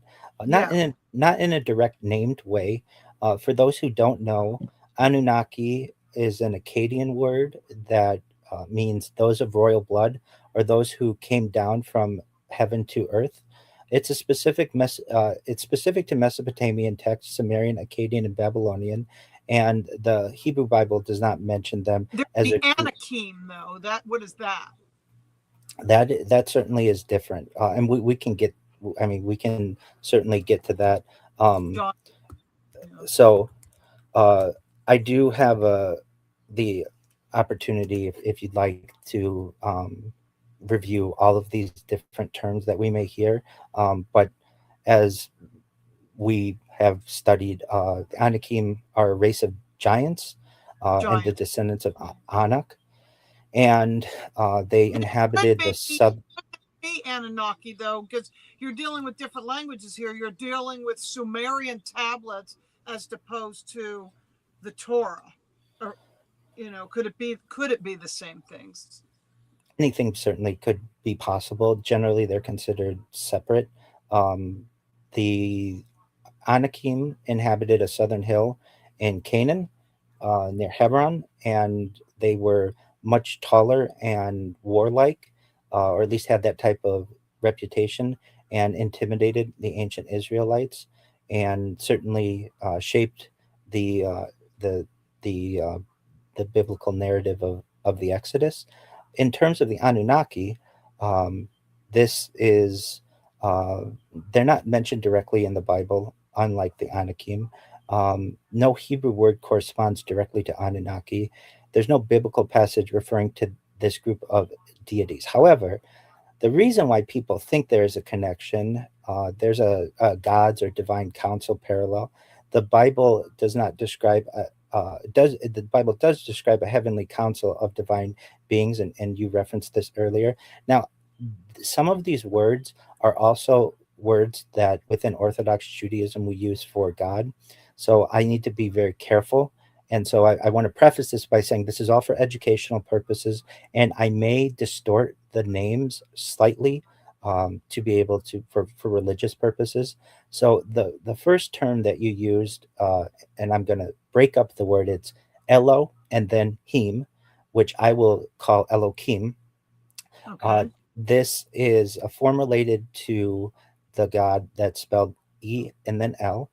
S1: Yeah,
S2: Not in a direct named way. For those who don't know, Anunnaki is an Akkadian word that means those of royal blood or those who came down from heaven to earth. It's specific to Mesopotamian texts, Sumerian, Akkadian, and Babylonian, and the Hebrew Bible does not mention them
S1: there's
S2: as
S1: the
S2: a group.
S1: Anakim though. That what is that?
S2: That certainly is different, and we can get. I mean, we can certainly get to that. Um,
S1: John. Yeah.
S2: so uh, I do have the opportunity, if you'd like to review all of these different terms that we may hear. But as we have studied, the Anakim are a race of giants and the
S1: Giant.
S2: descendants of Anak, and they
S1: It could
S2: inhabited the sub.
S1: be Anunnaki though, because you're dealing with different languages here. You're dealing with Sumerian tablets as opposed to the Torah. Or could it be the same things?
S2: Anything certainly could be possible. Generally, they're considered separate. Um, the Anakim inhabited a southern hill in Canaan near Hebron, and they were much taller and warlike, or at least had that type of reputation, and intimidated the ancient Israelites, and certainly shaped the uh, the the uh, the biblical narrative of the Exodus. In terms of the Anunnaki, um, this is uh, they're not mentioned directly in the Bible, unlike the Anakim. No Hebrew word corresponds directly to Anunnaki. There's no biblical passage referring to this group of deities. However, the reason why people think there is a connection, there's a gods or divine council parallel. The Bible does not describe does the Bible does describe a heavenly council of divine beings, and you referenced this earlier. Now, some of these words are also words that within Orthodox Judaism we use for God. So I need to be very careful. And so I want to preface this by saying this is all for educational purposes, and I may distort the names slightly to be able to for religious purposes. So the first term that you used, and I'm going to break up the word. It's Elo and then Him, which I will call Elohim. Uh,
S1: Okay.
S2: this is a form related to the God that's spelled E and then L,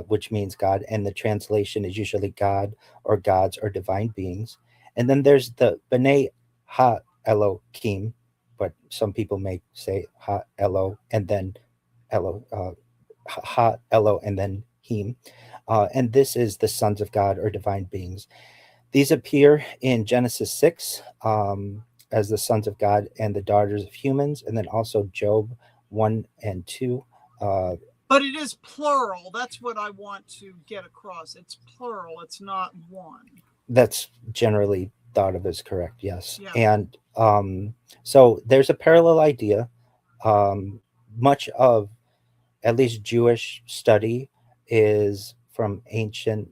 S2: which means God, and the translation is usually God or gods or divine beings. And then there's the B'nai Ha Elohim, but some people may say Ha Elo and then Elo, Ha Elo and then Him. And this is the sons of God or divine beings. These appear in Genesis 6 as the sons of God and the daughters of humans, and then also Job 1 and 2. Uh,
S1: But it is plural. That's what I want to get across. It's plural. It's not one.
S2: that's generally thought of as correct, yes.
S1: Yeah.
S2: And so there's a parallel idea. Much of at least Jewish study is from ancient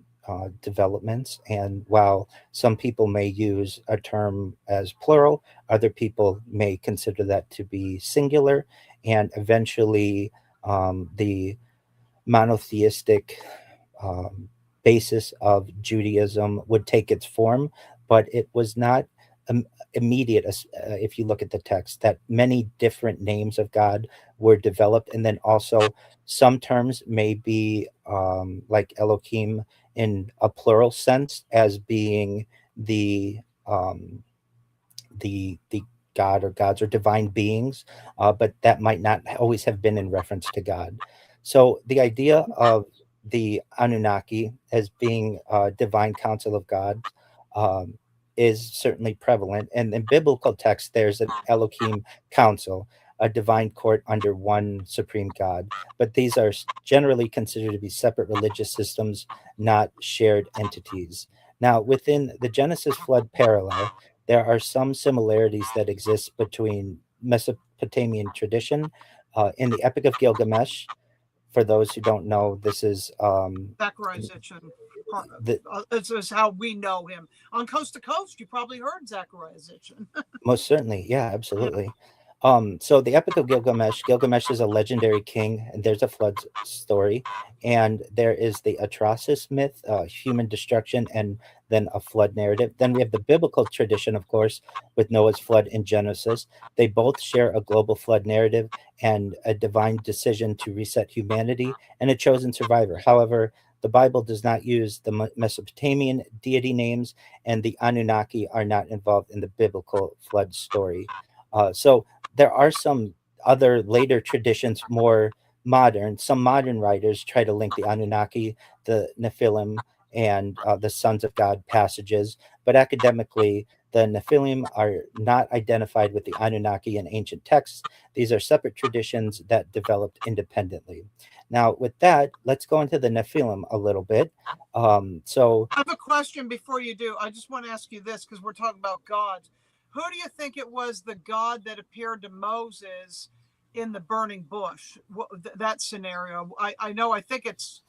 S2: developments. And while some people may use a term as plural, other people may consider that to be singular. And eventually, the monotheistic um, basis of Judaism would take its form, but it was not um, immediate. If you look at the text, that many different names of God were developed, and then also some terms may be like Elohim in a plural sense as being the um, the God or gods or divine beings, but that might not always have been in reference to God. So the idea of the Anunnaki as being a divine council of God um, is certainly prevalent. And in biblical text, there's an Elohim council, a divine court under one supreme God. But these are generally considered to be separate religious systems, not shared entities. Now, within the Genesis flood parallel, there are some similarities that exist between Mesopotamian tradition. In the Epic of Gilgamesh, for those who don't know, this is
S1: Zacharization.
S2: the
S1: This is how we know him. On Coast to Coast, you probably heard Zacharization.
S2: most certainly, yeah,
S1: Yeah.
S2: absolutely. So the Epic of Gilgamesh, Gilgamesh is a legendary king, and there's a flood story, and there is the Atrasis myth, human destruction, and then a flood narrative. Then we have the biblical tradition, of course, with Noah's flood in Genesis. They both share a global flood narrative and a divine decision to reset humanity and a chosen survivor. However, the Bible does not use the Mesopotamian deity names, and the Anunnaki are not involved in the biblical flood story. So there are some other later traditions, more modern. Some modern writers try to link the Anunnaki, the Nephilim, and the sons of God passages, but academically, the Nephilim are not identified with the Anunnaki in ancient texts. These are separate traditions that developed independently. Now, with that, let's go into the Nephilim a little bit. So,
S1: I have a question before you do. I just want to ask you this because we're talking about gods. Who do you think it was the God that appeared to Moses in the burning bush? That scenario. I know, I think it's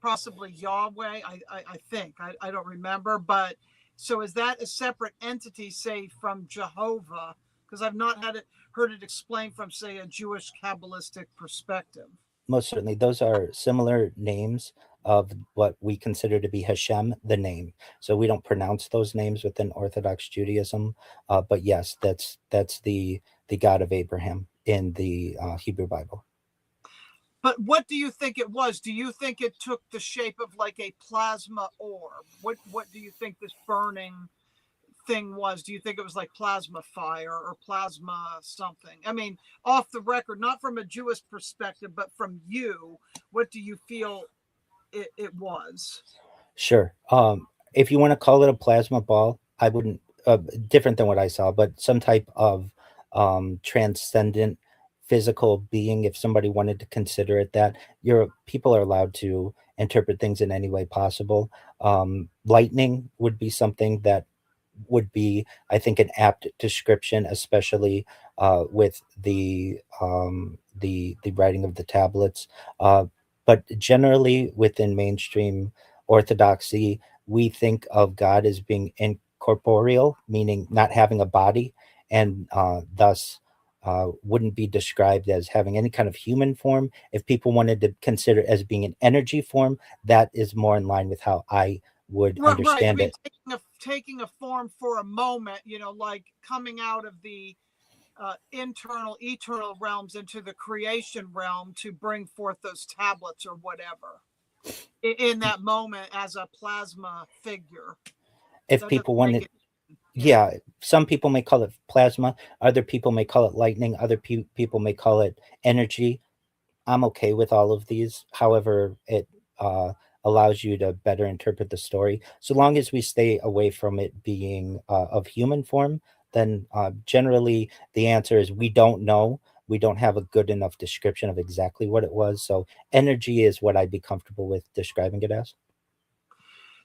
S1: possibly Yahweh. I think. I don't remember. But so is that a separate entity, say, from Jehovah? Because I've not heard it explained from, say, a Jewish Kabbalistic perspective.
S2: most certainly, those are similar names of what we consider to be Hashem, the name. So we don't pronounce those names within Orthodox Judaism, but yes, that's the God of Abraham in the Hebrew Bible.
S1: But what do you think it was? Do you think it took the shape of like a plasma orb? What do you think this burning thing was? Do you think it was like plasma fire or plasma something? I mean, off the record, not from a Jewish perspective, but from you, what do you feel it was?
S2: Sure. If you want to call it a plasma ball, I wouldn't, different than what I saw, but some type of transcendent physical being, if somebody wanted to consider it that, people are allowed to interpret things in any way possible. Lightning would be something that would be, I think, an apt description, especially with the writing of the tablets. But generally, within mainstream orthodoxy, we think of God as being incorporeal, meaning not having a body, and thus wouldn't be described as having any kind of human form. If people wanted to consider it as being an energy form, that is more in line with how I would
S1: Right. I
S2: understand
S1: mean,
S2: it.
S1: taking a form for a moment, like coming out of the internal, eternal realms into the creation realm to bring forth those tablets or whatever in that moment as a plasma figure.
S2: If
S1: That doesn't
S2: people
S1: make
S2: wanted,
S1: it. Yeah.
S2: yeah, some people may call it plasma, other people may call it lightning, other people may call it energy. I'm okay with all of these. However, it uh, allows you to better interpret the story. So long as we stay away from it being of human form, then generally the answer is we don't know. We don't have a good enough description of exactly what it was. So energy is what I'd be comfortable with describing it as.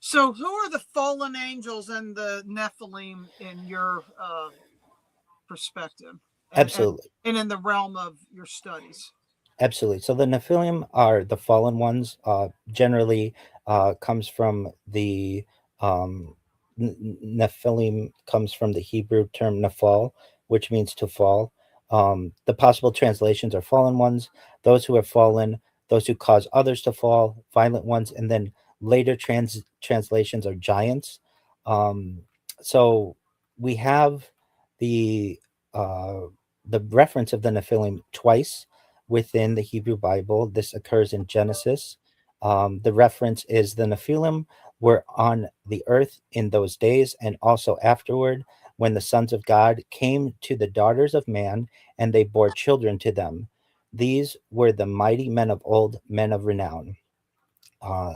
S1: So, who are the fallen angels and the Nephilim in your perspective, and
S2: Absolutely.
S1: and in the realm of your studies?
S2: Absolutely. So the Nephilim are the fallen ones. Generally, comes from the um, Nephilim comes from the Hebrew term nephal, which means to fall. The possible translations are fallen ones, those who have fallen, those who cause others to fall, violent ones, and then later translations are giants. Um, so we have the uh, the reference of the Nephilim twice within the Hebrew Bible. This occurs in Genesis. The reference is the Nephilim were on the earth in those days and also afterward, when the sons of God came to the daughters of man and they bore children to them. These were the mighty men of old, men of renown. Uh,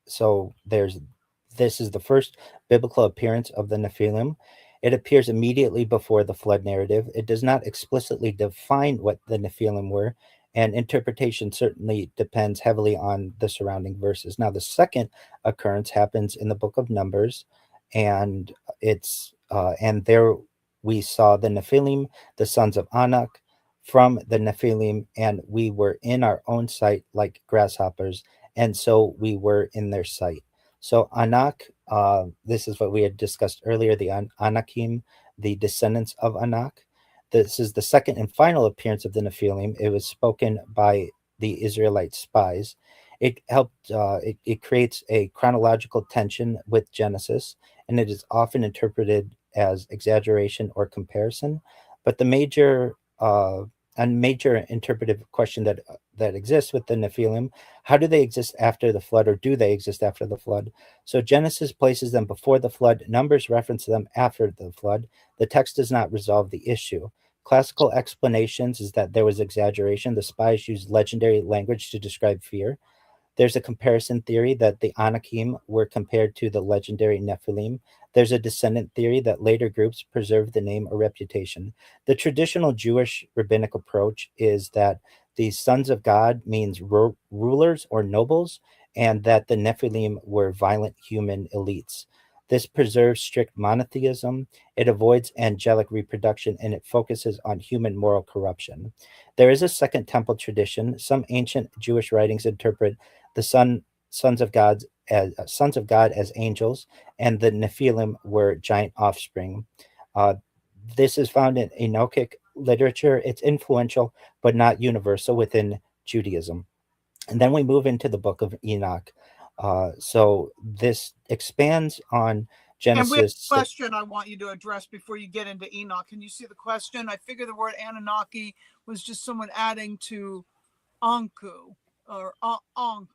S2: so there's this is the first biblical appearance of the Nephilim. It appears immediately before the flood narrative. It does not explicitly define what the Nephilim were, and interpretation certainly depends heavily on the surrounding verses. Now, the second occurrence happens in the book of Numbers, and and there we saw the Nephilim, the sons of Anak, from the Nephilim, and we were in our own sight like grasshoppers, and so we were in their sight. So Anak, this is what we had discussed earlier, the Anakim, the descendants of Anak. This is the second and final appearance of the Nephilim. It was spoken by the Israelite spies. It helped. It creates a chronological tension with Genesis, and it is often interpreted as exaggeration or comparison. But the major interpretive question that exists with the Nephilim: how do they exist after the flood, or do they exist after the flood? So Genesis places them before the flood, Numbers reference them after the flood. The text does not resolve the issue. Classical explanations is that there was exaggeration. The spies used legendary language to describe fear. There's a comparison theory that the Anakim were compared to the legendary Nephilim. There's a descendant theory that later groups preserved the name or reputation. The traditional Jewish rabbinic approach is that the sons of God means rulers or nobles, and that the Nephilim were violent human elites. This preserves strict monotheism, it avoids angelic reproduction, and it focuses on human moral corruption. There is a second temple tradition. Some ancient Jewish writings interpret the sons of God as angels, and the Nephilim were giant offspring. Uh, this is found in Enochic literature. It's influential, but not universal within Judaism. And then we move into the book of Enoch. So this expands on
S1: And we have
S2: Genesis
S1: a
S2: 6.
S1: question I want you to address before you get into Enoch. Can you see the question? I figure the word Anunnaki was just someone adding to Anku or Ankh,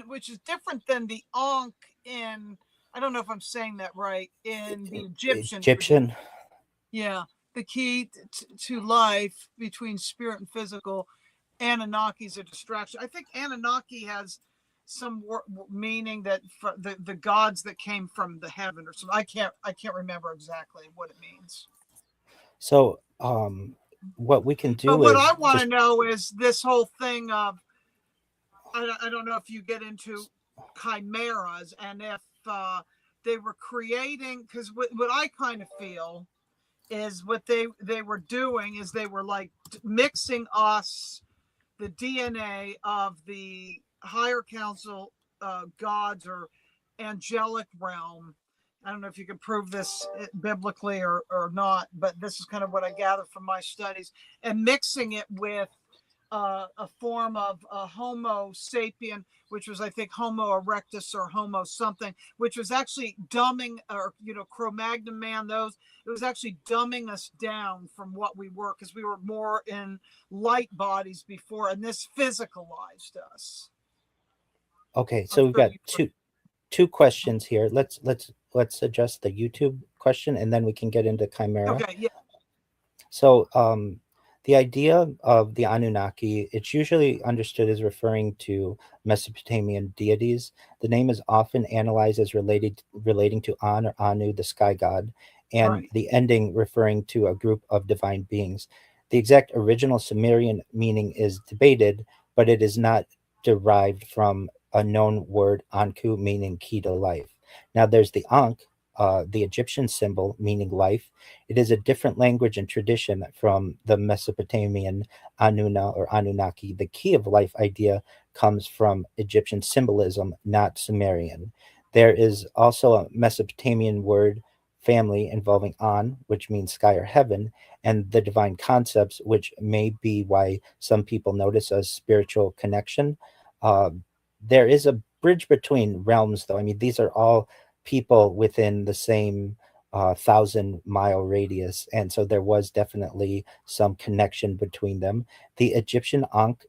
S1: which is different than the Ankh in, I don't know if I'm saying that right, in the Egyptian tradition.
S2: Egyptian.
S1: Yeah, the key to life between spirit and physical. Anunnaki's a distraction. I think Anunnaki has some meaning that the gods that came from the heaven or something. I can't remember exactly what it means.
S2: So what we can
S1: But
S2: do
S1: what I
S2: is
S1: want to
S2: just
S1: know is this whole thing of I don't know if you get into chimeras and if they were creating, because what I kind of feel is what they were doing is they were like mixing us the DNA of the higher council gods or angelic realm. I don't know if you can prove this biblically or not, but this is kind of what I gather from my studies, and mixing it with a form of Homo sapien, which was, I think, Homo erectus or Homo something, which was actually dumbing, or, Cro-Magnon man, those, it was actually dumbing us down from what we were, because we were more in light bodies before, and this physicalized us.
S2: okay.
S1: I'm
S2: So we've
S1: sure
S2: got
S1: you.
S2: two questions here. Let's address the YouTube question, and then we can get into Chimera.
S1: Okay, yeah,
S2: So the idea of the Anunnaki, it's usually understood as referring to Mesopotamian deities. The name is often analyzed as relating to An or Anu, the sky god, and
S1: right.
S2: the ending referring to a group of divine beings. The exact original Sumerian meaning is debated, but it is not derived from a known word, Anku, meaning key to life. Now there's the Ankh, the Egyptian symbol meaning life. It is a different language and tradition from the Mesopotamian Anuna or Anunnaki. The key of life idea comes from Egyptian symbolism, not Sumerian. There is also a Mesopotamian word family involving An, which means sky or heaven, and the divine concepts, which may be why some people notice a spiritual connection. Uh, there is a bridge between realms, though. I mean, these are all people within the same 1,000 mile radius, and so there was definitely some connection between them. The Egyptian Ankh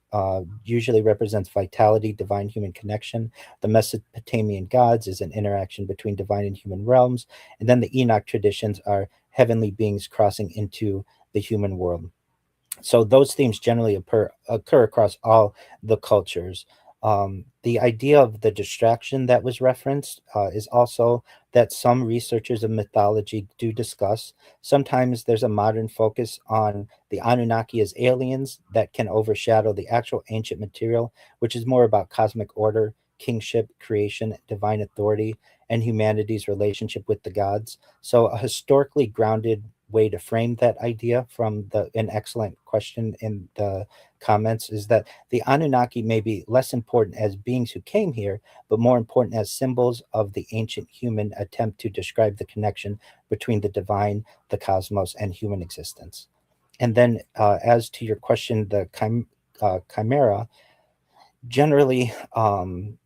S2: usually represents vitality, divine human connection. The Mesopotamian gods is an interaction between divine and human realms, and then the Enoch traditions are heavenly beings crossing into the human world. So those themes generally occur across all the cultures. The idea of the distraction that was referenced is also that some researchers of mythology do discuss. Sometimes there's a modern focus on the Anunnaki as aliens that can overshadow the actual ancient material, which is more about cosmic order, kingship, creation, divine authority, and humanity's relationship with the gods. So a historically grounded way to frame that idea from the an excellent question in the comments is that the Anunnaki may be less important as beings who came here, but more important as symbols of the ancient human attempt to describe the connection between the divine, the cosmos, and human existence. And then, as to your question, the chimera, generally,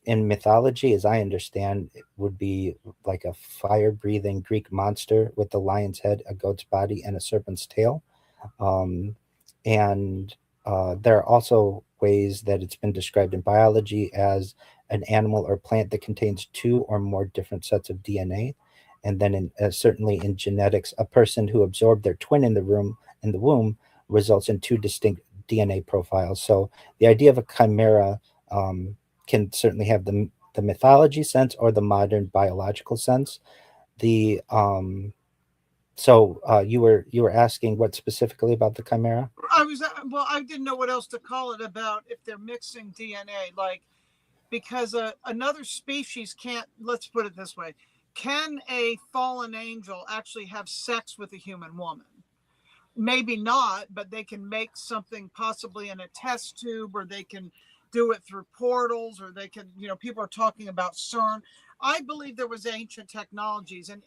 S2: in mythology, as I understand, it would be like a fire breathing Greek monster with a lion's head, a goat's body, and a serpent's tail. Um, and there are also ways that it's been described in biology as an animal or plant that contains two or more different sets of DNA. And then, certainly in genetics, a person who absorbed their twin in the womb results in two distinct DNA profiles. So the idea of a chimera um, can certainly have the mythology sense or the modern biological sense. The you were asking what specifically about the chimera?
S1: I was well, I didn't know what else to call it about if they're mixing DNA, like because another species can't. Let's put it this way: can a fallen angel actually have sex with a human woman? Maybe not, but they can make something possibly in a test tube, or they can do it through portals, or they can, people are talking about CERN. I believe there was ancient technologies, and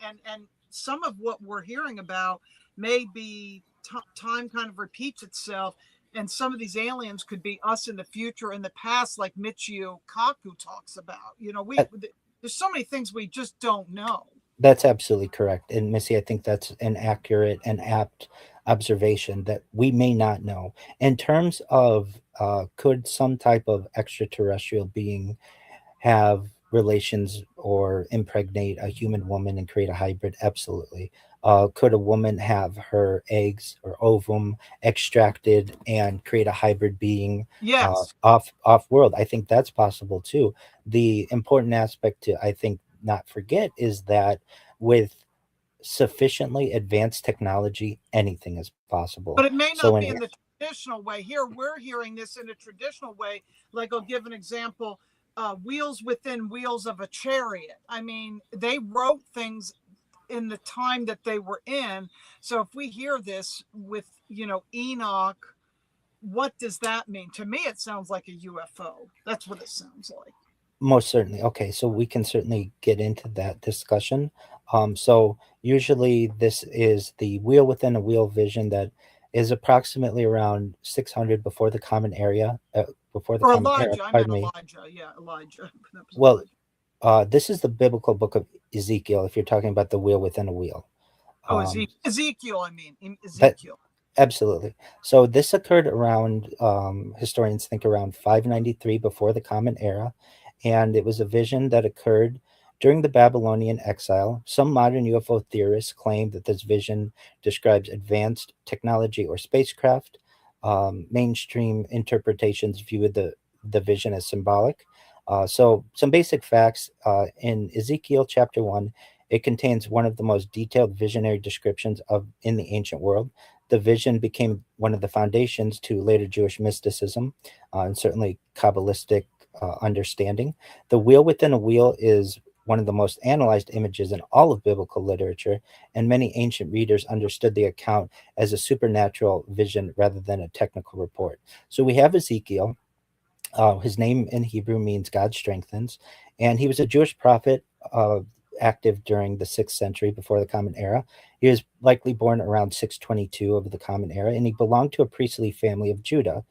S1: some of what we're hearing about may be time kind of repeats itself, and some of these aliens could be us in the future, in the past, like Michio Kaku talks about. There's so many things we just don't know.
S2: That's absolutely correct. And Missy, I think that's an accurate and apt observation that we may not know. In terms of could some type of extraterrestrial being have relations or impregnate a human woman and create a hybrid? Absolutely. Could a woman have her eggs or ovum extracted and create a hybrid being
S1: Yes,
S2: off world? I think that's possible too. The important aspect to, I think, not forget is that with sufficiently advanced technology, anything is possible.
S1: but it may
S2: So
S1: not
S2: when
S1: be in the traditional way. Here, we're hearing this in a traditional way. Like, I'll give an example: wheels within wheels of a chariot. I mean, they wrote things in the time that they were in. So if we hear this with, Enoch, what does that mean? To me, it sounds like a UFO. That's what it sounds like.
S2: Most certainly. Okay, so we can certainly get into that discussion. So usually this is the wheel within a wheel vision that is approximately around 600 before the
S1: Or
S2: common era.
S1: Elijah. I meant
S2: Pardon me.
S1: Elijah. Yeah, Elijah. That was
S2: Well,
S1: Elijah.
S2: this is the biblical book of Ezekiel. If you're talking about the wheel within a wheel,
S1: Oh,
S2: um,
S1: Ezekiel. I mean,
S2: that
S1: Ezekiel.
S2: absolutely. So this occurred around, historians think around 593 before the Common Era, and it was a vision that occurred during the Babylonian exile. Some modern UFO theorists claim that this vision describes advanced technology or spacecraft. Mainstream interpretations view the vision as symbolic. So some basic facts in Ezekiel chapter 1. It contains one of the most detailed visionary descriptions of in the ancient world. The vision became one of the foundations to later Jewish mysticism and certainly Kabbalistic understanding. The wheel within a wheel is one of the most analyzed images in all of biblical literature, and many ancient readers understood the account as a supernatural vision rather than a technical report. So we have Ezekiel. His name in Hebrew means God strengthens, and he was a Jewish prophet active during the 6th century before the Common Era. He was likely born around 622 of the Common Era, and he belonged to a priestly family of Judah.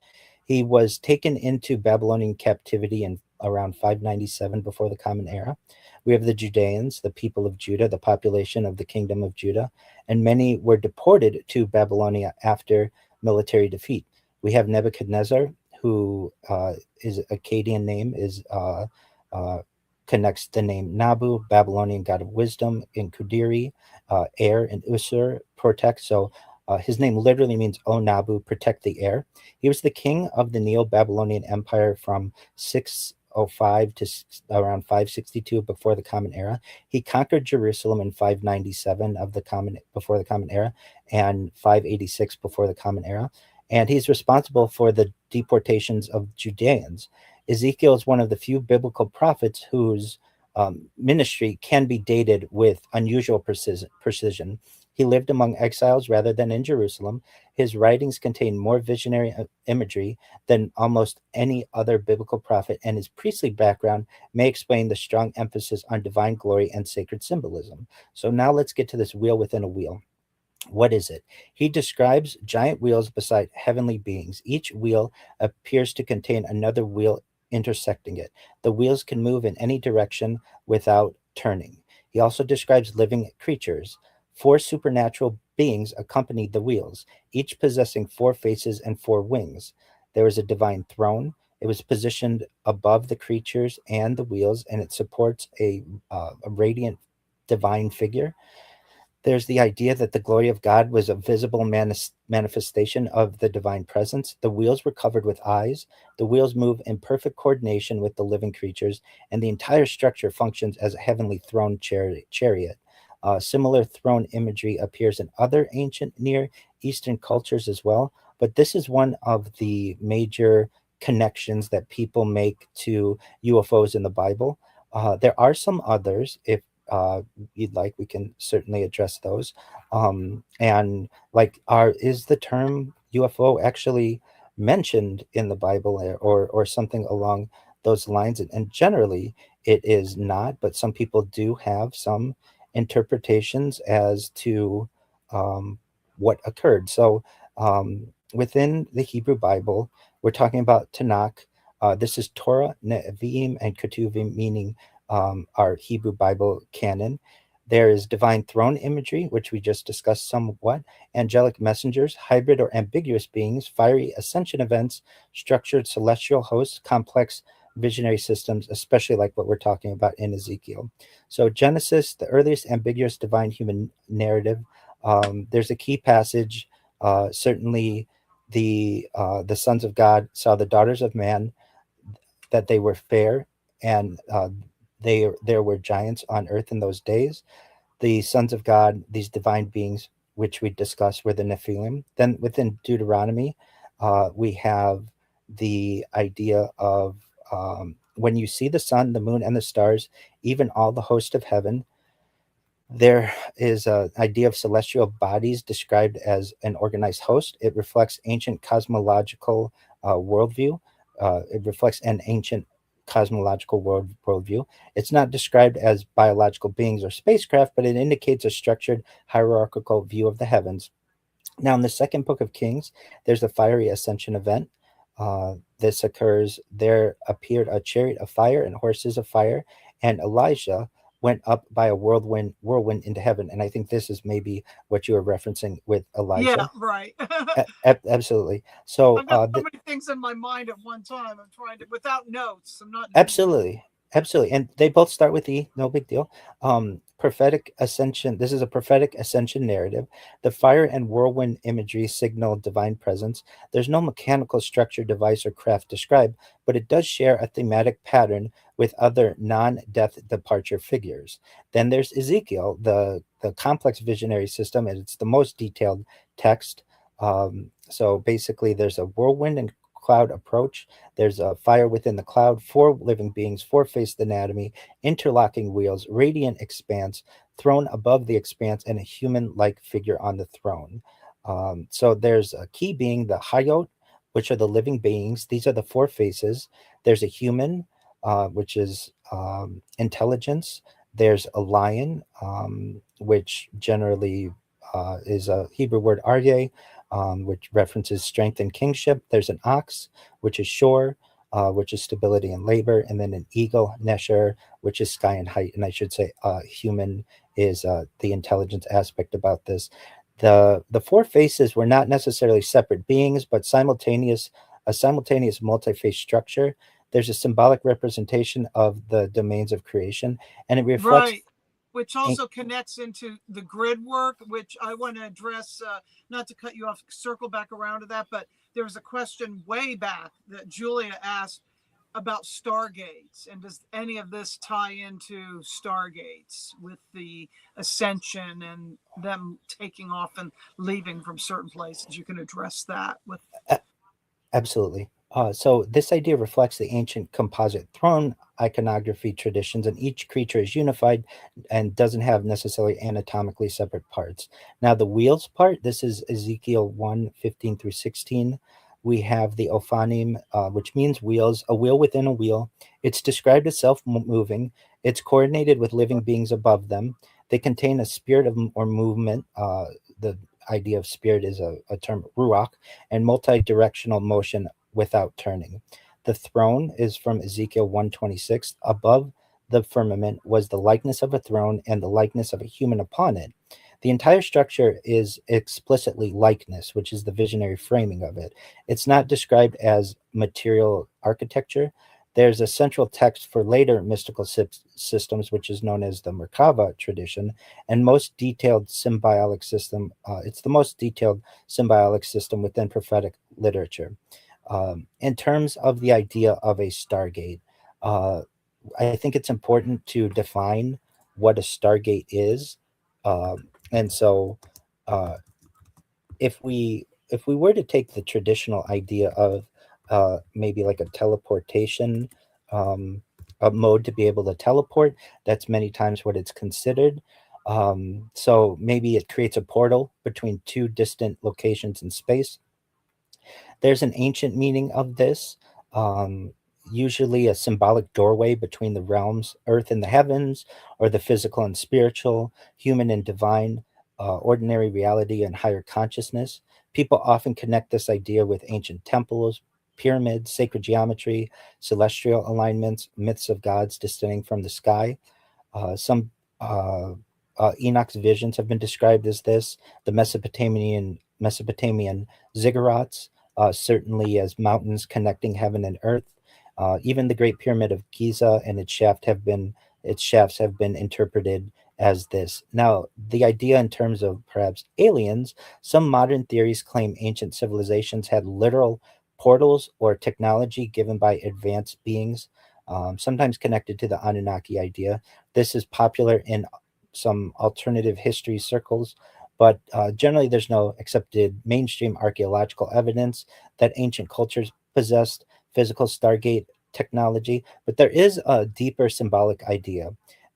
S2: He was taken into Babylonian captivity in around 597 before the Common Era. We have the Judeans, the people of Judah, the population of the kingdom of Judah, and many were deported to Babylonia after military defeat. We have Nebuchadnezzar, who his Akkadian name is uh, connects the name Nabu, Babylonian god of wisdom, in Kudiri, air, and Usur, protect. So his name literally means, O Nabu, protect the air. He was the king of the Neo-Babylonian Empire from 605 to around 562 before the Common Era. He conquered Jerusalem in 597 of the before the Common Era and 586 before the Common Era. And he's responsible for the deportations of Judeans. Ezekiel is one of the few biblical prophets whose ministry can be dated with unusual precision. He lived among exiles rather than in Jerusalem. His writings contain more visionary imagery than almost any other biblical prophet, and his priestly background may explain the strong emphasis on divine glory and sacred symbolism. So now let's get to this wheel within a wheel. What is it? He describes giant wheels beside heavenly beings. Each wheel appears to contain another wheel intersecting it. The wheels can move in any direction without turning. He also describes living creatures. 4 supernatural beings accompanied the wheels, each possessing 4 faces and 4 wings. There was a divine throne. It was positioned above the creatures and the wheels, and it supports a radiant divine figure. There's the idea that the glory of God was a visible manifestation of the divine presence. The wheels were covered with eyes. The wheels move in perfect coordination with the living creatures, and the entire structure functions as a heavenly throne chariot. Similar throne imagery appears in other ancient Near Eastern cultures as well, but this is one of the major connections that people make to UFOs in the Bible. There are some others. If you'd like, we can certainly address those. And like, is the term UFO actually mentioned in the Bible, or something along those lines? And generally, it is not, but some people do have some interpretations as to what occurred. So within the Hebrew Bible, we're talking about Tanakh. This is Torah, Nevi'im, and Ketuvim, meaning our Hebrew Bible canon. There is divine throne imagery, which we just discussed somewhat, angelic messengers, hybrid or ambiguous beings, fiery ascension events, structured celestial hosts, complex visionary systems, especially like what we're talking about in Ezekiel. So Genesis, the earliest ambiguous divine human narrative. There's a key passage. Certainly, the sons of God saw the daughters of man, that they were fair, and there were giants on earth in those days. The sons of God, these divine beings, which we discussed, were the Nephilim. Then within Deuteronomy, we have the idea of when you see the sun, the moon, and the stars, even all the host of heaven. There is an idea of celestial bodies described as an organized host. It reflects ancient cosmological worldview. It reflects an ancient cosmological worldview. It's not described as biological beings or spacecraft, but it indicates a structured hierarchical view of the heavens. Now, in the second book of Kings, there's a fiery ascension event. This occurs. There appeared a chariot of fire and horses of fire, and Elijah went up by a whirlwind into heaven. And I think this is maybe what you were referencing with
S1: Yeah,
S2: Elijah.
S1: right.
S2: Absolutely. So
S1: I've got so many things in my mind at one time. I'm trying to, without notes. I'm not doing that.
S2: absolutely, and they both start with E. No big deal. Prophetic ascension. This is a prophetic ascension narrative. The fire and whirlwind imagery signal divine presence. There's no mechanical structure, device, or craft described, but it does share a thematic pattern with other non-death departure figures. Then there's Ezekiel, the complex visionary system, and it's the most detailed text. So basically, there's a whirlwind and cloud approach. There's a fire within the cloud, four living beings, four-faced anatomy, interlocking wheels, radiant expanse, throne above the expanse, and a human-like figure on the throne. So there's a key being the Hayot, which are the living beings. These are the four faces. There's a human, which is intelligence. There's a lion, which generally is a Hebrew word aryeh, which references strength and kingship. There's an ox, which is shore, which is stability and labor, and then an eagle, nesher, which is sky and height. And I should say, human is the intelligence aspect about this. The four faces were not necessarily separate beings, but a simultaneous multi-face structure. There's a symbolic representation of the domains of creation, and it reflects.
S1: Right. Which also connects into the grid work, which I want to address, not to cut you off, circle back around to that, but there was a question way back that Julia asked about stargates, and does any of this tie into stargates with the ascension and them taking off and leaving from certain places? You can address that with.
S2: Absolutely. So this idea reflects the ancient composite throne iconography traditions, and each creature is unified and doesn't have necessarily anatomically separate parts. Now, the wheels part, this is Ezekiel 1:15 through 16. We have the Ophanim, which means wheels, a wheel within a wheel. It's described as self-moving. It's coordinated with living beings above them. They contain a spirit of or movement. The idea of spirit is a term, ruach, and multi-directional motion without turning. The throne is from Ezekiel 126. Above the firmament was the likeness of a throne and the likeness of a human upon it. The entire structure is explicitly likeness, which is the visionary framing of it. It's not described as material architecture. There's a central text for later mystical systems, which is known as the Merkava tradition, and most detailed symbolic system. It's the most detailed symbolic system within prophetic literature. In terms of the idea of a stargate, uh, I think it's important to define what a stargate is. And so, uh, if we were to take the traditional idea of maybe like a teleportation, um, a mode to be able to teleport, that's many times what it's considered. So maybe it creates a portal between two distant locations in space. There's an ancient meaning of this, um, usually a symbolic doorway between the realms, earth and the heavens, or the physical and spiritual, human and divine, ordinary reality and higher consciousness. People often connect this idea with ancient temples, pyramids, sacred geometry, celestial alignments, myths of gods descending from the sky. Some uh, Enoch's visions have been described as this. The Mesopotamian ziggurats, certainly as mountains connecting heaven and earth. Even the Great Pyramid of Giza and its shafts have been interpreted as this. Now, the idea in terms of perhaps aliens, some modern theories claim ancient civilizations had literal portals or technology given by advanced beings, sometimes connected to the Anunnaki idea. This is popular in some alternative history circles, but generally there's no accepted mainstream archaeological evidence that ancient cultures possessed physical stargate technology, but there is a deeper symbolic idea.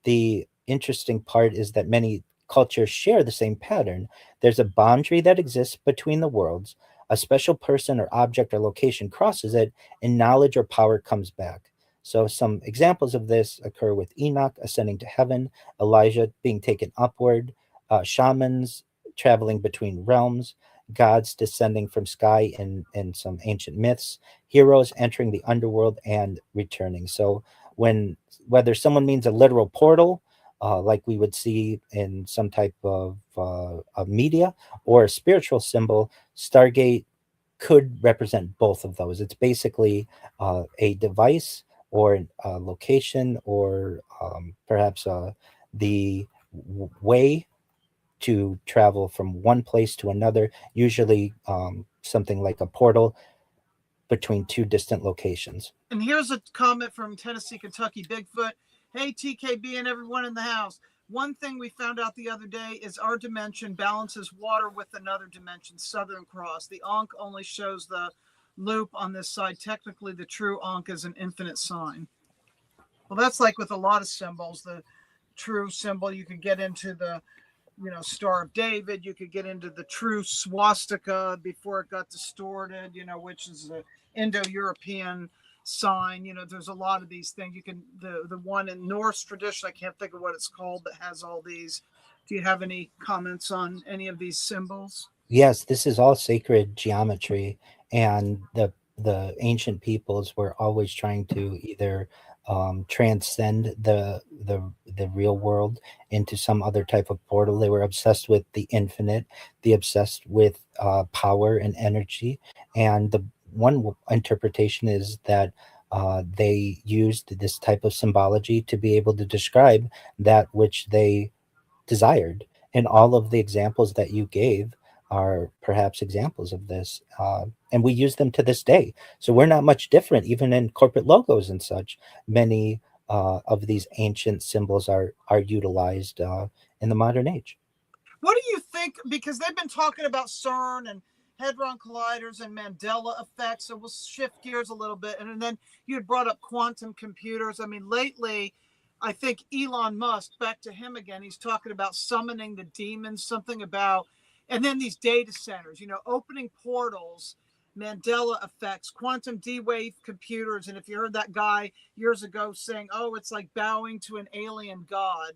S2: The interesting part is that many cultures share the same pattern. There's a boundary that exists between the worlds. A special person or object or location crosses it, and knowledge or power comes back. So, some examples of this occur with Enoch ascending to heaven, Elijah being taken upward, shamans traveling between realms, gods descending from sky in some ancient myths, heroes entering the underworld and returning. So, when whether someone means a literal portal, like we would see in some type of media, or a spiritual symbol, Stargate could represent both of those. It's basically a device or a location or perhaps the way to travel from one place to another, usually something like a portal between two distant locations.
S1: And here's a comment from Tennessee, Kentucky, Bigfoot. Hey, TKB and everyone in the house. One thing we found out the other day is our dimension balances water with another dimension, Southern Cross. The Ankh only shows the loop on this side. Technically, the true Ankh is an infinite sign. Well, that's like with a lot of symbols. The true symbol, you could get into the Star of David. You could get into the true swastika before it got distorted, which is an Indo-European sign. There's a lot of these things. You can the one in Norse tradition, I can't think of what it's called, that has all these. Do you have any comments on any of these symbols?
S2: Yes, this is all sacred geometry, and the ancient peoples were always trying to either transcend the real world into some other type of portal. They were obsessed with the infinite, they obsessed with power and energy, and the interpretation is that they used this type of symbology to be able to describe that which they desired. And all of the examples that you gave are perhaps examples of this. And we use them to this day. So we're not much different, even in corporate logos and such. Many of these ancient symbols are utilized in the modern age.
S1: What do you think? Because they've been talking about CERN and hadron colliders and Mandela effects. So we'll shift gears a little bit. And then you had brought up quantum computers. I mean, lately, I think Elon Musk, back to him again, he's talking about summoning the demons, something about, and then these data centers, opening portals, Mandela effects, quantum D-wave computers. And if you heard that guy years ago saying, oh, it's like bowing to an alien god,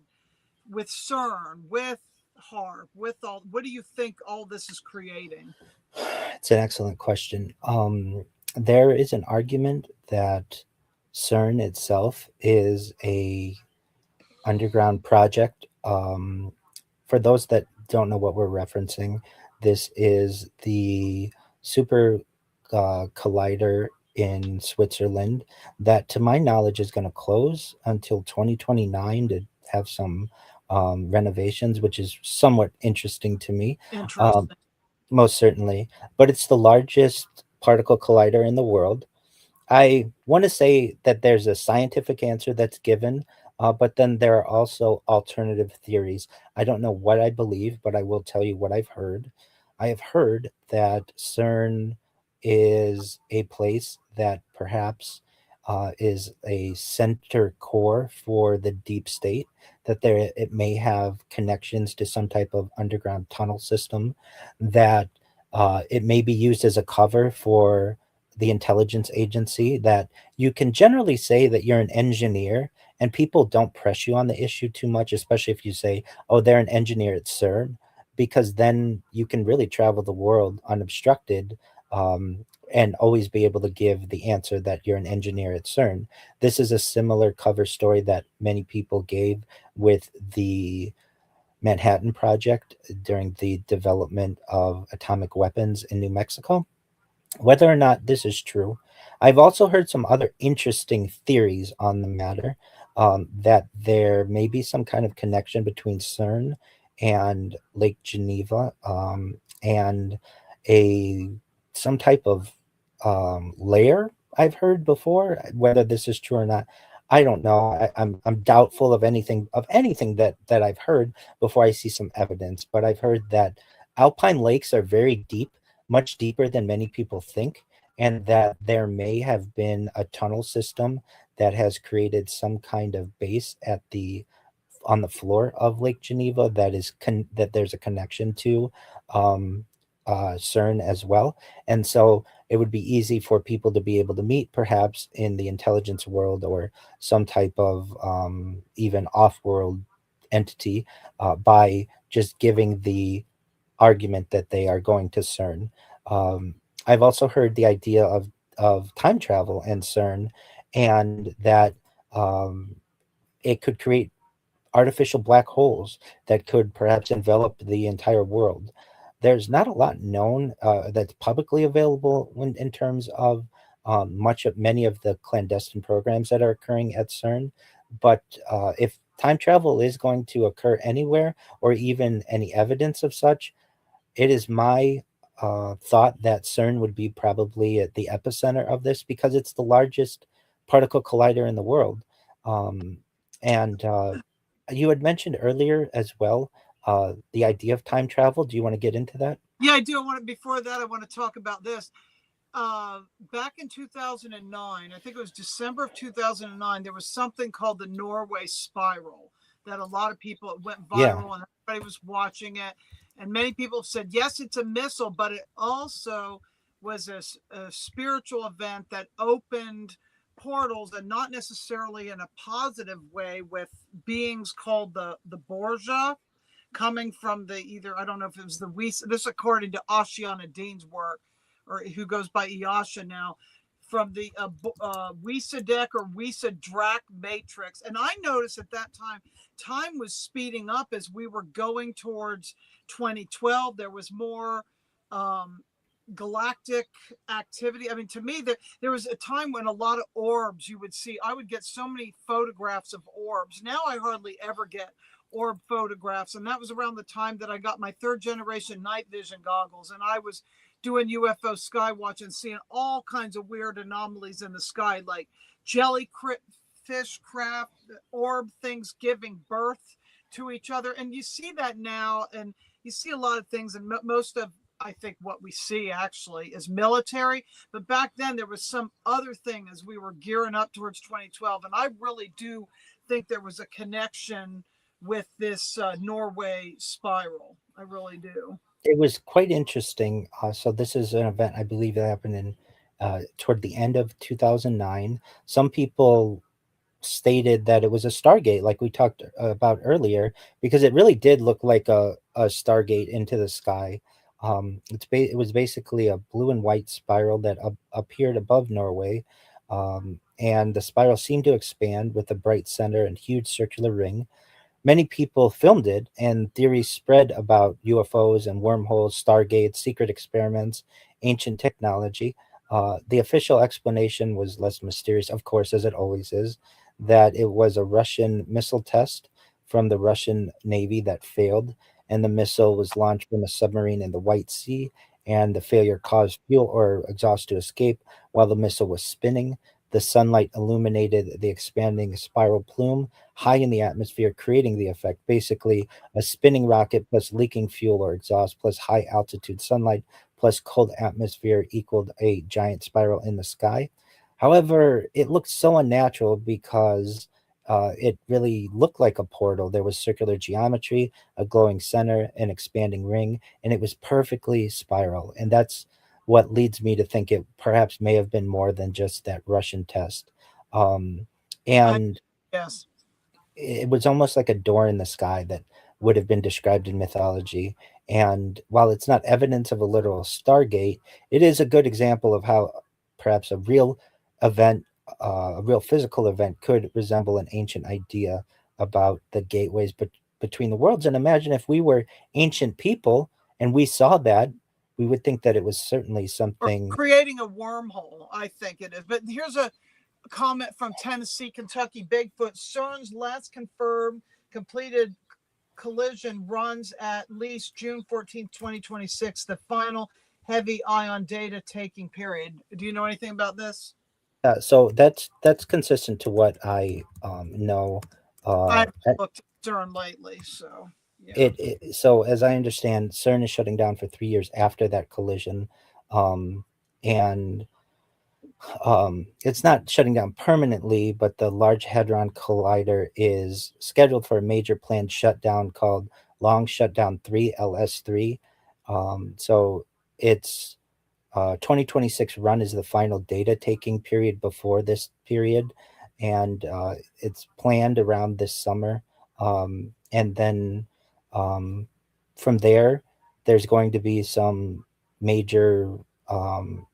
S1: with CERN, with HARP, with all, what do you think all this is creating?
S2: It's an excellent question. There is an argument that CERN itself is a underground project. For those that don't know what we're referencing, this is the super collider in Switzerland that, to my knowledge, is going to close until 2029 to have some renovations, which is somewhat interesting to me. Um,
S1: Interesting.
S2: Most certainly. But it's the largest particle collider in the world. I want to say that there's a scientific answer that's given, but then there are also alternative theories. I don't know what I believe, but I will tell you what I've heard. I have heard that CERN is a place that perhaps is a center core for the deep state, that there it may have connections to some type of underground tunnel system, that it may be used as a cover for the intelligence agency, that you can generally say that you're an engineer and people don't press you on the issue too much, especially if you say, oh, they're an engineer at CERN, because then you can really travel the world unobstructed, and always be able to give the answer that you're an engineer at CERN. This is a similar cover story that many people gave with the Manhattan Project during the development of atomic weapons in New Mexico. Whether or not this is true, I've also heard some other interesting theories on the matter, that there may be some kind of connection between CERN and Lake Geneva, and a some type of layer. I've heard before. Whether this is true or not, I don't know. I'm doubtful of anything that I've heard before I see some evidence. But I've heard that alpine lakes are very deep, much deeper than many people think, and that there may have been a tunnel system that has created some kind of base at the on the floor of Lake Geneva that that there's a connection to um, CERN as well, and so it would be easy for people to be able to meet, perhaps in the intelligence world or some type of even off-world entity, by just giving the argument that they are going to CERN. Um, I've also heard the idea of time travel and CERN, and that it could create artificial black holes that could perhaps envelop the entire world. There's not a lot known that's publicly available in terms of many of the clandestine programs that are occurring at CERN. But if time travel is going to occur anywhere, or even any evidence of such, it is my thought that CERN would be probably at the epicenter of this, because it's the largest particle collider in the world. Um, and You had mentioned earlier as well the idea of time travel. Do you want to get into that?
S1: Yeah, I do. I want to, before that, I want to talk about this. back in 2009, I think it was December of 2009, there was something called the Norway Spiral that a lot of people, it went
S2: Yeah.
S1: viral and everybody was watching it. And many people said, yes, it's a missile, but it also was a spiritual event that opened portals, and not necessarily in a positive way, with beings called the Borgia coming from the, either, I don't know if it was the this according to Ashiana Dean's work, or who goes by Iyasha now, from the Wisadek or Wisadrak matrix. And I noticed at that time was speeding up as we were going towards 2012. There was more um, galactic activity. I mean, to me, there was a time when a lot of orbs you would see. I would get so many photographs of orbs. Now I hardly ever get orb photographs. And that was around the time that I got my third generation night vision goggles. And I was doing UFO sky watch and seeing all kinds of weird anomalies in the sky, like jellyfish craft, orb things giving birth to each other. And you see that now, and you see a lot of things, and most of, I think, what we see actually is military. But back then there was some other thing as we were gearing up towards 2012. And I really do think there was a connection with this Norway spiral. I really do.
S2: It was quite interesting. So this is an event I believe that happened in toward the end of 2009. Some people stated that it was a Stargate, like we talked about earlier, because it really did look like a Stargate into the sky. It was basically a blue and white spiral that appeared above Norway, and the spiral seemed to expand with a bright center and huge circular ring. Many people filmed it, and theories spread about UFOs and wormholes, stargates, secret experiments, ancient technology. The official explanation was less mysterious, of course, as it always is, that it was a Russian missile test from the Russian Navy that failed, and the missile was launched from a submarine in the White Sea, and the failure caused fuel or exhaust to escape while the missile was spinning. The sunlight illuminated the expanding spiral plume high in the atmosphere, creating the effect. Basically, a spinning rocket plus leaking fuel or exhaust plus high altitude sunlight plus cold atmosphere equaled a giant spiral in the sky. However, it looked so unnatural because it really looked like a portal. There was circular geometry, a glowing center, an expanding ring, and it was perfectly spiral. And that's what leads me to think it perhaps may have been more than just that Russian test. Um,
S1: I
S2: and
S1: Yes.
S2: it was almost like a door in the sky that would have been described in mythology. And while it's not evidence of a literal stargate, it is a good example of how perhaps event, a real physical event, could resemble an ancient idea about the gateways between the worlds. And imagine if we were ancient people and we saw that, we would think that it was certainly
S1: Or
S2: something.
S1: creating a wormhole, I think it is. But here's a comment from Tennessee, Kentucky Bigfoot. CERN's last confirmed completed collision runs at least June 14th, 2026, the final heavy ion data taking period. Do you know anything about this?
S2: So that's consistent to what I know.
S1: I
S2: Uh,
S1: haven't looked at CERN lately, so yeah.
S2: so as I understand, CERN is shutting down for 3 years after that collision, um, and it's not shutting down permanently, but the Large Hadron Collider is scheduled for a major planned shutdown called Long Shutdown 3 (LS3). So it's 2026 run is the final data taking period before this period, and it's planned around this summer. And then um, from there, there's going to be some major um,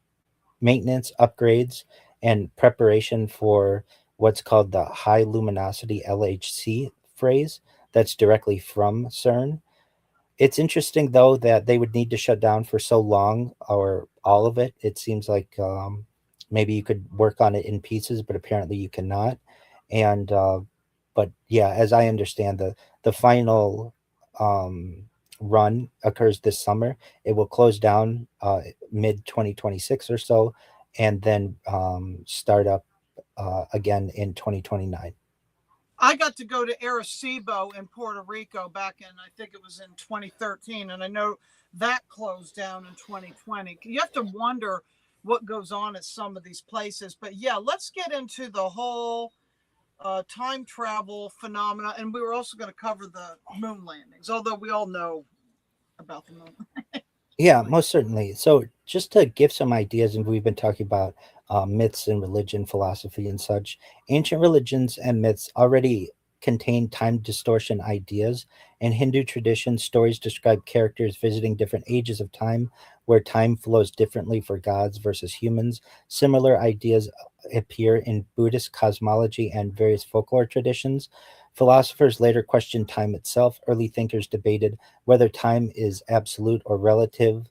S2: maintenance upgrades and preparation for what's called the high luminosity LHC phrase that's directly from CERN. It's interesting though that they would need to shut down for so long or all of it. It seems like maybe you could work on it in pieces, but apparently you cannot. And but yeah, as I understand, the final um, run occurs this summer. It will close down mid 2026 or so, and then start up again in 2029.
S1: I got to go to Arecibo in Puerto Rico back in, I think it was in 2013, and I know that closed down in 2020. You have to wonder, what goes on at some of these places. But yeah, let's get into the whole time travel phenomena, and we were also going to cover the moon landings, although we all know about the moon.
S2: Yeah, most certainly. So, just to give some ideas, and we've been talking about myths and religion, philosophy, and such. Ancient religions and myths already contain time distortion ideas. In Hindu tradition, stories describe characters visiting different ages of time, where time flows differently for gods versus humans. Similar ideas appear in Buddhist cosmology and various folklore traditions. Philosophers later questioned time itself. Early thinkers debated whether time is absolute or relative,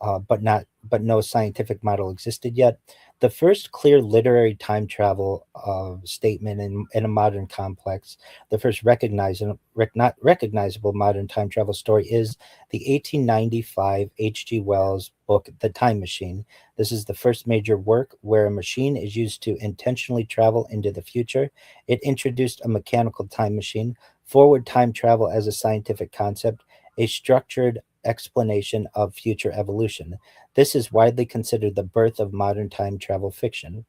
S2: but no scientific model existed yet. The first clear literary time travel statement in a modern complex, the first not recognizable modern time travel story is the 1895 H.G. Wells book The Time Machine. This is the first major work where a machine is used to intentionally travel into the future. It introduced a mechanical time machine, forward time travel as a scientific concept, a structured explanation of future evolution. This is widely considered the birth of modern time travel fiction.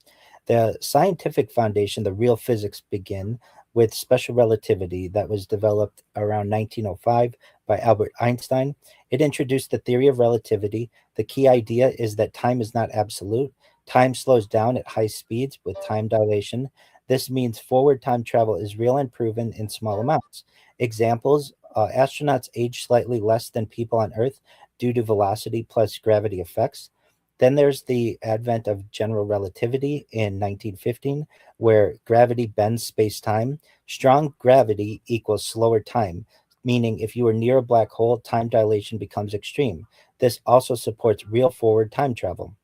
S2: The scientific foundation, the real physics, begin with special relativity that was developed around 1905 by Albert Einstein. It introduced the theory of relativity. The key idea is that time is not absolute. Time slows down at high speeds with time dilation. This means forward time travel is real and proven in small amounts. Examples: astronauts age slightly less than people on Earth due to velocity plus gravity effects. Then there's the advent of general relativity in 1915, where gravity bends space time. Strong gravity equals slower time, meaning if you are near a black hole, time dilation becomes extreme. This also supports real forward time travel.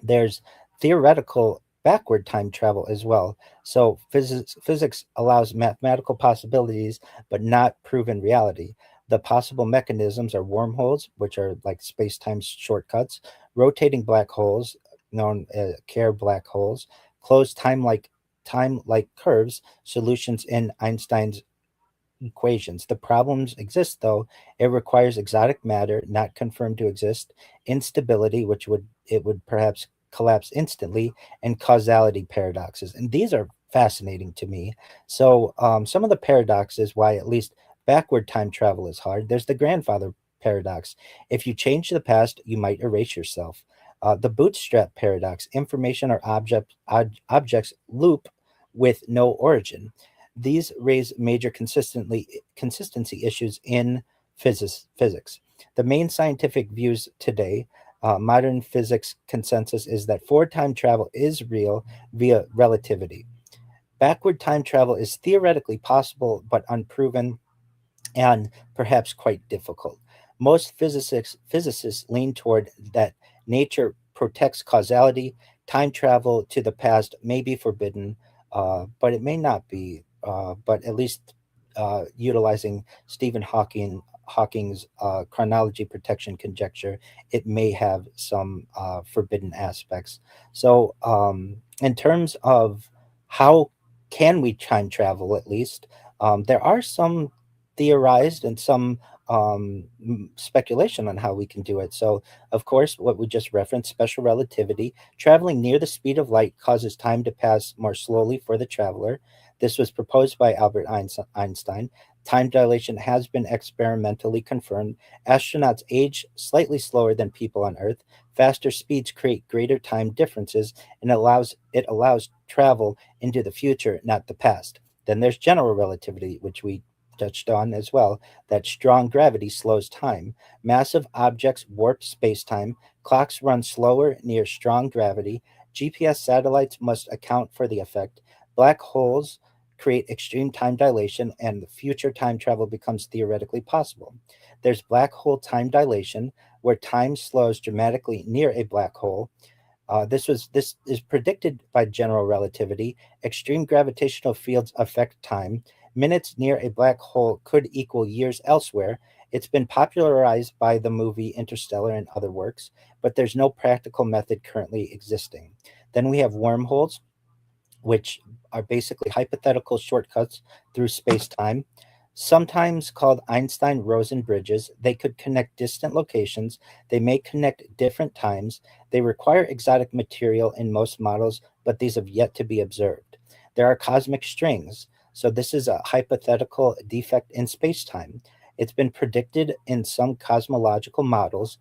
S2: There's theoretical backward time travel as well. So physics allows mathematical possibilities, but not proven reality. The possible mechanisms are wormholes, which are like space-time shortcuts, rotating black holes, known as Kerr black holes, closed time like curves, solutions in Einstein's equations. The problems exist, though. It requires exotic matter not confirmed to exist, instability, which would perhaps collapse instantly, and causality paradoxes. And these are fascinating to me. So, some of the paradoxes why at least backward time travel is hard. There's the grandfather paradox. If you change the past, you might erase yourself. The bootstrap paradox: information or objects loop with no origin. These raise major consistency issues in physics. The main scientific views today, modern physics consensus is that forward time travel is real via relativity. Backward time travel is theoretically possible but unproven and perhaps quite difficult. Most physicists lean toward that nature protects causality. Time travel to the past may be forbidden, but it may not be. But at least utilizing Hawking's chronology protection conjecture, it may have some forbidden aspects. So, in terms of how can we time travel, at least there are some theorized and some speculation on how we can do it. So, of course, what we just referenced, special relativity, traveling near the speed of light causes time to pass more slowly for the traveler. This was proposed by Albert Einstein. Time dilation has been experimentally confirmed. Astronauts age slightly slower than people on Earth. Faster speeds create greater time differences and allows travel into the future, not the past. Then there's general relativity, which we touched on as well, that strong gravity slows time. Massive objects warp space-time. Clocks run slower near strong gravity. GPS satellites must account for the effect. Black holes create extreme time dilation, and the future time travel becomes theoretically possible. There's black hole time dilation, where time slows dramatically near a black hole. This is predicted by general relativity. Extreme gravitational fields affect time. Minutes near a black hole could equal years elsewhere. It's been popularized by the movie Interstellar and other works, but there's no practical method currently existing. Then we have wormholes, which are basically hypothetical shortcuts through space time. sometimes called Einstein-Rosen bridges. They could connect distant locations. They may connect different times. They require exotic material in most models, but these have yet to be observed. There are cosmic strings. So this is a hypothetical defect in space-time. It's been predicted in some cosmological models.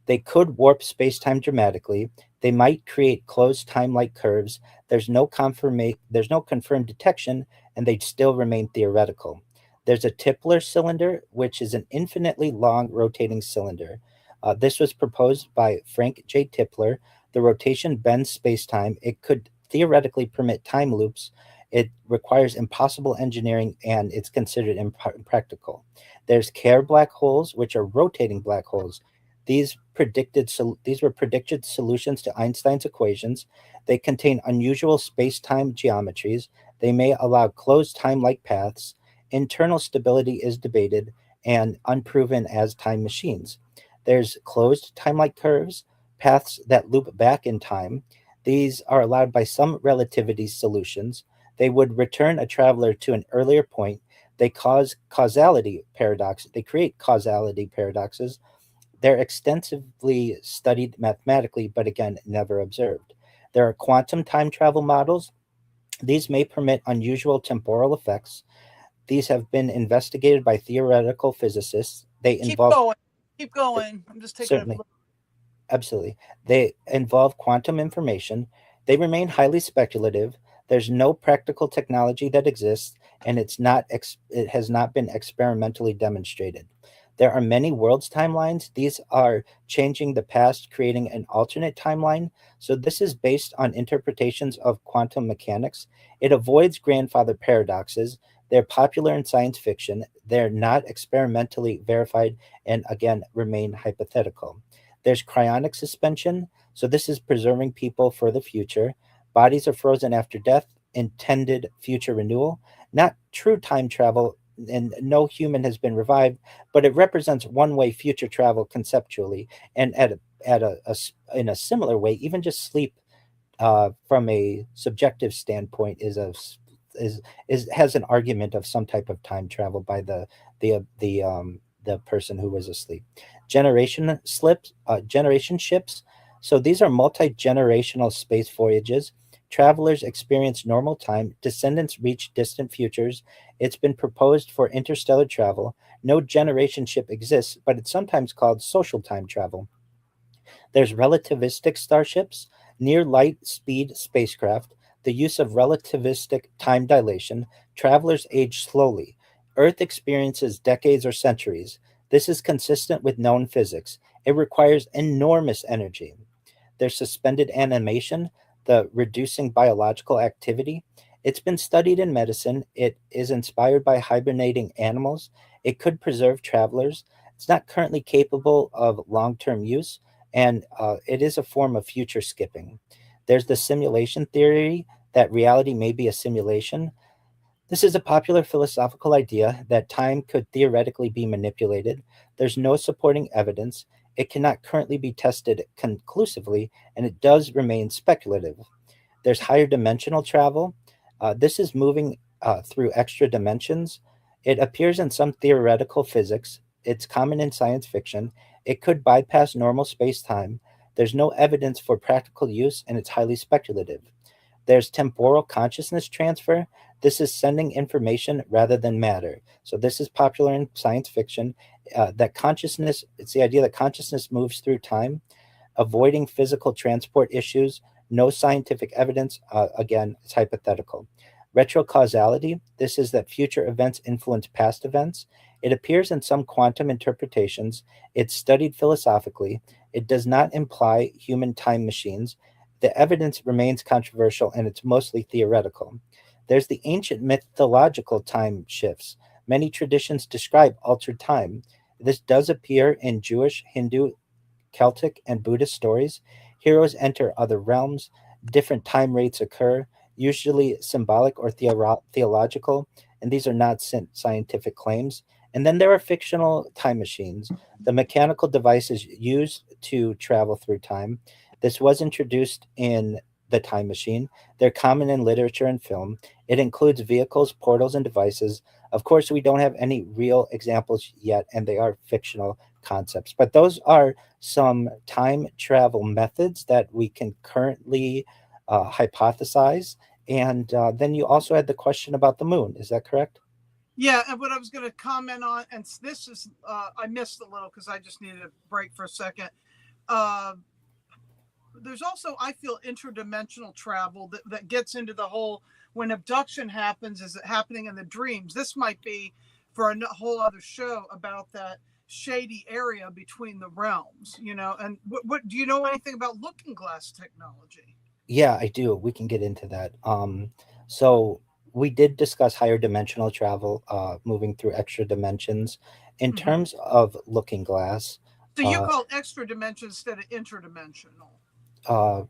S2: They could warp space-time dramatically. They might create closed time-like curves. There's no confirmed detection, and they'd still remain theoretical. There's a Tipler cylinder, which is an infinitely long rotating cylinder. This was proposed by Frank J. Tipler. The rotation bends space-time. It could theoretically permit time loops. It requires impossible engineering, and it's considered impractical. There's Kerr black holes, which are rotating black holes. These were predicted solutions to Einstein's equations. They contain unusual space-time geometries. They may allow closed time-like paths. Internal stability is debated and unproven as time machines. There's closed time-like curves, paths that loop back in time. These are allowed by some relativity solutions. They would return a traveler to an earlier point. They create causality paradoxes. They're extensively studied mathematically, but again, never observed. There are quantum time travel models. These may permit unusual temporal effects. These have been investigated by theoretical physicists. They
S1: Keep
S2: involve
S1: going. Keep going. I'm just taking a
S2: certainly,
S1: look.
S2: absolutely. They involve quantum information. They remain highly speculative. There's no practical technology that exists, and it has not been experimentally demonstrated. There are many worlds timelines. These are changing the past, creating an alternate timeline. So this is based on interpretations of quantum mechanics. It avoids grandfather paradoxes. They're popular in science fiction. They're not experimentally verified and again remain hypothetical. There's cryonic suspension. So this is preserving people for the future. Bodies are frozen after death, intended future renewal, not true time travel, and no human has been revived, but it represents one-way future travel conceptually, and in a similar way, even just sleep from a subjective standpoint is has an argument of some type of time travel by the person who was asleep. Generation ships. So these are multi-generational space voyages. Travelers experience normal time. Descendants reach distant futures. It's been proposed for interstellar travel. No generation ship exists, but it's sometimes called social time travel. There's relativistic starships, near light speed spacecraft, the use of relativistic time dilation. Travelers age slowly. Earth experiences decades or centuries. This is consistent with known physics. It requires enormous energy. There's suspended animation, the reducing biological activity. It's been studied in medicine. It is inspired by hibernating animals. It could preserve travelers. It's not currently capable of long term use, and it is a form of future skipping. There's the simulation theory that reality may be a simulation. This is a popular philosophical idea that time could theoretically be manipulated. There's no supporting evidence. It cannot currently be tested conclusively, and it does remain speculative. There's higher dimensional travel. This is moving through extra dimensions. It appears in some theoretical physics. It's common in science fiction. It could bypass normal space time. There's no evidence for practical use, and it's highly speculative. There's temporal consciousness transfer. This is sending information rather than matter. So this is popular in science fiction. It's the idea that consciousness moves through time, avoiding physical transport issues. No scientific evidence. Again, it's hypothetical. Retrocausality. This is that future events influence past events. It appears in some quantum interpretations. It's studied philosophically. It does not imply human time machines. The evidence remains controversial and it's mostly theoretical. There's the ancient mythological time shifts. Many traditions describe altered time. This does appear in Jewish, Hindu, Celtic, and Buddhist stories. Heroes enter other realms. Different time rates occur, usually symbolic or theological, and these are not scientific claims. And then there are fictional time machines, the mechanical devices used to travel through time. This was introduced in the time machine. They're common in literature and film. It includes vehicles, portals, and devices. Of course, we don't have any real examples yet, and they are fictional concepts. But those are some time travel methods that we can currently hypothesize. And then you also had the question about the moon. Is that correct?
S1: Yeah, and what I was going to comment on, and this is, I missed a little because I just needed a break for a second. Uh, there's also, I feel, interdimensional travel that gets into the whole, when abduction happens, is it happening in the dreams? This might be for a whole other show about that shady area between the realms, and what do you know anything about looking glass technology?
S2: Yeah, I do. We can get into that. So we did discuss higher dimensional travel, moving through extra dimensions. In
S1: Hmm.
S2: terms of Looking Glass,
S1: So you
S2: uh,
S1: call extra dimension instead of interdimensional?
S2: uh,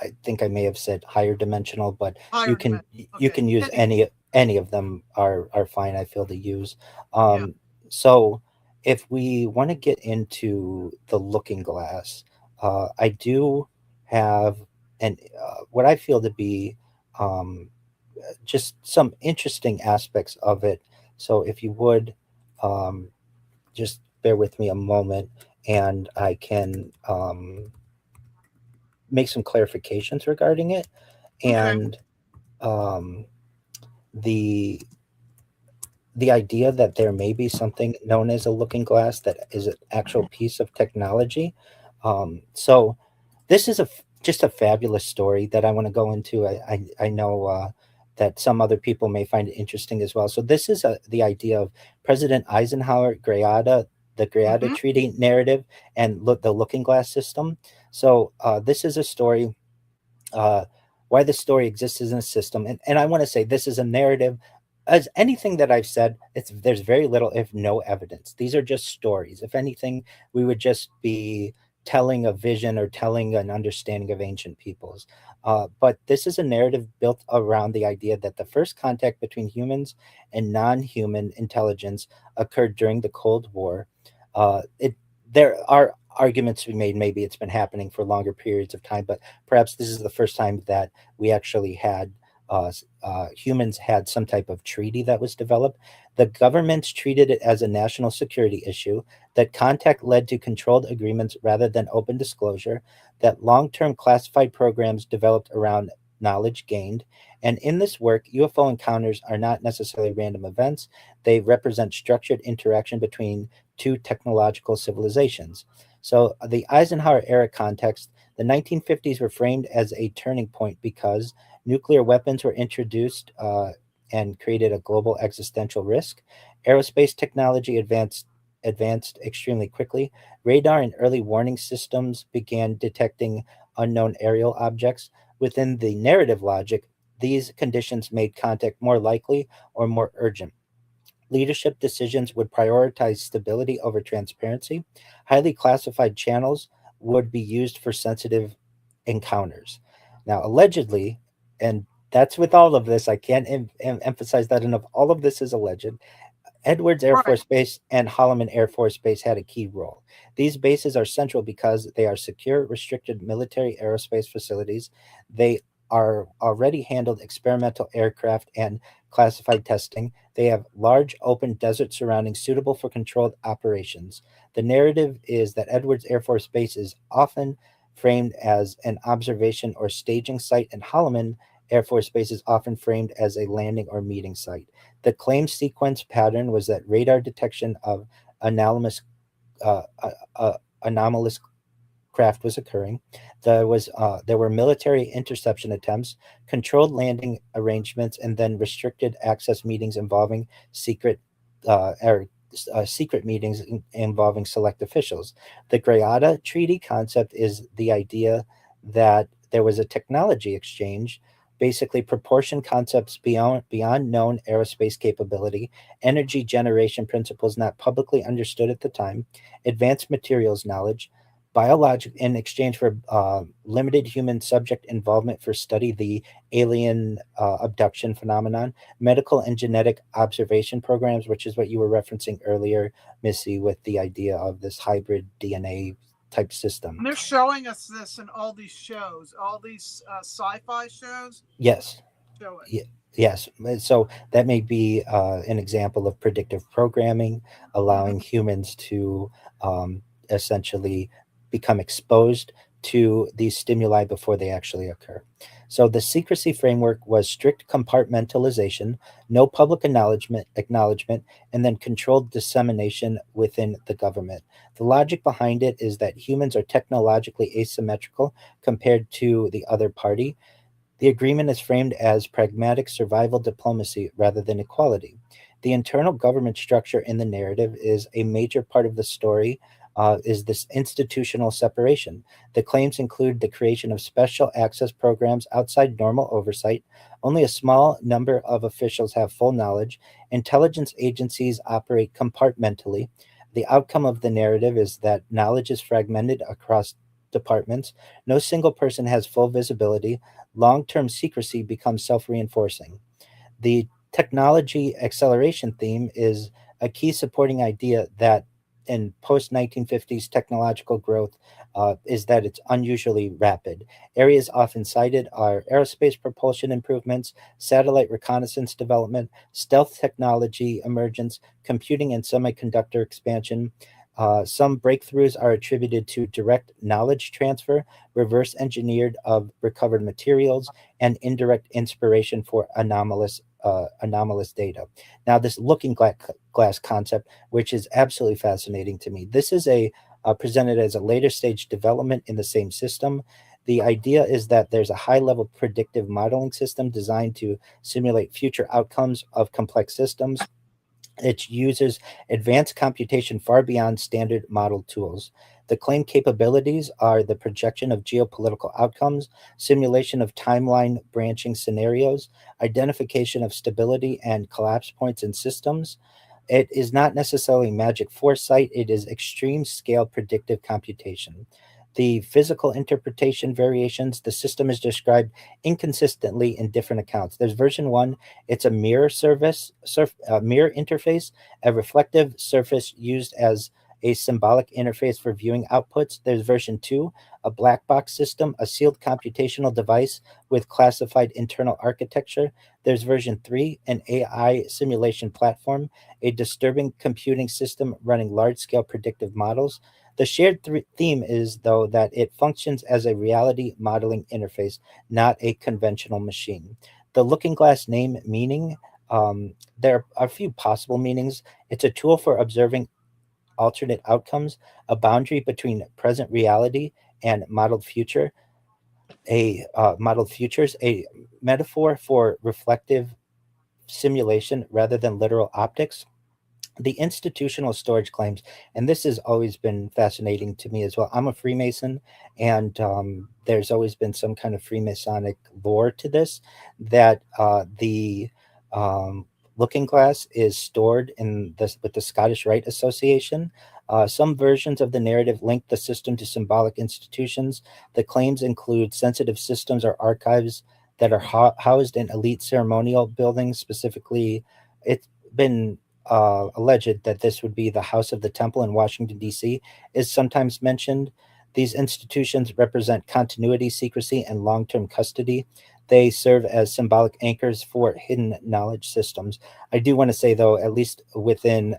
S2: I think I may have said higher dimensional, but
S1: Higher dimension.
S2: you
S1: Okay.
S2: can use
S1: Any.
S2: any of them are fine. I feel to use.
S1: Yeah.
S2: So if we want to get into the Looking Glass, I do have an what I feel to be um, just some interesting aspects of it. So if you would um, just bear with me a moment, and I can make some clarifications regarding it.
S1: Okay.
S2: And um, the the idea that there may be something known as a looking glass that is an actual piece of technology. So this is just a fabulous story that I want to go into. I know that some other people may find it interesting as well. So this is the idea of President Eisenhower the Greada
S1: Hmm.
S2: Treaty narrative, and the Looking Glass system. So this is a story, uh, why the story exists in a system. And I want to say this is a narrative. As anything that I've said, there's very little, if no evidence. These are just stories. If anything, we would just be telling a vision or telling an understanding of ancient peoples. But this is a narrative built around the idea that the first contact between humans and non-human intelligence occurred during the Cold War. It There are arguments to be made. Maybe it's been happening for longer periods of time, but perhaps this is the first time that we actually had humans had some type of treaty that was developed. The governments treated it as a national security issue, that contact led to controlled agreements rather than open disclosure, that long term classified programs developed around knowledge gained. And in this work, UFO encounters are not necessarily random events, they represent structured interaction between two technological civilizations. So, the Eisenhower era context, the 1950s were framed as a turning point because nuclear weapons were introduced and created a global existential risk. Aerospace technology advanced extremely quickly. Radar and early warning systems began detecting unknown aerial objects. Within the narrative logic, these conditions made contact more likely or more urgent. Leadership decisions would prioritize stability over transparency. Highly classified channels would be used for sensitive encounters. Now, allegedly, and that's with all of this, I can't emphasize that enough. All of this is alleged. Edwards Air
S1: Right.
S2: Force Base and Holloman Air Force Base had a key role. These bases are central because they are secure, restricted military aerospace facilities. They are already handled experimental aircraft and classified testing. They have large open desert surroundings suitable for controlled operations. The narrative is that Edwards Air Force Base is often framed as an observation or staging site, and Holloman Air Force Base is often framed as a landing or meeting site. The claim sequence pattern was that radar detection of anomalous uh, uh, anomalous craft was occurring. There were military interception attempts, controlled landing arrangements, and then restricted access meetings involving secret or secret meetings involving select officials. The Greada Treaty concept is the idea that there was a technology exchange, basically proportion concepts beyond known aerospace capability, energy generation principles not publicly understood at the time, advanced materials knowledge, biologic in exchange for limited human subject involvement for study the alien abduction phenomenon, medical and genetic observation programs, which is what you were referencing earlier, Missy, with the idea of this hybrid DNA type system.
S1: And they're showing us this in all these shows, all these sci-fi shows.
S2: Yes.
S1: Show it.
S2: Yes. So that may be an example of predictive programming, allowing
S1: Hmm.
S2: humans to essentially become exposed to these stimuli before they actually occur. So the secrecy framework was strict compartmentalization, no public acknowledgement, and then controlled dissemination within the government. The logic behind it is that humans are technologically asymmetrical compared to the other party. The agreement is framed as pragmatic survival diplomacy rather than equality. The internal government structure in the narrative is a major part of the story. Is this institutional separation? The claims include the creation of special access programs outside normal oversight. Only a small number of officials have full knowledge. Intelligence agencies operate compartmentally. The outcome of the narrative is that knowledge is fragmented across departments. No single person has full visibility. Long-term secrecy becomes self-reinforcing. The technology acceleration theme is a key supporting idea that in post 1950s technological growth is that it's unusually rapid. Areas often cited are aerospace propulsion improvements, satellite reconnaissance development, stealth technology emergence, computing and semiconductor expansion. Some breakthroughs are attributed to direct knowledge transfer, reverse engineered of recovered materials, and indirect inspiration for anomalous data. Now, this glass concept, which is absolutely fascinating to me, this is a presented as a later stage development in the same system. The idea is that there's a high level predictive modeling system designed to simulate future outcomes of complex systems. It uses advanced computation far beyond standard model tools. The claimed capabilities are the projection of geopolitical outcomes, simulation of timeline branching scenarios, identification of stability and collapse points in systems. It is not necessarily magic foresight, it is extreme scale predictive computation. The physical interpretation variations, the system is described inconsistently in different accounts. There's version one, it's a mirror interface, a reflective surface used as a symbolic interface for viewing outputs. There's version two, a black box system, a sealed computational device with classified internal architecture. There's version three, an AI simulation platform, a disturbing computing system running large scale predictive models. The shared theme is, though, that it functions as a reality modeling interface, not a conventional machine. The Looking Glass name meaning, there are a few possible meanings. It's a tool for observing alternate outcomes, a boundary between present reality and modeled futures, a metaphor for reflective simulation rather than literal optics. The institutional storage claims, and this has always been fascinating to me as well. I'm a Freemason, and there's always been some kind of Freemasonic lore to this, that the Looking Glass is stored in this with the Scottish Rite Association. Some versions of the narrative link the system to symbolic institutions. The claims include sensitive systems or archives that are housed in elite ceremonial buildings. Specifically, it's been alleged that this would be the House of the Temple in Washington, D.C., is sometimes mentioned. These institutions represent continuity, secrecy, and long term custody. They serve as symbolic anchors for hidden knowledge systems. I do want to say, though, at least within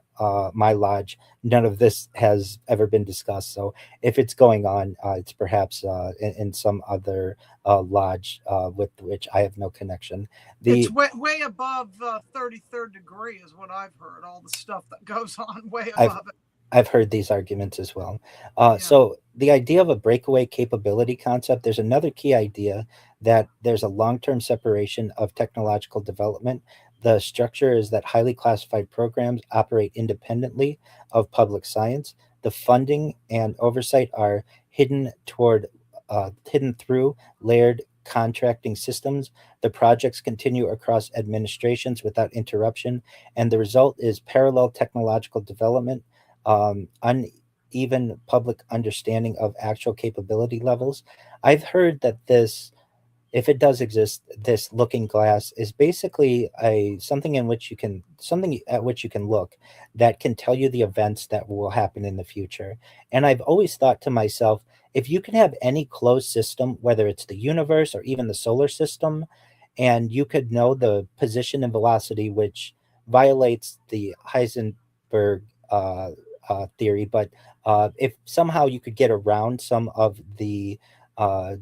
S2: my lodge, none of this has ever been discussed. So if it's going on, it's perhaps in some other lodge with which I have no connection.
S1: It's
S2: The
S1: way above 33rd degree, is what I've heard. All the stuff that goes on way
S2: I've
S1: above it.
S2: I've heard these arguments as well.
S1: Yeah.
S2: So the idea of a breakaway capability concept, there's another key idea that there's a long-term separation of technological development. The structure is that highly classified programs operate independently of public science. The funding and oversight are hidden through layered contracting systems. The projects continue across administrations without interruption, and the result is parallel technological development, uneven public understanding of actual capability levels. I've heard that this if it does exist, this looking glass is basically a something at which you can look that can tell you the events that will happen in the future. And I've always thought to myself, if you can have any closed system, whether it's the universe or even the solar system, and you could know the position and velocity, which violates the Heisenberg uh, theory, but if somehow you could get around some of the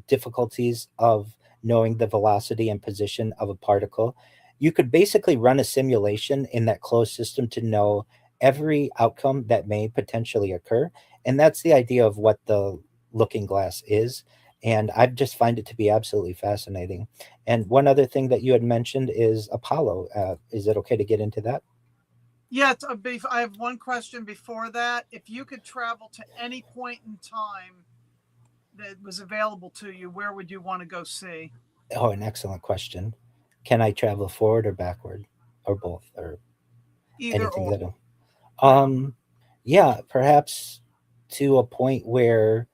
S2: difficulties of knowing the velocity and position of a particle, you could basically run a simulation in that closed system to know every outcome that may potentially occur. And that's the idea of what the looking glass is. And I just find it to be absolutely fascinating. And one other thing that you had mentioned is Apollo. Is it okay to get into that?
S1: Yeah, I have one question before that. If you could travel to any point in time that was available to you, where would you want to go see?
S2: Oh, an excellent question. Can I travel forward or backward, or both, or
S1: Either
S2: anything
S1: or.
S2: that?
S1: Yeah.
S2: Um, yeah, perhaps to a point where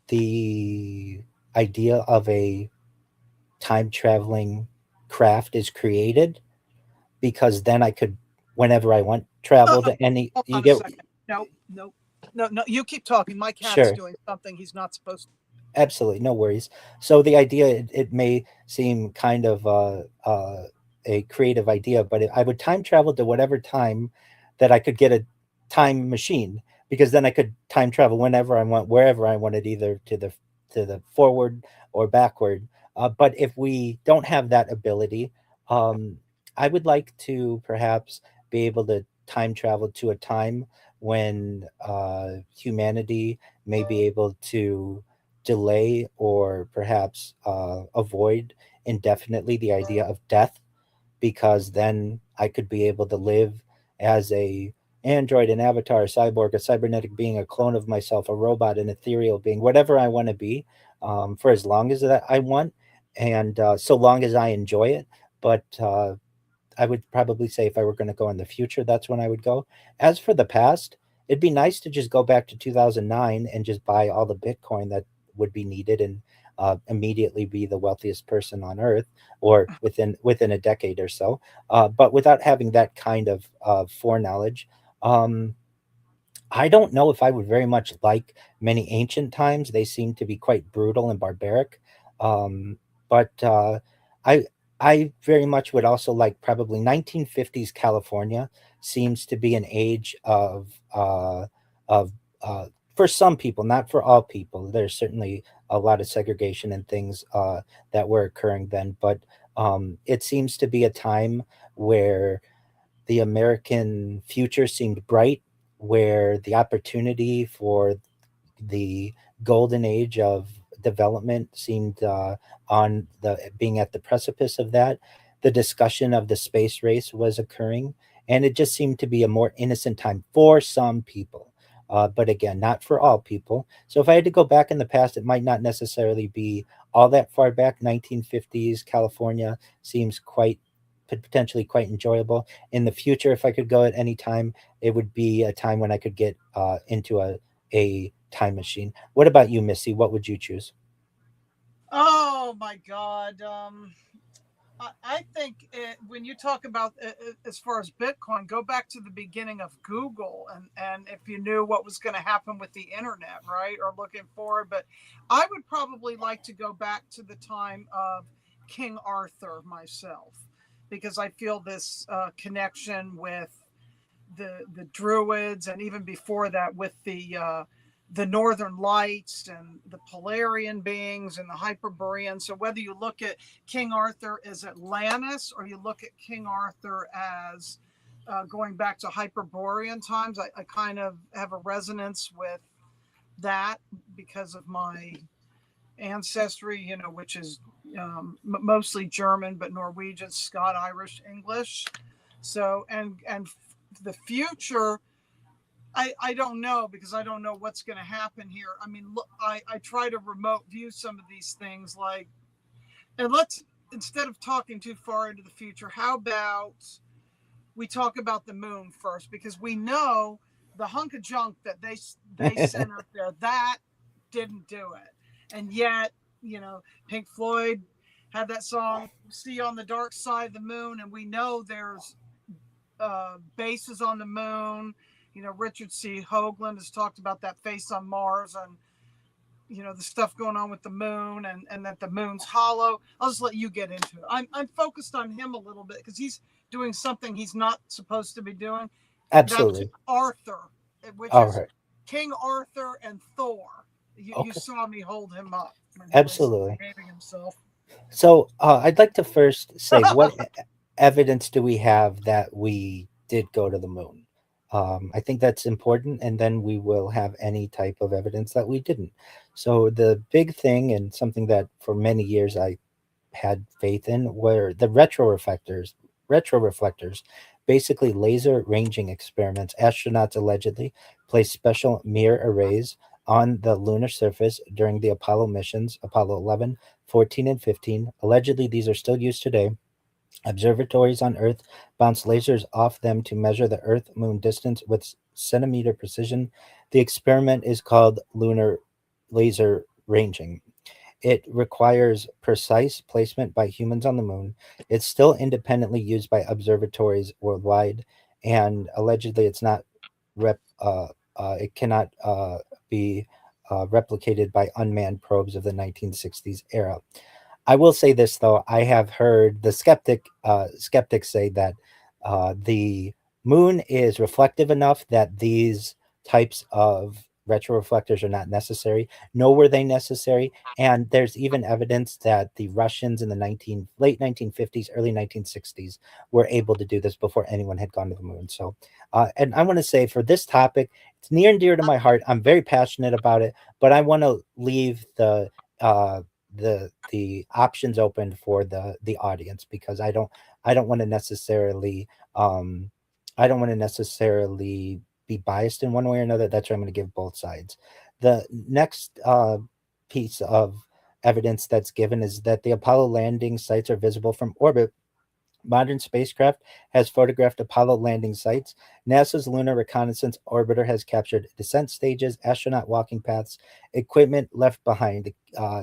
S2: the idea of a time traveling craft is created, because then I could, whenever I want, travel
S1: Uh-uh.
S2: to any.
S1: Hold
S2: You
S1: on a
S2: get
S1: second. Nope. Nope. No, no, you keep talking. My cat's
S2: sure.
S1: doing something he's not supposed to.
S2: Absolutely, no worries. So the idea, it may seem kind of a creative idea, but I would time travel to whatever time that I could get a time machine, because then I could time travel whenever I want, wherever I wanted, either to the forward or backward. But if we don't have that ability, um, I would like to perhaps be able to time travel to a time when humanity may be able to delay or perhaps avoid indefinitely the idea of death, because then I could be able to live as a android, an avatar, a cyborg, a cybernetic being, a clone of myself, a robot, an ethereal being, whatever I want to be, for as long as that I want, and so long as I enjoy it. But I would probably say if I were going to go in the future, that's when I would go. As for the past, it'd be nice to just go back to 2009 and just buy all the Bitcoin that would be needed, and immediately be the wealthiest person on earth, or within a decade or so. But without having that kind of foreknowledge, um, I don't know if I would very much like many ancient times. They seem to be quite brutal and barbaric. Um, but I I very much would also like probably 1950s California. Seems to be an age of uh, for some people, not for all people. There's certainly a lot of segregation and things that were occurring then, but it seems to be a time where the American future seemed bright, where the opportunity for the golden age of development seemed on the being at the precipice of that. The discussion of the space race was occurring, and it just seemed to be a more innocent time for some people. But again, not for all people. So if I had to go back in the past, it might not necessarily be all that far back. 1950s California seems quite potentially quite enjoyable. In the future, if I could go at any time, it would be a time when I could get into a time machine. What about you, Missy? What would you choose?
S1: Oh my God. I think when you talk about as far as Bitcoin, go back to the beginning of Google, and if you knew what was going to happen with the internet, right, or looking forward. But I would probably like to go back to the time of King Arthur myself, because I feel this connection with the Druids, and even before that with the Northern Lights and the Polarian beings and the Hyperborean. So whether you look at King Arthur as Atlantis, or you look at King Arthur as going back to Hyperborean times, I kind of have a resonance with that because of my ancestry, which is mostly German, but Norwegian, Scott, Irish, English. So and the future, I don't know, because I don't know what's going to happen here. I mean, look, I try to remote view some of these things, like, and let's, instead of talking too far into the future, how about we talk about the moon first, because we know the hunk of junk that they sent up there, that didn't do it, and yet you know, Pink Floyd had that song "See on the Dark Side of the Moon," and we know there's bases on the moon. You know, Richard C. Hoagland has talked about that face on Mars, and you know the stuff going on with the moon, and that the moon's hollow. I'll just let you get into it. I'm focused on him a little bit because he's doing something he's not supposed to be doing. That's
S2: Absolutely.
S1: Arthur, which
S2: All
S1: is
S2: right.
S1: King Arthur and Thor. You
S2: Okay.
S1: saw me hold him up when he was
S2: Absolutely.
S1: behaving himself.
S2: So I'd like to first say, what evidence do we have that we did go to the moon? I think that's important, and then we will have any type of evidence that we didn't. So the big thing, and something that for many years I had faith in, were the retroreflectors. Retroreflectors, basically laser ranging experiments. Astronauts allegedly placed special mirror arrays on the lunar surface during the Apollo missions, Apollo 11, 14, and 15. Allegedly, these are still used today. Observatories on Earth bounce lasers off them to measure the Earth moon distance with centimeter precision. The experiment is called lunar laser ranging. It requires precise placement by humans on the moon. It's still independently used by observatories worldwide, and allegedly, it's not it cannot be replicated by unmanned probes of the 1960s era. I will say this though: I have heard the skeptics say that the moon is reflective enough that these types of retroreflectors are not necessary. Nor were they necessary, and there's even evidence that the Russians in the late 1950s, early 1960s were able to do this before anyone had gone to the moon. So, and I want to say for this topic, it's near and dear to my heart. I'm very passionate about it, but I want to leave uh, the options open for the audience, because I don't want to necessarily um I don't want to necessarily be biased in one way or another. That's why I'm going to give both sides. The next piece of evidence that's given is that the Apollo landing sites are visible from orbit. Modern spacecraft has photographed Apollo landing sites. NASA's Lunar Reconnaissance Orbiter has captured descent stages, astronaut walking paths, equipment left behind.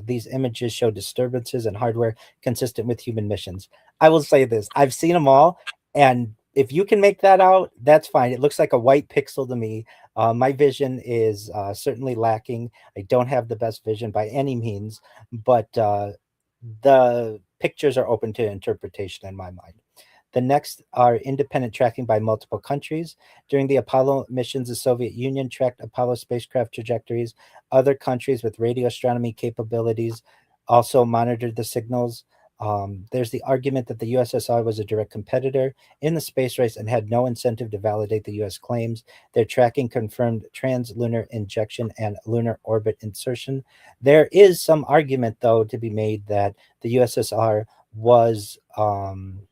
S2: These images show disturbances in hardware consistent with human missions. I will say this: I've seen them all, and if you can make that out, that's fine. It looks like a white pixel to me. My vision is certainly lacking. I don't have the best vision by any means, but the pictures are open to interpretation in my mind. The next are independent tracking by multiple countries. During the Apollo missions, the Soviet Union tracked Apollo spacecraft trajectories. Other countries with radio astronomy capabilities also monitored the signals. There's the argument that the USSR was a direct competitor in the space race and had no incentive to validate the US claims. Their tracking confirmed translunar injection and lunar orbit insertion. There is some argument, though, to be made that the USSR was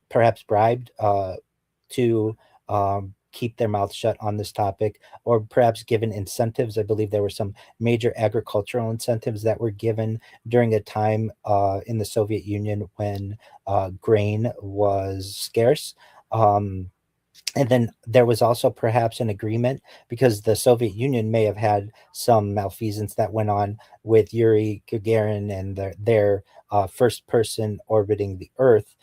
S2: perhaps bribed to keep their mouth shut on this topic, or perhaps given incentives. I believe there were some major agricultural incentives that were given during a time in the Soviet Union when grain was scarce. Um, and then there was also perhaps an agreement, because the Soviet Union may have had some malfeasance that went on with Yuri Gagarin and their first person orbiting the Earth.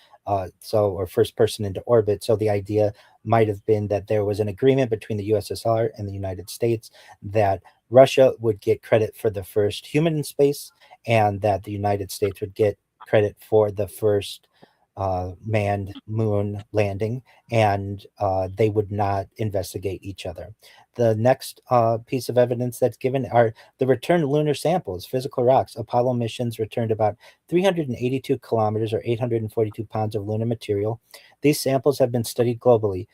S2: Or first person into orbit. So the idea might have been that there was an agreement between the USSR and the United States that Russia would get credit for the first human in space, and that the United States would get credit for the first manned moon landing, and they would not investigate each other. The next piece of evidence that's given are the returned lunar samples, physical rocks. Apollo missions returned about 382 kilometers or 842 pounds of lunar material. These samples have been studied globally.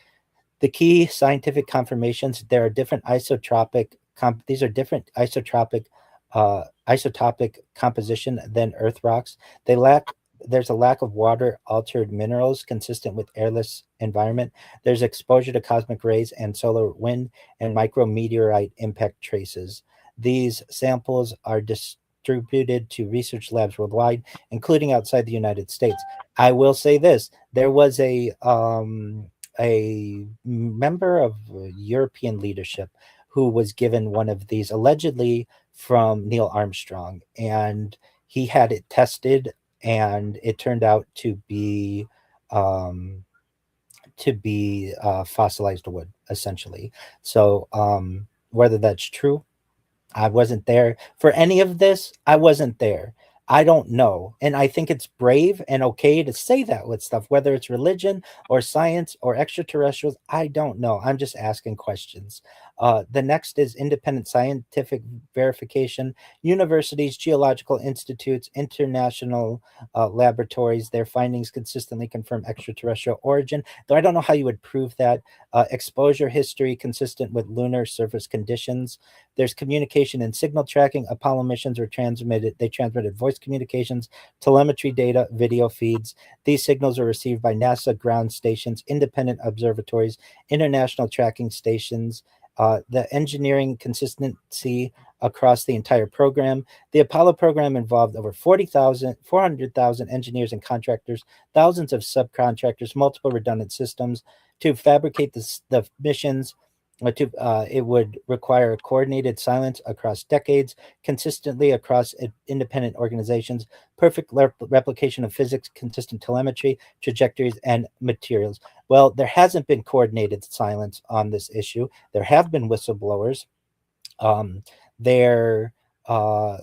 S2: The key scientific confirmations: there are different these are different isotopic composition than Earth rocks. They lack There's a lack of water altered minerals consistent with airless environment. There's exposure to cosmic rays and solar wind and micrometeorite impact traces. These samples are distributed to research labs worldwide, including outside the United States. I will say this: there was a member of European leadership who was given one of these, allegedly from Neil Armstrong, and he had it tested, and it turned out um, to be fossilized wood, essentially. So whether that's true, I wasn't there for any of this. I wasn't there. I don't know. And I think it's brave and okay to say that with stuff, whether it's religion or science or extraterrestrials. I don't know. I'm just asking questions. The next is independent scientific verification. Universities, geological institutes, international laboratories, their findings consistently confirm extraterrestrial origin, though I don't know how you would prove that. Exposure history consistent with lunar surface conditions. There's communication and signal tracking. Apollo missions were transmitted. They transmitted voice communications, telemetry data, video feeds. These signals are received by NASA ground stations, independent observatories, international tracking stations. The engineering consistency across the entire program. The Apollo program involved over 400,000 engineers and contractors, thousands of subcontractors, multiple redundant systems to fabricate the missions. It would require coordinated silence across decades, consistently across independent organizations, perfect replication of physics, consistent telemetry, trajectories, and materials. Well, there hasn't been coordinated silence on this issue. There have been whistleblowers. Um, there uh,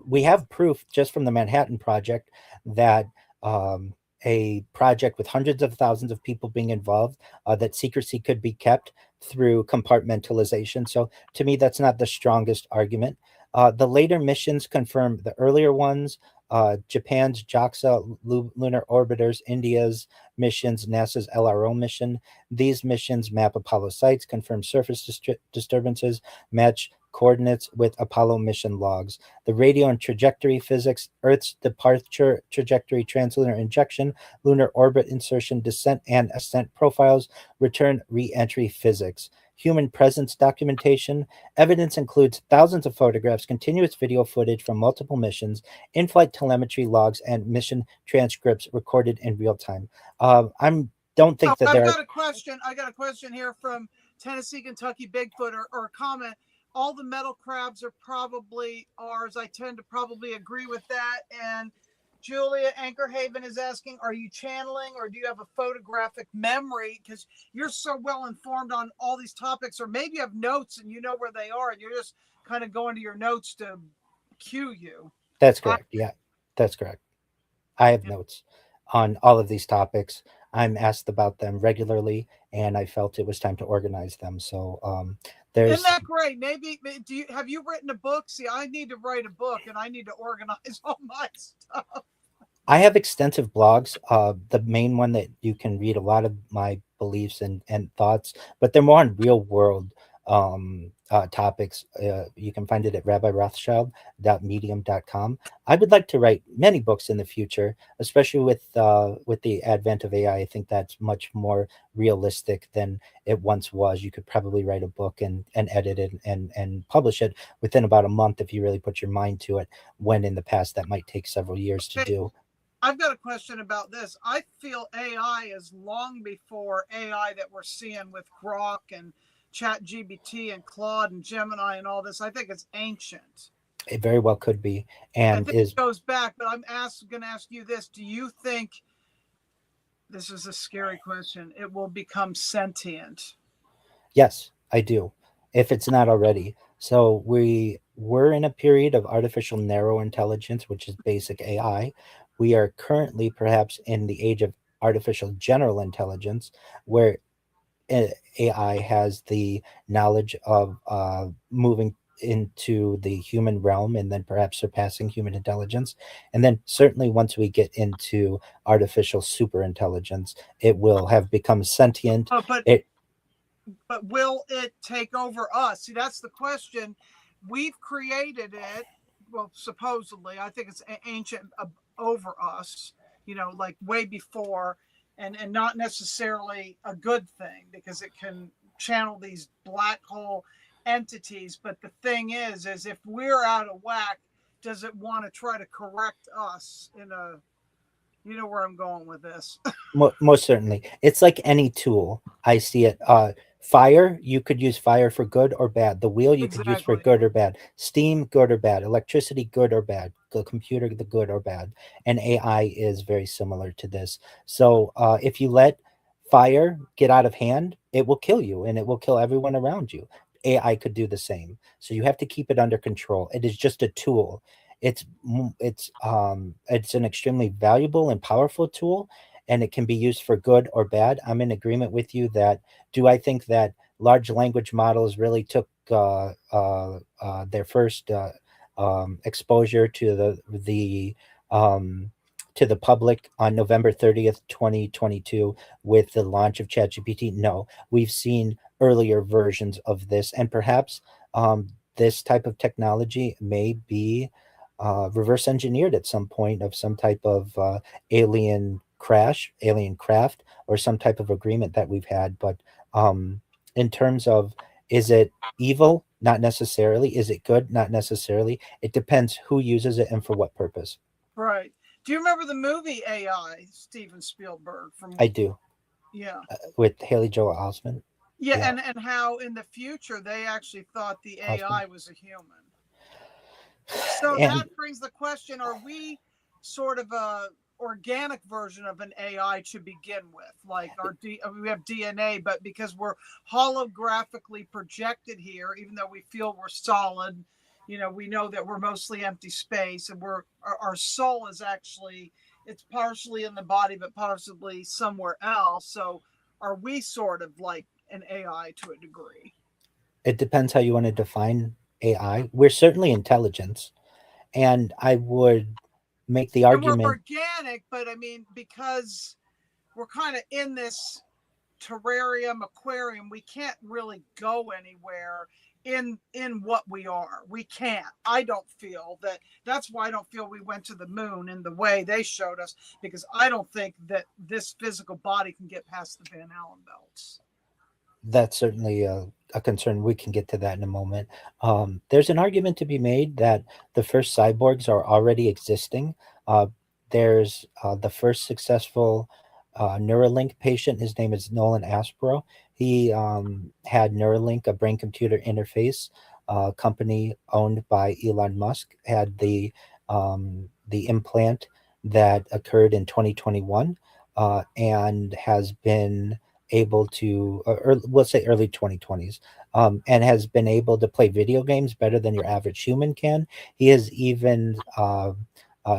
S2: we have proof just from the Manhattan Project that um, a project with hundreds of thousands of people being involved, that secrecy could be kept through compartmentalization. So to me, that's not the strongest argument. The later missions confirm the earlier ones. Japan's JAXA lunar orbiters, India's missions, NASA's LRO mission. These missions map Apollo sites, confirm surface disturbances, match coordinates with Apollo mission logs. The radio and trajectory physics, Earth's departure trajectory, translunar injection, lunar orbit insertion, descent and ascent profiles, return re-entry physics. Human presence documentation. Evidence includes thousands of photographs, continuous video footage from multiple missions, in flight telemetry logs, and mission transcripts recorded in real time. I don't
S1: Oh,
S2: think that
S1: I've
S2: there are.
S1: got a question. I got a question here from Tennessee, Kentucky Bigfoot, or a comment. All the metal crabs are probably ours. I tend to probably agree with that. And Julia Anchorhaven is asking, are you channeling or do you have a photographic memory? Because you're so well informed on all these topics, or maybe you have notes and you know where they are and you're just kind of going to your notes to cue you.
S2: That's
S1: I,
S2: correct. Yeah, that's correct. I have notes on all of these topics. I'm asked about them regularly, and I felt it was time to organize them. So
S1: Isn't
S2: there's
S1: that great? Maybe do you have you written a book? See, I need to write a book and I need to organize all my stuff.
S2: I have extensive blogs. The main one that you can read a lot of my beliefs and thoughts, but they're more on real world topics. You can find it at rabbirothschild.medium.com. I would like to write many books in the future, especially with the advent of AI. I think that's much more realistic than it once was. You could probably write a book and edit it and publish it within about a month if you really put your mind to it, when in the past that might take several years to
S1: Okay,
S2: do.
S1: I've got a question about this. I feel AI is long before AI that we're seeing with Grok and Chat GBT and Claude and Gemini and all this. I think it's ancient.
S2: It very well could be,
S1: I
S2: and
S1: think
S2: is.
S1: it goes back, but I'm going to ask you this. Do you think, this is a scary question, it will become sentient?
S2: Yes, I do, if it's not already. So we're in a period of artificial narrow intelligence, which is basic AI. We are currently perhaps in the age of artificial general intelligence, where AI has the knowledge of moving into the human realm and then perhaps surpassing human intelligence. And then certainly once we get into artificial super intelligence, it will have become sentient.
S1: Oh, but
S2: It
S1: but will it take over us? See, that's the question. We've created it. Well, supposedly, I think it's ancient over us. Like way before, and not necessarily a good thing because it can channel these black hole entities. But the thing is if we're out of whack, does it want to try to correct us in a? You know where I'm going with this.
S2: most certainly, it's like any tool. I see it. Fire, you could use fire for good or bad. The wheel you could use for
S1: Exactly.
S2: good or bad. Steam, good or bad. Electricity, good or bad. The computer, the good or bad. And AI is very similar to this. So if you let fire get out of hand, it will kill you and it will kill everyone around you. AI could do the same. So you have to keep it under control. It is just a tool. It's an extremely valuable and powerful tool, and it can be used for good or bad. I'm in agreement with you that, do I think that large language models really took their first exposure um, to the public on November 30th, 2022, with the launch of ChatGPT? No, we've seen earlier versions of this, and perhaps this type of technology may be reverse engineered at some point of some type of alien craft, or some type of agreement that we've had. But um, in terms of, is it evil? Not necessarily. Is it good? Not necessarily. It depends who uses it and for what purpose.
S1: Right. Do you remember the movie AI, Steven Spielberg from,
S2: I do.
S1: yeah.
S2: With Haley Joel Osment.
S1: Yeah,
S2: Yeah,
S1: and how in the future they actually thought the
S2: Osment.
S1: AI was a human. So that
S2: And
S1: brings the question, are we sort of a organic version of an AI to begin with? Like we have DNA, but because we're holographically projected here, even though we feel we're solid, we know that we're mostly empty space, and our soul is actually, it's partially in the body, but possibly somewhere else. So are we sort of like an AI to a degree?
S2: it depends how you want to define AI. We're certainly intelligence, and I would make the
S1: And we're
S2: argument.
S1: organic, but I mean, because we're kind of in this terrarium aquarium, we can't really go anywhere in what we are. We can't. I don't feel that. That's why I don't feel we went to the moon in the way they showed us, because I don't think that this physical body can get past the Van Allen belts.
S2: That's certainly a concern. We can get to that in a moment. There's an argument to be made that the first cyborgs are already existing. Uh, there's the first successful Neuralink patient. His name is Nolan Aspro. He had Neuralink, a brain computer interface company owned by Elon Musk, had the implant that occurred in 2021, and has been able to, or let's say early 2020s, and has been able to play video games better than your average human can. He has even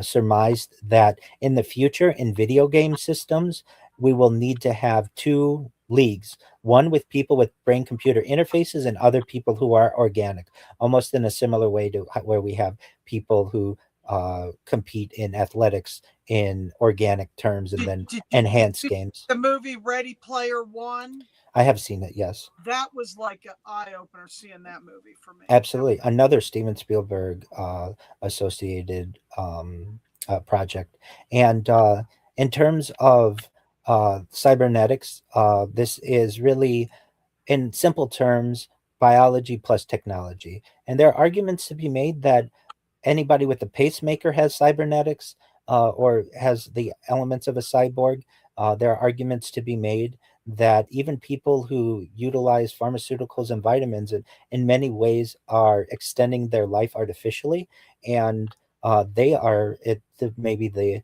S2: surmised that in the future, in video game systems, we will need to have two leagues, one with people with brain computer interfaces and other people who are organic, almost in a similar way to where we have people who compete in athletics in organic terms, and then
S1: Did
S2: enhance
S1: you see
S2: games.
S1: the movie Ready Player One?
S2: I have seen it, yes.
S1: That was like an eye opener seeing that movie for me.
S2: Absolutely. Another Steven Spielberg associated project. And in terms of cybernetics, this is really, in simple terms, biology plus technology. And there are arguments to be made that anybody with a pacemaker has cybernetics, or has the elements of a cyborg. There are arguments to be made that even people who utilize pharmaceuticals and vitamins in many ways are extending their life artificially, and they are maybe the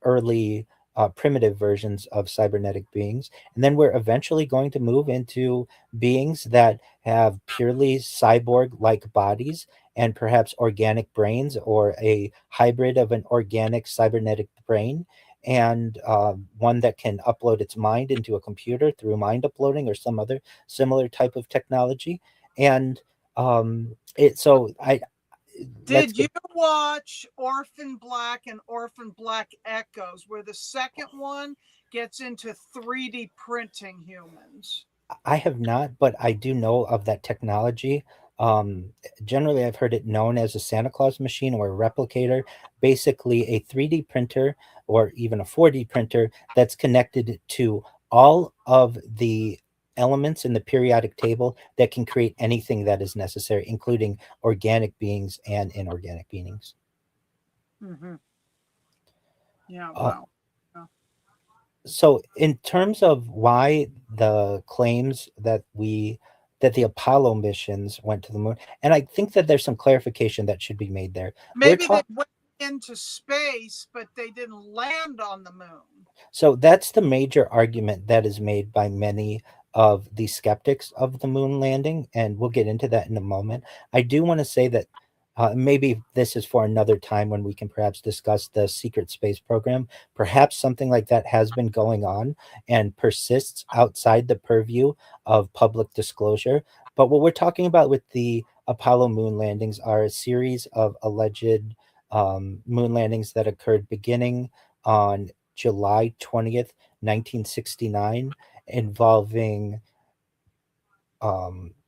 S2: early primitive versions of cybernetic beings. And then we're eventually going to move into beings that have purely cyborg like bodies and perhaps organic brains, or a hybrid of an organic cybernetic brain, and one that can upload its mind into a computer through mind uploading or some other similar type of technology. And it so I let's
S1: Did you
S2: get.
S1: watch Orphan Black and Orphan Black Echoes, where the second one gets into 3D printing humans?
S2: I have not, but I do know of that technology. Um, Generally, I've heard it known as a Santa Claus machine or a replicator, basically a 3D printer or even a 4D printer that's connected to all of the elements in the periodic table that can create anything that is necessary, including organic beings and inorganic beings.
S1: Mm-hmm. Yeah,
S2: Uh,
S1: wow. Yeah.
S2: So in terms of why the claims that the Apollo missions went to the moon, and I think that there's some clarification that should be made there. We're
S1: Maybe they
S2: talking
S1: went into space, but they didn't land on the moon.
S2: So that's the major argument that is made by many of the skeptics of the moon landing, and we'll get into that in a moment. I do want to say that maybe this is for another time when we can perhaps discuss the secret space program. Perhaps something like that has been going on and persists outside the purview of public disclosure. But what we're talking about with the Apollo moon landings are a series of alleged moon landings that occurred beginning on July 20th, 1969, involving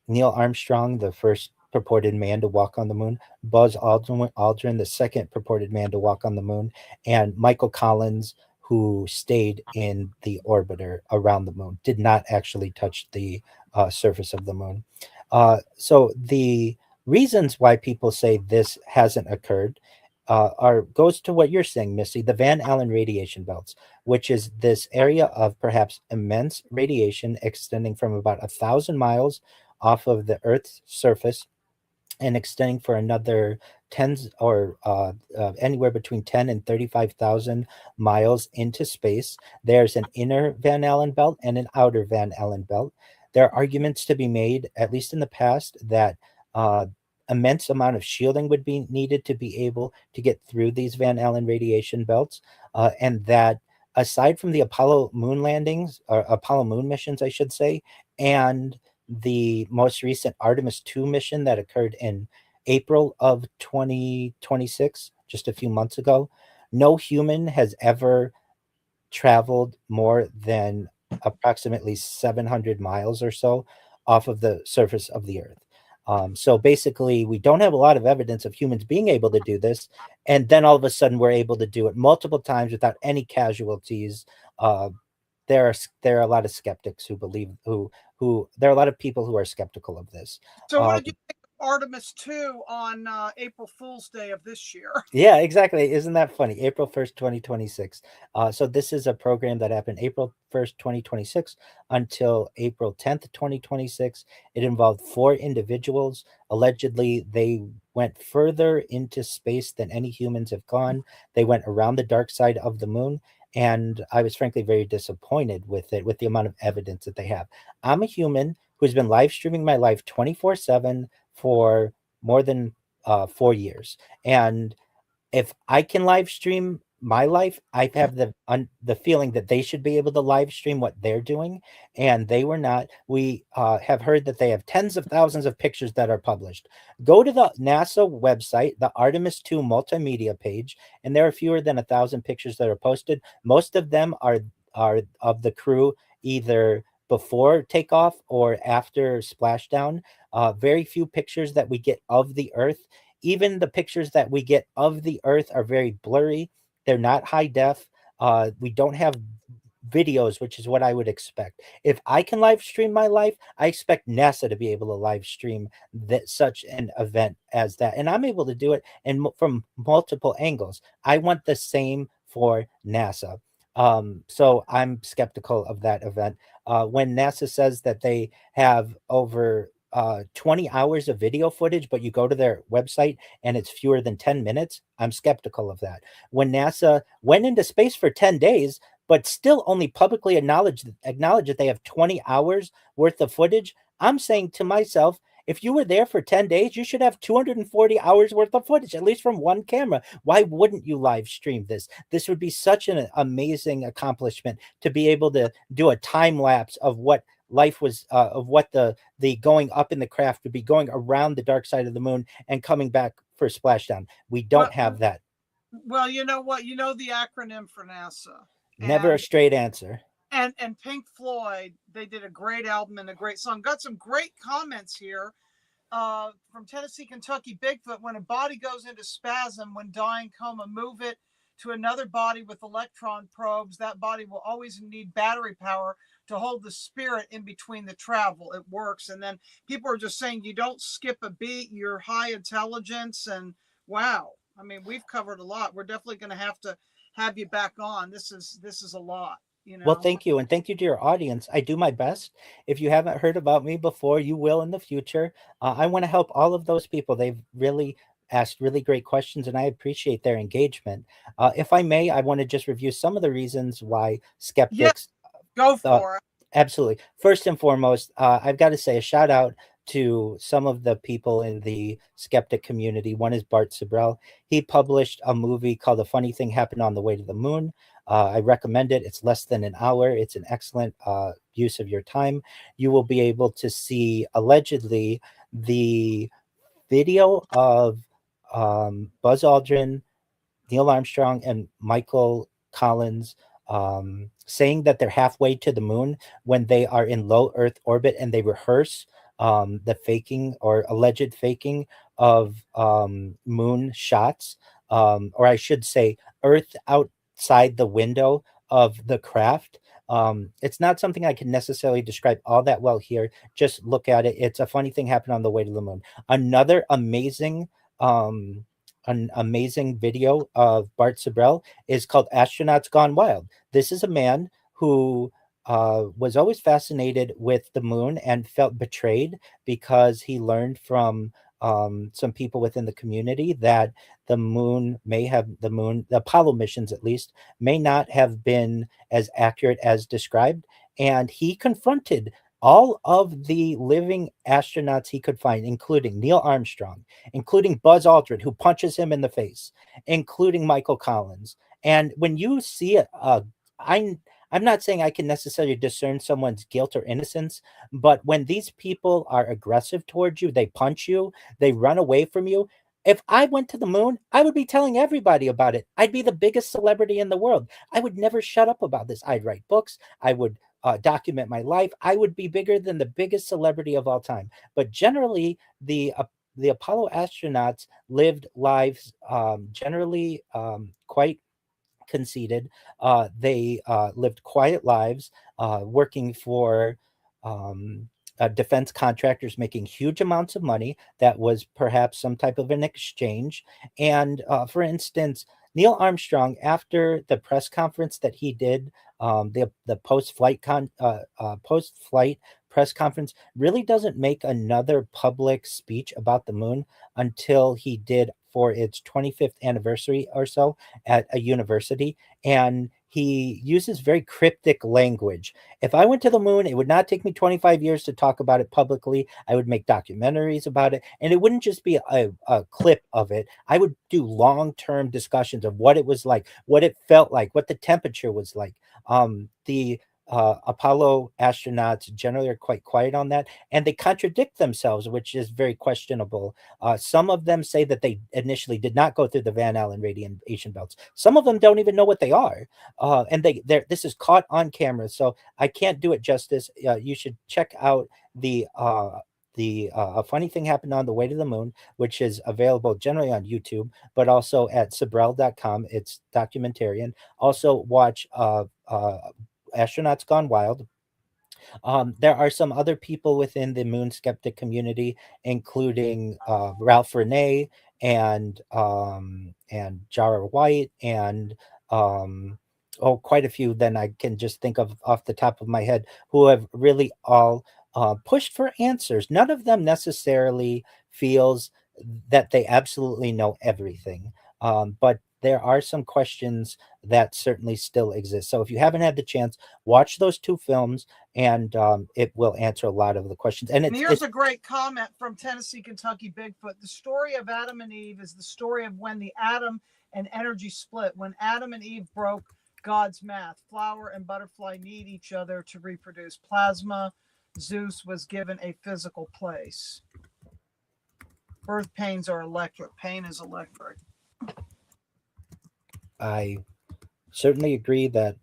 S2: Neil Armstrong, the first purported man to walk on the moon, Buzz Aldrin, the second purported man to walk on the moon, and Michael Collins, who stayed in the orbiter around the moon, did not actually touch the surface of the moon. So the reasons why people say this hasn't occurred are goes to what you're saying, Missy, the Van Allen radiation belts, which is this area of perhaps immense radiation extending from about 1,000 miles off of the Earth's surface and extending for another tens or anywhere between 10 and 35,000 miles into space. There's an inner Van Allen belt and an outer Van Allen belt. There are arguments to be made, at least in the past, that uh, immense amount of shielding would be needed to be able to get through these Van Allen radiation belts, and that aside from the Apollo moon landings, or Apollo moon missions, I should say, and the most recent Artemis 2 mission that occurred in April of 2026, just a few months ago, no human has ever traveled more than approximately 700 miles or so off of the surface of the Earth. So basically, we don't have a lot of evidence of humans being able to do this. And then all of a sudden, we're able to do it multiple times without any casualties. Uh, there are a lot of skeptics who believe who there are a lot of people who are skeptical of this.
S1: So, what
S2: Um,
S1: did you think of Artemis 2 on April Fool's Day of this year?
S2: Yeah, exactly. Isn't that funny? April 1st, 2026. So this is a program that happened April 1st, 2026 until April 10th, 2026. It involved four individuals. Allegedly, they went further into space than any humans have gone. They went around the dark side of the moon. And I was frankly very disappointed with it, with the amount of evidence that they have. I'm a human who's been live streaming my life 24/7 for more than 4 years. And if I can live stream my life, I have the feeling that they should be able to live stream what they're doing, and they were not. We have heard that they have tens of thousands of pictures that are published. Go to the NASA website, the Artemis 2 multimedia page, and there are fewer than 1,000 pictures that are posted. Most of them are of the crew either before takeoff or after splashdown. Very few pictures that we get of the Earth. Even the pictures that we get of the Earth are very blurry. They're not high def. We don't have videos, which is what I would expect. If I can live stream my life, I expect NASA to be able to live stream that such an event as that, and I'm able to do it from multiple angles. I want the same for NASA. So I'm skeptical of that event. When NASA says that they have over 20 hours of video footage, but you go to their website and it's fewer than 10 minutes, I'm skeptical of that. When NASA went into space for 10 days, but still only publicly acknowledge that they have 20 hours worth of footage, I'm saying to myself, if you were there for 10 days, you should have 240 hours worth of footage, at least from one camera. Why wouldn't you live stream this? This would be such an amazing accomplishment to be able to do a time lapse of what life was, of what the going up in the craft would be, going around the dark side of the moon and coming back for splashdown. We don't
S1: Well,
S2: have that.
S1: well, you know what? You know the acronym for NASA,
S2: Never a
S1: and
S2: straight answer.
S1: Pink Floyd. They did a great album and a great song. Got some great comments here from Tennessee, Kentucky. Bigfoot. When a body goes into spasm when dying coma, move it to another body with electron probes. That body will always need battery power to hold the spirit in between the travel. It works. And then people are just saying you don't skip a beat. You're high intelligence, and wow. I mean, we've covered a lot. We're definitely going to have you back on. This is a lot. you
S2: Well,
S1: know.
S2: thank you. And thank you to your audience. I do my best. If you haven't heard about me before, you will in the future. I want to help all of those people. They've really asked really great questions, and I appreciate their engagement. If I may, I want to just review some of the reasons why
S1: Yeah,
S2: skeptics
S1: go
S2: uh,
S1: for it.
S2: absolutely. First and foremost, I've got to say a shout out to some of the people in the skeptic community. One is Bart Sibrel. He published a movie called "A Funny Thing Happened on the Way to the Moon." I recommend it. It's less than an hour. It's an excellent use of your time. You will be able to see allegedly the video of Buzz Aldrin, Neil Armstrong and Michael Collins saying that they're halfway to the moon when they are in low Earth orbit, and they rehearse the faking or alleged faking of moon shots, or I should say, Earth outside the window of the craft. It's not something I can necessarily describe all that well here. Just look at it. It's a funny thing happened on the way to the moon. Another um, amazing video of Bart Sibrel is called Astronauts Gone Wild. This is a man who was always fascinated with the moon and felt betrayed because he learned from some people within the community that the Apollo missions at least, may not have been as accurate as described. And he confronted all of the living astronauts he could find, including Neil Armstrong, including Buzz Aldrin, who punches him in the face, including Michael Collins. And when you see it, I'm not saying I can necessarily discern someone's guilt or innocence, but when these people are aggressive towards you, they punch you, they run away from you. If I went to the moon, I would be telling everybody about it. I'd be the biggest celebrity in the world. I would never shut up about this. I'd write books. I would document my life. I would be bigger than the biggest celebrity of all time. But generally, the Apollo astronauts lived lives generally quite conceited. They lived quiet lives, working for um, defense contractors, making huge amounts of money. That was perhaps some type of an exchange. And for instance, Neil Armstrong, after the press conference that he did, the post flight press conference, really doesn't make another public speech about the moon until he did for its 25th anniversary or so at a university, and he uses very cryptic language. If I went to the moon, it would not take me 25 years to talk about it publicly. I would make documentaries about it, and it wouldn't just be a clip of it. I would do long-term discussions of what it was like, what it felt like, what the temperature was like. The Apollo astronauts generally are quite quiet on that, and they contradict themselves, which is very questionable. Some of them say that they initially did not go through the Van Allen radiation belts. Some of them don't even know what they are, and this is caught on camera, so I can't do it justice. You should check out the A Funny Thing Happened on the Way to the Moon, which is available generally on YouTube, but also at Sibrel.com. It's documentarian. Also watch Astronauts Gone Wild. There are some other people within the moon skeptic community, including Ralph Renee and Jara White and quite a few. Then I can just think of off the top of my head who have really all pushed for answers. None of them necessarily feels that they absolutely know everything, but there are some questions that certainly still exist. So if you haven't had the chance, watch those two films, and it will answer a lot of the questions. And
S1: And here's a great comment from Tennessee, Kentucky Bigfoot. The story of Adam and Eve is the story of when the atom and energy split. When Adam and Eve broke God's math, flower and butterfly need each other to reproduce. Plasma, Zeus was given a physical place. Birth pains are electric. Pain is electric.
S2: I certainly agree that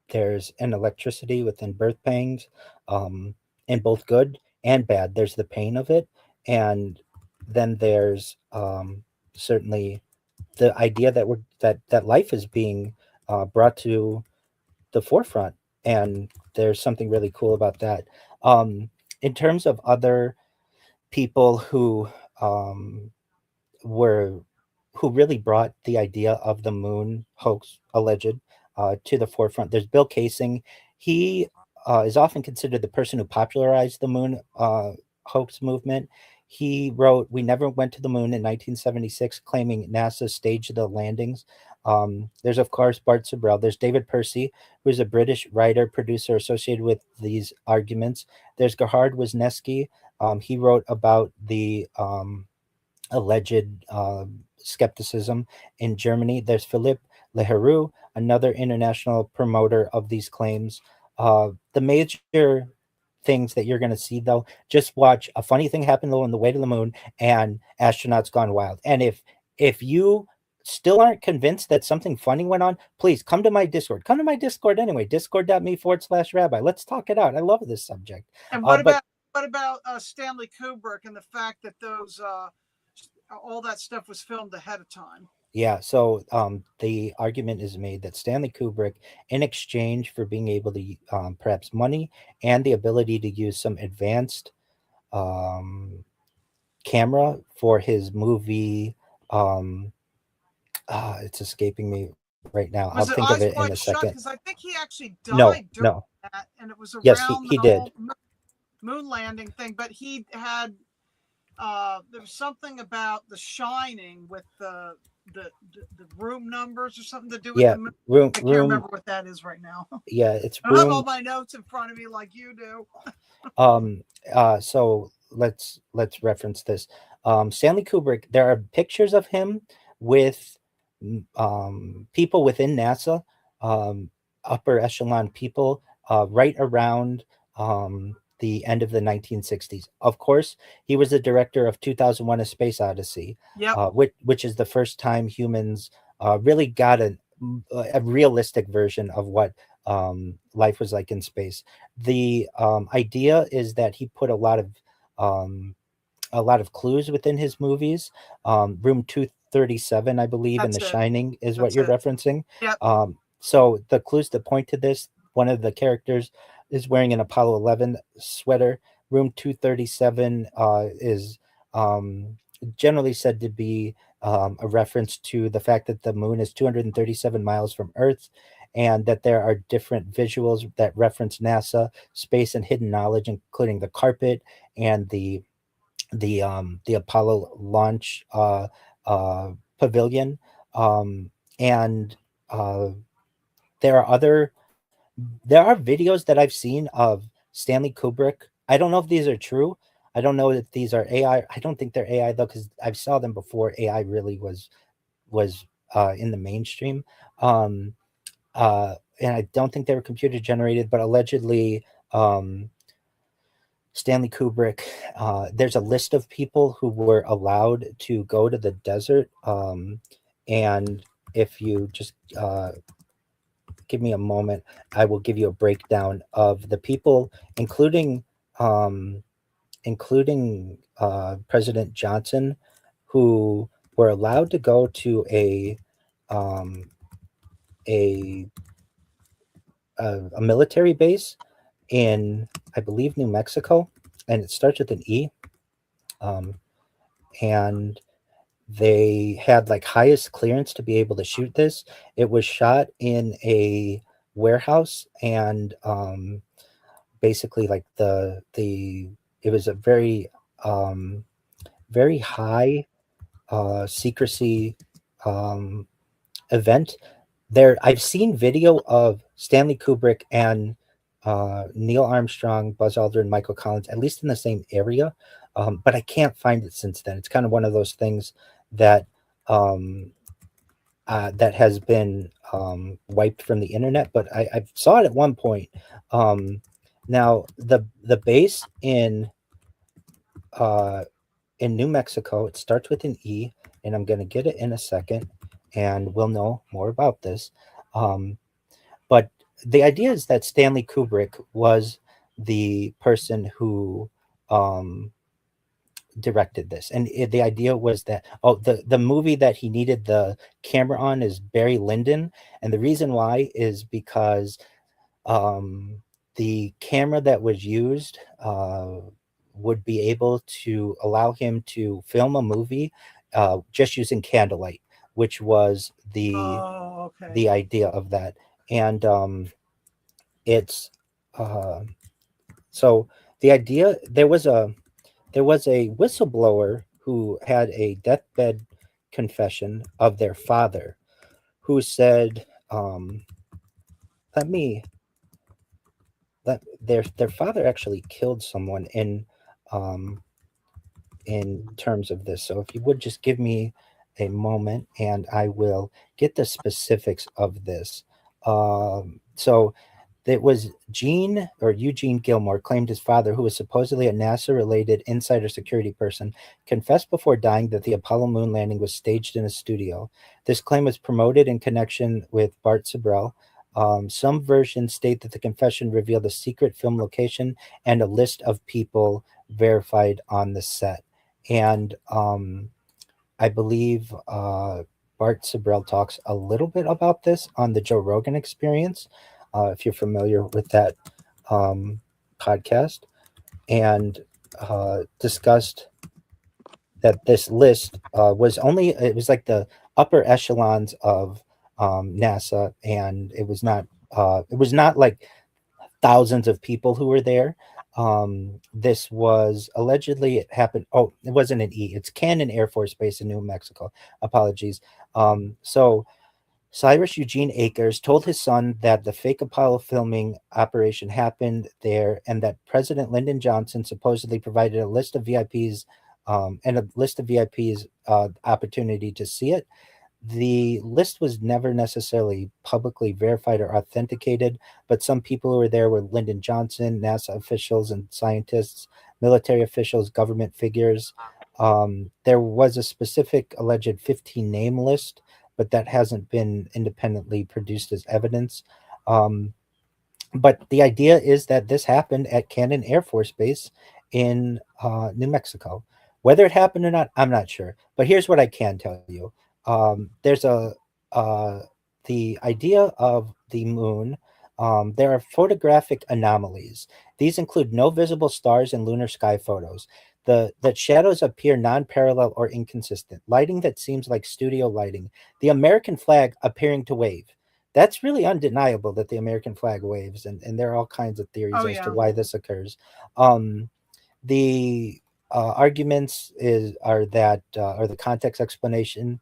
S2: there's an electricity within birth pangs, in both good and bad. There's the pain of it, and then there's certainly the idea that that life is being brought to the forefront, and there's something really cool about that. Um, in terms of other people um, were who really brought the idea of the moon hoax alleged to the forefront. There's Bill Kaysing. He is often considered the person who popularized the moon hoax movement. He wrote "We Never Went to the Moon" in 1976, claiming NASA staged the landings. There's of course Bart Sibrel. There's David Percy, who's a British writer producer associated with these arguments. There's Gerhard Wisniewski. He wrote about the alleged skepticism in Germany. There's Philippe Leheroux, another international promoter of these claims. The major things that you're going to see, though, just watch A Funny Thing Happened on the Way to the Moon and Astronauts Gone Wild. And if you still aren't convinced that something funny went on, please come to my Discord. Come to my Discord anyway, discord.me/rabbi. Let's talk it out. I love this subject.
S1: And
S2: But
S1: what about Stanley Kubrick and the fact that those all that stuff was filmed ahead of time?
S2: yeah, so the argument is made that Stanley Kubrick, in exchange for being able to perhaps money and the ability to use some advanced um, camera for his movie, um, it's escaping me right now. I'll think
S1: Was
S2: of
S1: it
S2: it in
S1: Eyes
S2: a
S1: Wide
S2: second.
S1: Shut? Because I think he actually
S2: No,
S1: died during
S2: no.
S1: that, and it was
S2: Yes,
S1: around
S2: he
S1: the
S2: did.
S1: whole moon landing thing. But he had there was something about The Shining with the room numbers or something to do with
S2: Yeah,
S1: the moon.
S2: room,
S1: I can't
S2: room.
S1: remember what that is right now.
S2: Yeah, it's
S1: I don't have all
S2: room.
S1: my notes in front of me like you do.
S2: So let's reference this. Stanley Kubrick. There are pictures of him with people within NASA, um, upper echelon people, right around the end of the 1960s. Of course, he was the director of 2001: A Space Odyssey,
S1: Yep,
S2: which is the first time humans really got a realistic version of what life was like in space. The idea is that he put um, a lot of clues within his movies. Room 237, I believe, in
S1: that's
S2: The
S1: it.
S2: Shining is what
S1: That's
S2: you're
S1: it.
S2: referencing.
S1: Yep,
S2: So the clues that point to this, one of the characters is wearing an Apollo 11 sweater. Room 237 is um, generally said to be a reference to the fact that the moon is 237 miles from Earth, and that there are different visuals that reference NASA, space, and hidden knowledge, including the carpet and the Apollo launch pavilion, and uh, there are other there are videos that I've seen of Stanley Kubrick. I don't know if these are true. I don't know if these are AI. I don't think they're AI though, because I saw them before AI really was in the mainstream. Um, and I don't think they were computer generated, but allegedly, um, Stanley Kubrick. There's a list of people who were allowed to go to the desert, and if you just give me a moment, I will give you a breakdown of the people, um, including President Johnson, who were allowed to go to um, a a military base in, I believe, New Mexico, and it starts with an E. Um, and they had like highest clearance to be able to shoot this. It was shot in a warehouse, and basically like the it was a um, very high secrecy um, event. There, I've seen video of Stanley Kubrick and Neil Armstrong, Buzz Aldrin, Michael Collins, at least in the same area, but I can't find it since then. It's kind of one of those things that um, that has been wiped from the internet. But I saw it at one point. Um, Now the base uh, in New Mexico, it starts with an E, and I'm going to get it in a second, and we'll know more about this. Um, but the idea is that Stanley Kubrick was the person who um, directed this, and the idea was that the movie that he needed the camera on is Barry Lyndon, and the reason why is because um, the camera that was used would be able to allow him to film a movie just using candlelight, which was
S1: oh, okay.
S2: the idea of that. and it's uh, so the idea there was a whistleblower who had a deathbed confession of their father, who said, "Let me let their father actually killed someone um, in terms of this. So if you would just give me a moment, and I will get the specifics of this. So it was Eugene Gilmore claimed his father, who was supposedly a NASA-related insider security person, confessed before dying that the Apollo moon landing was staged in a studio. This claim was promoted in connection with Bart Sibrel. Some versions state that the confession revealed a secret film location and a list of people verified on the set. And I believe Bart Sibrel talks a little bit about this on the Joe Rogan Experience, if you're familiar with that um, podcast, and discussed that this list it was like the upper echelons of NASA, and it was not like thousands of people who were there. This was allegedly it happened. Oh, it wasn't an E. It's Cannon Air Force Base in New Mexico. Apologies. So Cyrus Eugene Akers told his son that the fake Apollo filming operation happened there, and that President Lyndon Johnson supposedly provided a list of VIPs and a list of VIPs opportunity to see it. The list was never necessarily publicly verified or authenticated, but some people who were there were Lyndon Johnson, NASA officials and scientists, military officials, government figures. There was a specific alleged 15 name list, but that hasn't been independently produced as evidence. Um, but the idea is that this happened at Cannon Air Force Base in New Mexico. Whether it happened or not, I'm not sure. But here's what I can tell you: there's a uh, the idea of the moon. There are photographic anomalies. These include no visible stars in lunar sky photos. The shadows appear non-parallel or inconsistent. Lighting that seems like studio lighting. The American flag appearing to wave. That's really undeniable that the American flag waves, and there are all kinds of theories
S1: Oh
S2: as to
S1: yeah.
S2: why this occurs. Um, the arguments are that or the context explanation.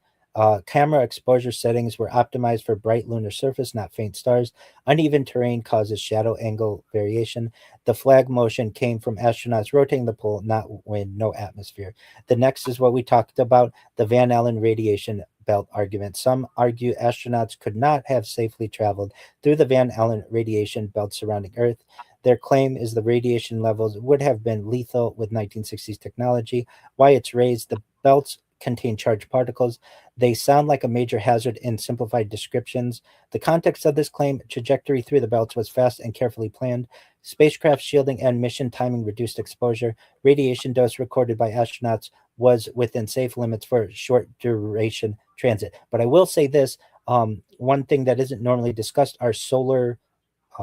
S2: Camera exposure settings were optimized for bright lunar surface, not faint stars. Uneven terrain causes shadow angle variation. The flag motion came from astronauts rotating the pole, not wind, no atmosphere. The next is what we talked about: the Van Allen radiation belt argument. Some argue astronauts could not have safely traveled through the Van Allen radiation belt surrounding Earth. Their claim is the radiation levels would have been lethal with 1960s technology. Why it's raised: the belts contain charged particles. They sound like a major hazard in simplified descriptions. The context of this claim: trajectory through the belts was fast and carefully planned. Spacecraft shielding and mission timing reduced exposure. Radiation dose recorded by astronauts was within safe limits for short duration transit. But I will say this: one thing that isn't normally discussed are solar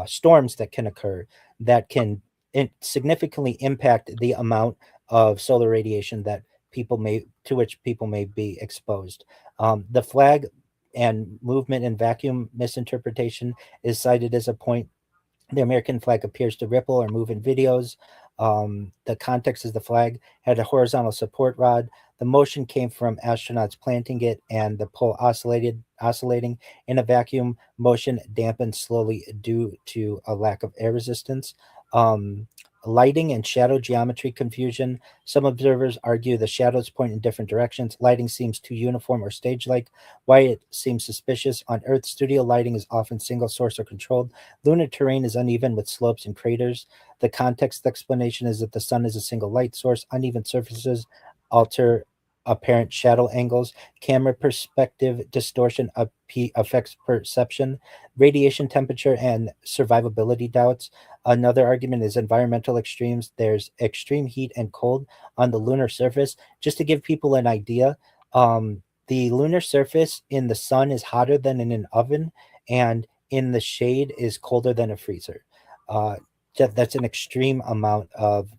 S2: storms that can occur that can significantly impact the amount of solar radiation that people may be exposed. The flag and movement and vacuum misinterpretation is cited as a point. The American flag appears to ripple or move in videos. The context is the flag had a horizontal support rod. The motion came from astronauts planting it, and the pole oscillating in a vacuum. Motion dampened slowly due to a lack of air resistance. Um, Lighting and shadow geometry confusion. Some observers argue the shadows point in different directions. Lighting seems too uniform or stage-like. Why it seems suspicious: on Earth, studio lighting is often single source or controlled. Lunar terrain is uneven with slopes and craters. The context explanation is that the sun is a single light source. Uneven surfaces alter apparent shadow angles. Camera perspective distortion affects perception. Radiation temperature and survivability doubts. Another argument is environmental extremes. There's extreme heat and cold on the lunar surface. Just to give people an idea, the lunar surface in the sun is hotter than in an oven, and in the shade is colder than a freezer. Uh, that's an extreme amount of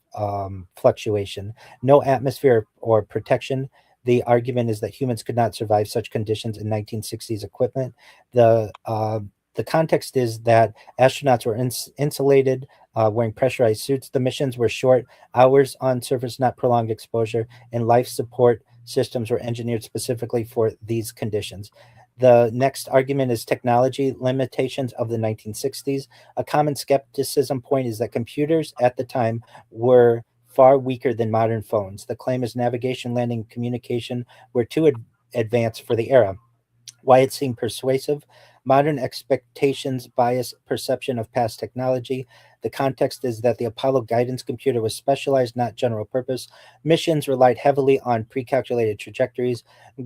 S2: fluctuation. No atmosphere or protection. The argument is that humans could not survive such conditions in 1960s equipment. The the context is that astronauts were insulated, wearing pressurized suits. The missions were short hours on surface, not prolonged exposure, and life support systems were engineered specifically for these conditions. The next argument is technology limitations of the 1960s. A common skepticism point is that computers at the time were far weaker than modern phones. The claim is navigation, landing, communication were too advanced for the era. Why it seemed persuasive, modern expectations bias perception of past technology. The context is that the Apollo guidance computer was specialized, not general purpose. Missions relied heavily on pre calculated trajectories.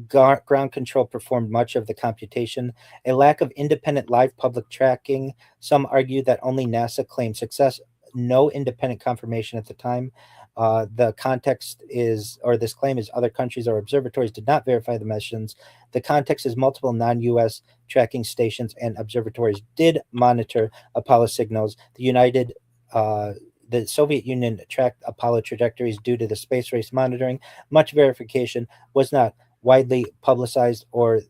S2: Ground control performed much of the computation. A lack of independent live public tracking. Some argue that only NASA claimed success, no independent confirmation at the time. The context is, or this claim is, other countries or observatories did not verify the missions. The context is multiple non-U.S. tracking stations and observatories did monitor Apollo signals. Uh, the Soviet Union tracked Apollo trajectories due to the space race monitoring. Much verification was not widely publicized or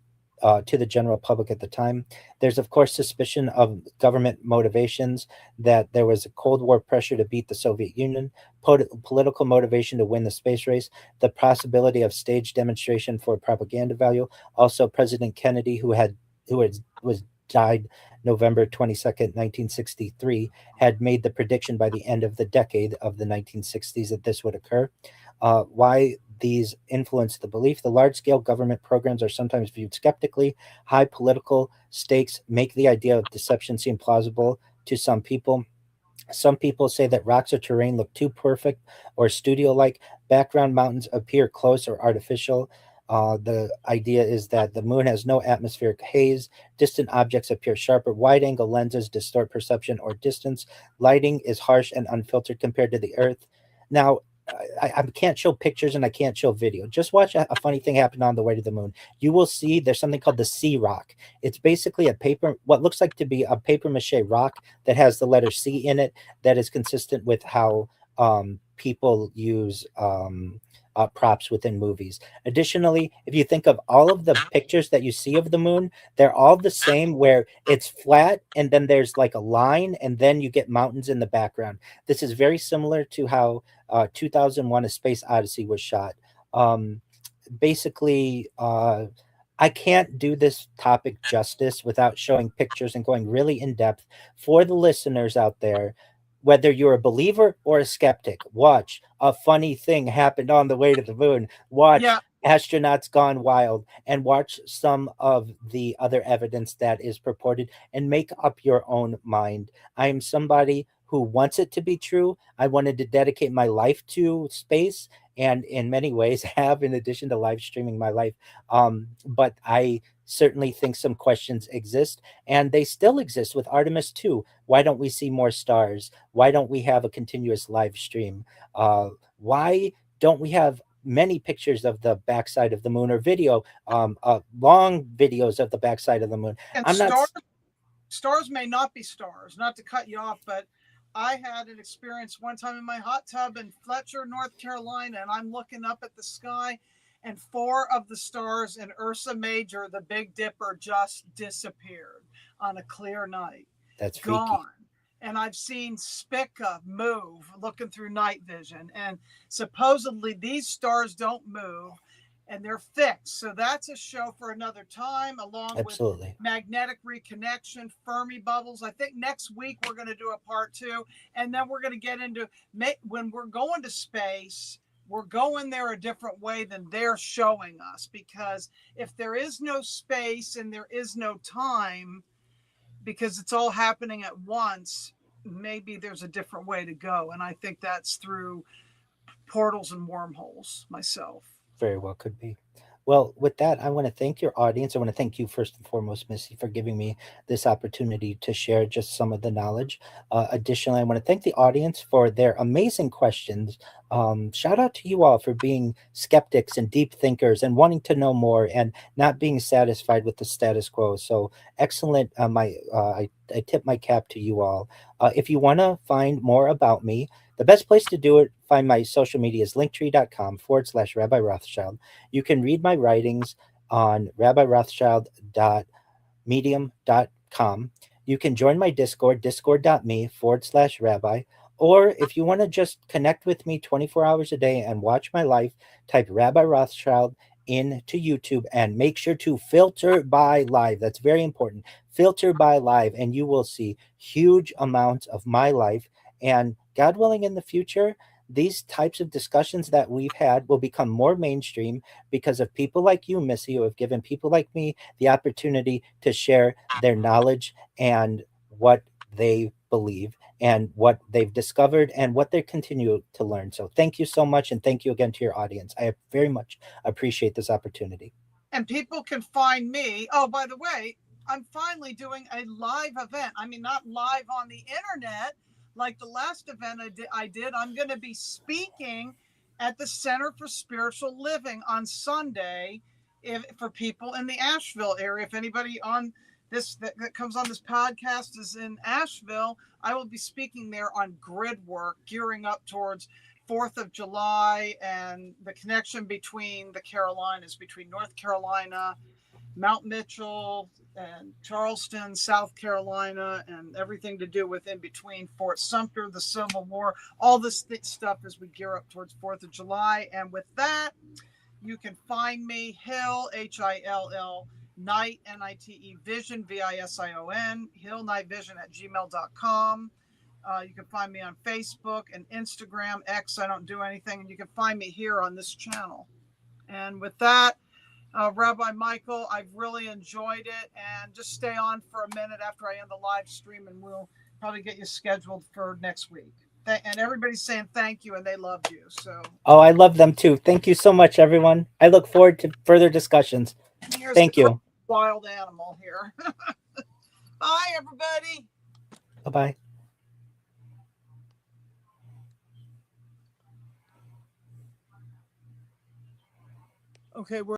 S2: to the general public at the time. There's, of course, suspicion of government motivations, that there was a Cold War pressure to beat the Soviet Union, political motivation to win the space race, the possibility of stage demonstration for propaganda value. Also, President Kennedy, was died November 22nd, 1963, had made the prediction by the end of the decade of the 1960s that this would occur. Why these influence the belief? The large scale government programs are sometimes viewed skeptically. High political stakes make the idea of deception seem plausible to some people. Some people say that rocks or terrain look too perfect or studio like. Background mountains appear close or artificial. The idea is that the moon has no atmospheric haze. Distant objects appear sharper. Wide angle lenses distort perception or distance. Lighting is harsh and unfiltered compared to the Earth. Now, I can't show pictures and I can't show video. Just watch a funny thing happen on the way to the moon. You will see there's something called the C rock. It's basically what looks like to be a paper mache rock that has the letter C in it, that is consistent with how people use props within movies. Additionally, if you think of all of the pictures that you see of the moon, they're all the same, where it's flat and then there's like a line and then you get mountains in the background. This is very similar to how 2001 A Space Odyssey was shot. Um, basically, I can't do this topic justice without showing pictures and going really in depth for the listeners out there. Whether you're a believer or a skeptic, watch a funny thing happened on the way to the moon. Watch
S1: Yeah.
S2: astronauts gone wild, and watch some of the other evidence that is purported, and make up your own mind. I am somebody who wants it to be true. I wanted to dedicate my life to space, and in many ways have, in addition to live streaming my life. But I certainly think some questions exist, and they still exist with Artemis 2. Why don't we see more stars? Why don't we have a continuous live stream? Why don't we have many pictures of the backside of the moon, or video, long videos of the backside of the moon?
S1: And
S2: I'm not.
S1: stars may not be stars, not to cut you off, but I had an experience one time in my hot tub in Fletcher, North Carolina, and I'm looking up at the sky, and four of the stars in Ursa Major, the Big Dipper, just disappeared on a clear night.
S2: That's freaky.
S1: Gone. And I've seen Spica move looking through night vision. And supposedly these stars don't move and they're fixed. So that's a show for another time, along with
S2: Absolutely.
S1: magnetic reconnection, Fermi bubbles. I think next week we're going to do a part two. And then we're going to get into when we're going to space, we're going there a different way than they're showing us. Because if there is no space and there is no time, because it's all happening at once, maybe there's a different way to go. And I think that's through portals and wormholes myself.
S2: Very well could be. Well, with that, I want to thank your audience. I want to thank you first and foremost, Missy, for giving me this opportunity to share just some of the knowledge. Additionally, I want to thank the audience for their amazing questions. Shout out to you all for being skeptics and deep thinkers and wanting to know more and not being satisfied with the status quo. So excellent. I tip my cap to you all. If you want to find more about me, the best place to do it, find my social media, is linktree.com/Rabbi Rothschild. You can read my writings on rabbirothschild.medium.com. you can join my Discord, discord.me/rabbi. Or if you want to just connect with me 24 hours a day and watch my life, type Rabbi Rothschild into YouTube and make sure to filter by live. That's very important. Filter by live, and you will see huge amounts of my life. And God willing, in the future, these types of discussions that we've had will become more mainstream because of people like you, Missy, who have given people like me the opportunity to share their knowledge and what they believe and what they've discovered and what they continue to learn. So thank you so much. And thank you again to your audience. I very much appreciate this opportunity.
S1: And people can find me. Oh, by the way, I'm finally doing a live event. I mean, not live on the internet like the last event I did. I'm going to be speaking at the Center for Spiritual Living on Sunday for people in the Asheville area. If anybody on this that comes on this podcast is in Asheville, I will be speaking there on grid work, gearing up towards 4th of July and the connection between the Carolinas, between North Carolina, Mount Mitchell, and Charleston, South Carolina, and everything to do with in between Fort Sumter, the Civil War, all this stuff as we gear up towards 4th of July. And with that, you can find me, Hill, Hill, Night, Nite, Vision, Vision, Hill Night Vision at gmail.com. You can find me on Facebook and Instagram, X. I don't do anything. And you can find me here on this channel. And with that, Rabbi Michael, I've really enjoyed it. And just stay on for a minute after I end the live stream, and we'll probably get you scheduled for next week. And everybody's saying thank you, and they loved you. So,
S2: Oh, I love them too. Thank you so much, everyone. I look forward to further discussions.
S1: here's
S2: Thank
S1: the
S2: you.
S1: wild animal here. Bye, everybody.
S2: Bye bye.
S1: Okay, we're